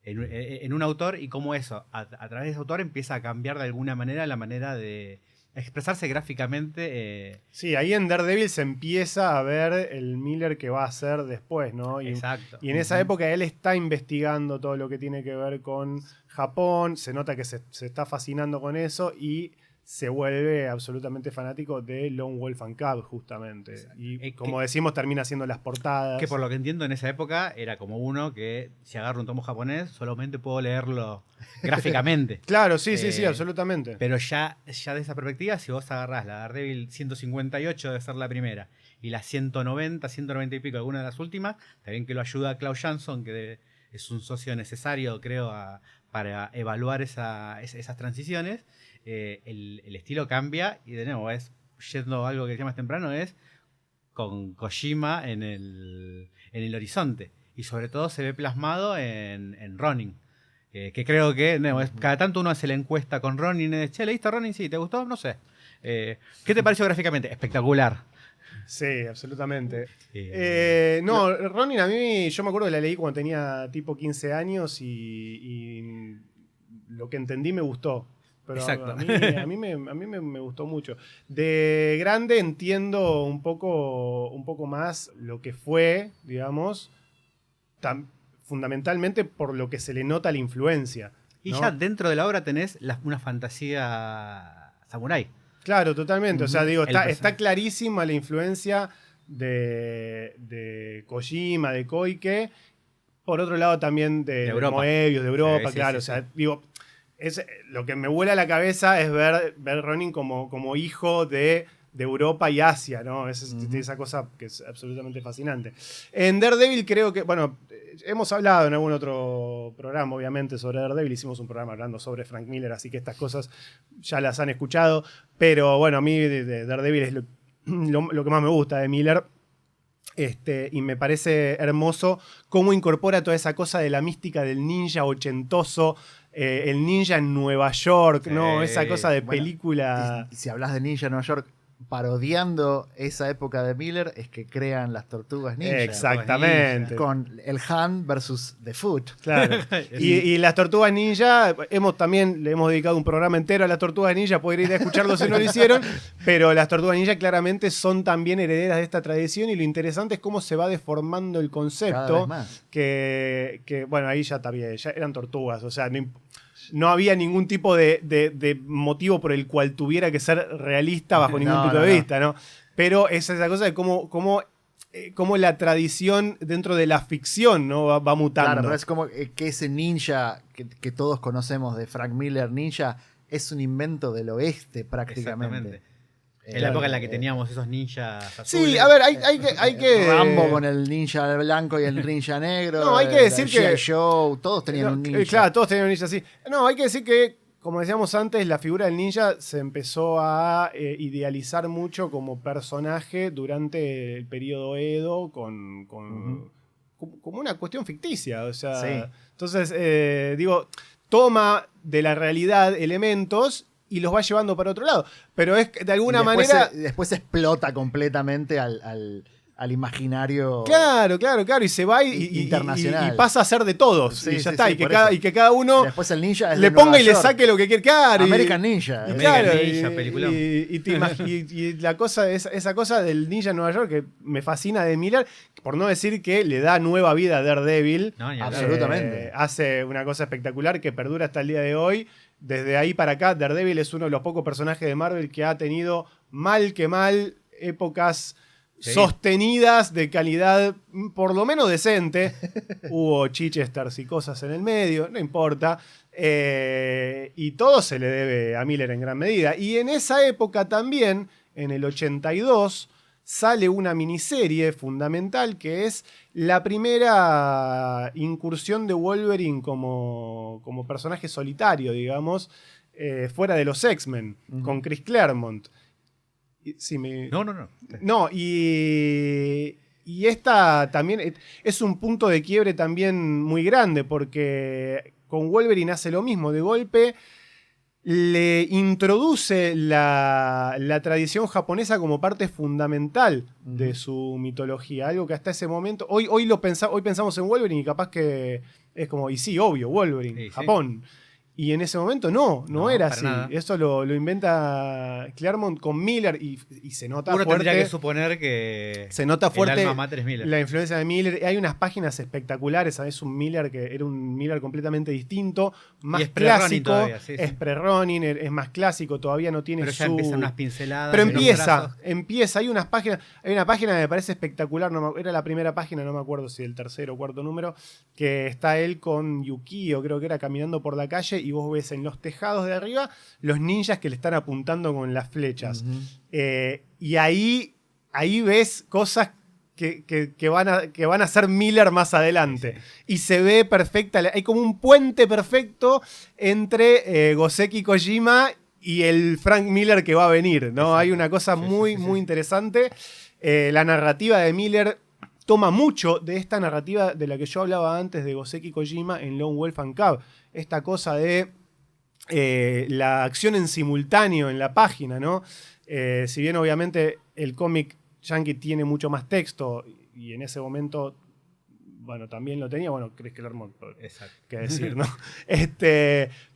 En un autor y cómo eso, a través de ese autor empieza a cambiar de alguna manera la manera de expresarse gráficamente. Sí, ahí en Daredevil se empieza a ver el Miller que va a hacer después, ¿no? Exacto. Y en esa época él está investigando todo lo que tiene que ver con Japón, se nota que se está fascinando con eso y se vuelve absolutamente fanático de Lone Wolf and Cub, justamente. Exacto. Y como decimos, termina haciendo las portadas. Que por lo que entiendo en esa época era como uno que si agarro un tomo japonés solamente puedo leerlo gráficamente. Claro, sí, absolutamente. Pero ya de esa perspectiva, si vos agarrás la Daredevil 158 debe ser la primera y la 190, 190 y pico, alguna de las últimas, también que lo ayuda Klaus Jansson, que es un socio necesario, creo, para evaluar esas transiciones. El estilo cambia y de nuevo es yendo a algo que decía más temprano, es con Kojima en el horizonte y sobre todo se ve plasmado en Ronin, que creo que cada tanto uno hace la encuesta con Ronin, che, ¿leíste Ronin? Sí, ¿te gustó? No sé. ¿Qué te pareció gráficamente? Espectacular. Sí, absolutamente. No, Ronin a mí, yo me acuerdo que la leí cuando tenía tipo 15 años y lo que entendí me gustó. Pero Exacto. a mí me gustó mucho. De grande entiendo un poco más lo que fue, digamos, fundamentalmente por lo que se le nota la influencia. Y ¿no? ya dentro de la obra tenés una fantasía samurái. Claro, totalmente. O sea, digo, está personaje. clarísima la influencia de Kojima, de Koike. Por otro lado, también de Europa. Moebius, de Europa, Sí, claro. sí, O sea, digo, lo que me vuela la cabeza es ver Ronin como hijo de de Europa y Asia, ¿no? Esa cosa que es absolutamente fascinante. En Daredevil creo que, bueno, hemos hablado en algún otro programa, obviamente, sobre Daredevil. Hicimos un programa hablando sobre Frank Miller, así que estas cosas ya las han escuchado. Pero bueno, a mí de Daredevil es lo que más me gusta de Miller. Y me parece hermoso cómo incorpora toda esa cosa de la mística del ninja ochentoso, el ninja en Nueva York, ¿no? Esa cosa de película. Y si hablas de ninja en Nueva York, parodiando esa época de Miller, es que crean las Tortugas Ninja. Exactamente. Con el Hand versus The Foot. Claro. y las Tortugas Ninja, también le hemos dedicado un programa entero a las Tortugas Ninja, pueden ir a escucharlo si no lo hicieron, pero las Tortugas Ninja claramente son también herederas de esta tradición y lo interesante es cómo se va deformando el concepto. Cada vez más. Que bueno, ahí ya también, ya eran tortugas, o sea, no había ningún tipo de motivo por el cual tuviera que ser realista bajo ningún punto de vista, ¿no? Pero es esa cosa de cómo la tradición dentro de la ficción, ¿no? va mutando. Claro, pero es como que ese ninja que todos conocemos de Frank Miller Ninja es un invento del oeste prácticamente. En la época en la que teníamos esos ninjas azules. Sí, a ver, hay que... Rambo con el ninja blanco y el ninja negro. No, hay que decir que... Show, todos tenían un ninja. Claro, todos tenían un ninja así. No, hay que decir que, como decíamos antes, la figura del ninja se empezó a idealizar mucho como personaje durante el periodo Edo como una cuestión ficticia. O sea, sí. Entonces, toma de la realidad elementos y los va llevando para otro lado. Pero es de alguna manera... Después explota completamente al imaginario. Claro. Y se va internacional. Y pasa a ser de todos. Sí, y ya sí, está. sí, y que cada uno después el ninja es le de ponga Nueva y le York. saque lo que quiere. Claro, American Ninja. Ninja, peliculón. Y la cosa, esa cosa del ninja en Nueva York que me fascina de Miller, por no decir que le da nueva vida a Daredevil. No, absolutamente. Hace una cosa espectacular que perdura hasta el día de hoy. Desde ahí para acá, Daredevil es uno de los pocos personajes de Marvel que ha tenido mal que mal épocas sostenidas de calidad por lo menos decente. Hubo Chichesters y cosas en el medio, no importa. Y todo se le debe a Miller en gran medida. Y en esa época también, en el 82, sale una miniserie fundamental que es la primera incursión de Wolverine como personaje solitario, digamos, fuera de los X-Men, con Chris Claremont. No, y esta también es un punto de quiebre también muy grande, porque con Wolverine hace lo mismo, de golpe le introduce la tradición japonesa como parte fundamental de su mitología, algo que hasta ese momento, hoy pensamos en Wolverine y capaz que es como, y sí, obvio, Wolverine, Japón. Y en ese momento no era así. Nada. Eso lo inventa Claremont con Miller y se nota Uno fuerte. tendría que suponer que se nota fuerte el alma mater es Miller. La influencia de Miller. Hay unas páginas espectaculares. ¿Sabes? Un Miller que era un Miller completamente distinto, más clásico. Todavía, es pre-running, es más clásico, todavía no tiene pero ya empiezan unas pinceladas. Pero empieza. Hay una página que me parece espectacular. Era la primera página, no me acuerdo si el tercer o cuarto número, que está él con Yukio, creo que era, caminando por la calle y vos ves en los tejados de arriba los ninjas que le están apuntando con las flechas. Y ahí ves cosas que van a ser Miller más adelante. Y se ve perfecta. Hay como un puente perfecto entre Goseki Kojima y el Frank Miller que va a venir, ¿no? Hay una cosa muy interesante. La narrativa de Miller toma mucho de esta narrativa de la que yo hablaba antes de Goseki Kojima en Lone Wolf and Cub. Esta cosa de la acción en simultáneo en la página, ¿no? Si bien obviamente el cómic yankee tiene mucho más texto y en ese momento, bueno, también lo tenía, bueno, Chris Claremont, qué decir, ¿no?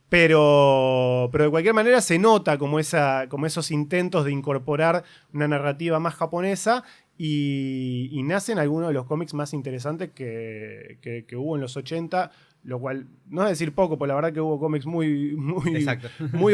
Pero de cualquier manera se nota como esos intentos de incorporar una narrativa más japonesa y nacen algunos de los cómics más interesantes que hubo en los 80, lo cual no es decir poco, porque la verdad que hubo cómics muy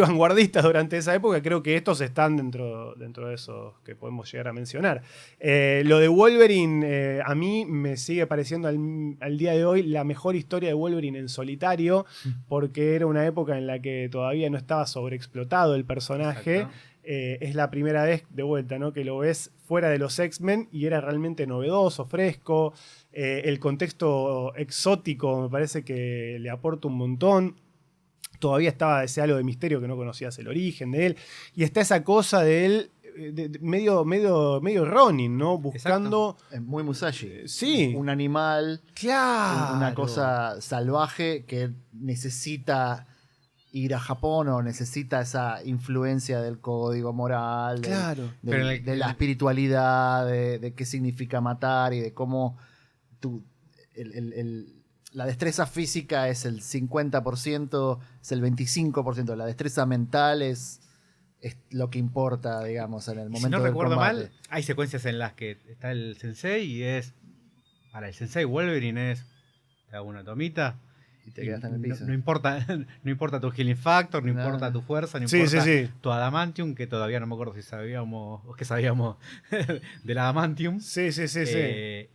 vanguardistas durante esa época. Creo que estos están dentro de esos que podemos llegar a mencionar. Lo de Wolverine, a mí me sigue pareciendo al día de hoy la mejor historia de Wolverine en solitario, porque era una época en la que todavía no estaba sobreexplotado el personaje. es la primera vez de vuelta, ¿no? Que lo ves fuera de los X-Men y era realmente novedoso, fresco. El contexto exótico me parece que le aporta un montón. Todavía estaba ese halo de misterio que no conocías el origen de él. Y está esa cosa de él medio Ronin, ¿no? Buscando... Es muy Musashi. Sí. Un animal. Claro. Una cosa salvaje que necesita ir a Japón o necesita esa influencia del código moral, Claro. de la espiritualidad, de qué significa matar y de cómo la destreza física es el 50%, es el 25%, la destreza mental es lo que importa, digamos, en el momento si no del recuerdo combate. mal, hay secuencias en las que está el sensei y es... Para el sensei Wolverine es... Te hago una tomita... Y te quedaste en el piso. No importa, no importa tu healing factor, no Nada. importa tu fuerza, no Sí, importa sí, sí. tu adamantium, que todavía no me acuerdo si sabíamos o que sabíamos del adamantium. Sí.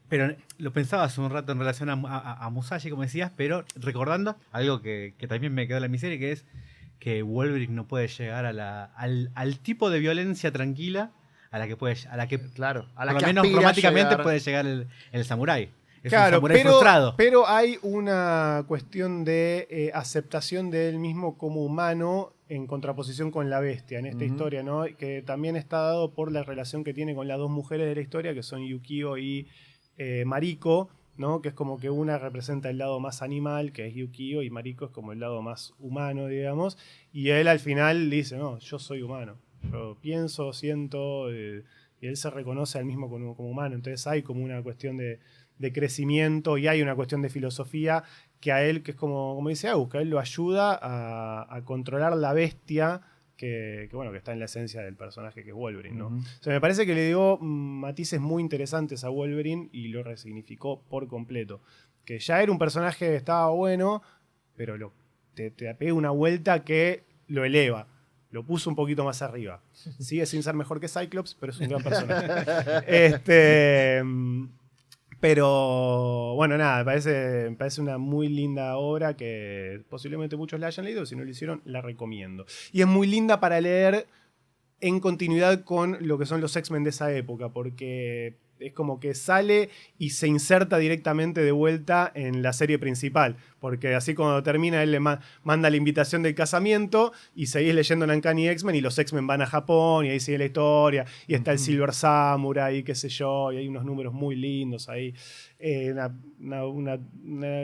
Pero lo pensaba hace un rato en relación a Musashi, como decías, pero recordando algo que también me quedó en la miseria, que es que Wolverine no puede llegar al tipo de violencia tranquila a la que Claro, a la por que lo menos aspira a románticamente llegar. puede llegar el samurái. Es un Claro, samurái frustrado. pero hay una cuestión de aceptación de él mismo como humano en contraposición con la bestia en esta historia, ¿no? Que también está dado por la relación que tiene con las dos mujeres de la historia, que son Yukio y Mariko, ¿no? Que es como que una representa el lado más animal, que es Yukio, y Mariko es como el lado más humano, digamos. Y él al final dice, no, yo soy humano. Yo pienso, siento, y él se reconoce al mismo como humano. Entonces hay como una cuestión de crecimiento y hay una cuestión de filosofía que a él, que es como dice Agus, que a él lo ayuda a controlar la bestia que está en la esencia del personaje que es Wolverine, ¿no? O sea, me parece que le dio matices muy interesantes a Wolverine y lo resignificó por completo. Que ya era un personaje que estaba bueno, pero te pega una vuelta que lo eleva. Lo puso un poquito más arriba. Sigue sin ser mejor que Cyclops, pero es un gran personaje. Pero bueno, nada, me parece una muy linda obra que posiblemente muchos la hayan leído. Si no lo hicieron, la recomiendo. Y es muy linda para leer en continuidad con lo que son los X-Men de esa época, porque es como que sale y se inserta directamente de vuelta en la serie principal. Porque así cuando termina, él le manda la invitación del casamiento y seguís leyendo Uncanny X-Men y los X-Men van a Japón y ahí sigue la historia. Y está el Silver Samurai y qué sé yo, y hay unos números muy lindos ahí. Una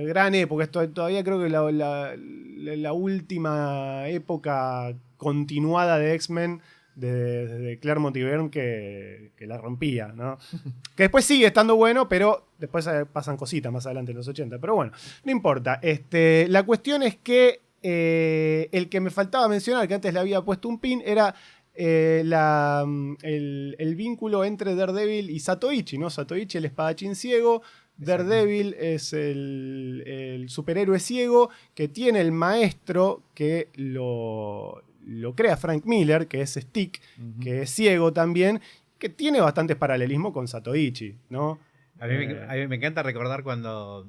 gran época. Esto todavía creo que la última época continuada de X-Men desde Claremont y Byrne que la rompía, ¿no? Que después sigue estando bueno, pero después pasan cositas más adelante en los 80. Pero bueno, no importa. La cuestión es que el que me faltaba mencionar, que antes le había puesto un pin, era el vínculo entre Daredevil y Zatoichi, ¿no? Zatoichi, el espadachín ciego. Daredevil es el superhéroe ciego que tiene el maestro que lo crea Frank Miller, que es Stick, que es ciego también, que tiene bastantes paralelismos con Zatoichi, ¿no? A mí me encanta recordar cuando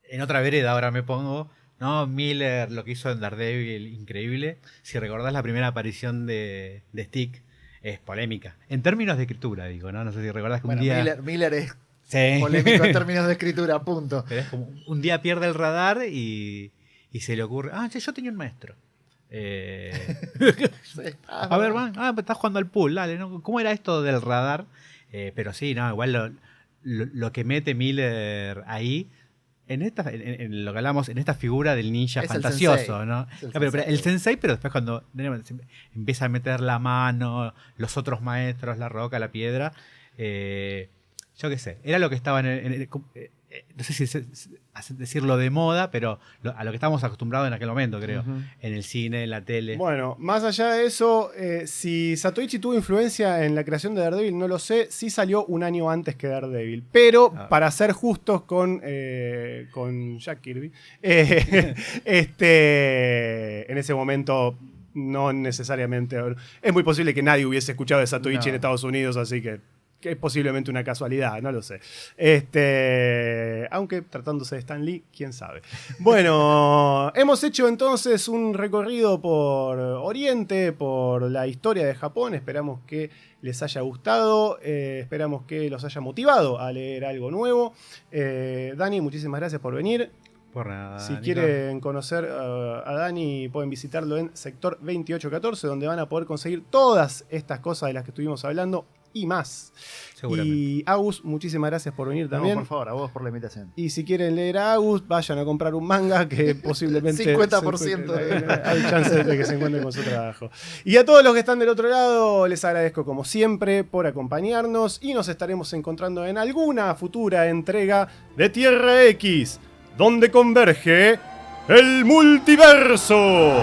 en otra vereda ahora me pongo, ¿no? Miller, lo que hizo en Daredevil, increíble. Si recordás la primera aparición de Stick, es polémica. En términos de escritura, digo, ¿no? No sé si recordás que un día... Miller es sí. polémico en términos de escritura, punto. Pero es como un día pierde el radar y se le ocurre, yo tenía un maestro. Sí, a ver, man, estás jugando al pool, dale, ¿no? ¿Cómo era esto del radar? Pero sí, no, igual lo que mete Miller ahí, en lo que hablamos, en esta figura del ninja es fantasioso, ¿no? Pero el sensei, pero después cuando empieza a meter la mano, los otros maestros, la roca, la piedra, yo qué sé, era lo que estaba no sé si decirlo de moda, pero a lo que estábamos acostumbrados en aquel momento, creo. En el cine, en la tele. Bueno, más allá de eso, si Zatoichi tuvo influencia en la creación de Daredevil, no lo sé. Sí salió un año antes que Daredevil. Pero, para ser justos con Jack Kirby, en ese momento no necesariamente... Es muy posible que nadie hubiese escuchado de Zatoichi en Estados Unidos, así que... que es posiblemente una casualidad, no lo sé. Aunque tratándose de Stan Lee, quién sabe. Bueno, hemos hecho entonces un recorrido por Oriente, por la historia de Japón. Esperamos que les haya gustado, esperamos que los haya motivado a leer algo nuevo. Dani, muchísimas gracias por venir. Por nada. Si Nico. quieren conocer a Dani, pueden visitarlo en sector 2814, donde van a poder conseguir todas estas cosas de las que estuvimos hablando y más. Seguramente. Y Agus, muchísimas gracias por venir también. No, por favor, a vos por la invitación. Y si quieren leer a Agus, vayan a comprar un manga que posiblemente 50%. hay chances de que se encuentren con su trabajo. Y a todos los que están del otro lado, les agradezco como siempre por acompañarnos y nos estaremos encontrando en alguna futura entrega de Tierra X, donde converge el multiverso.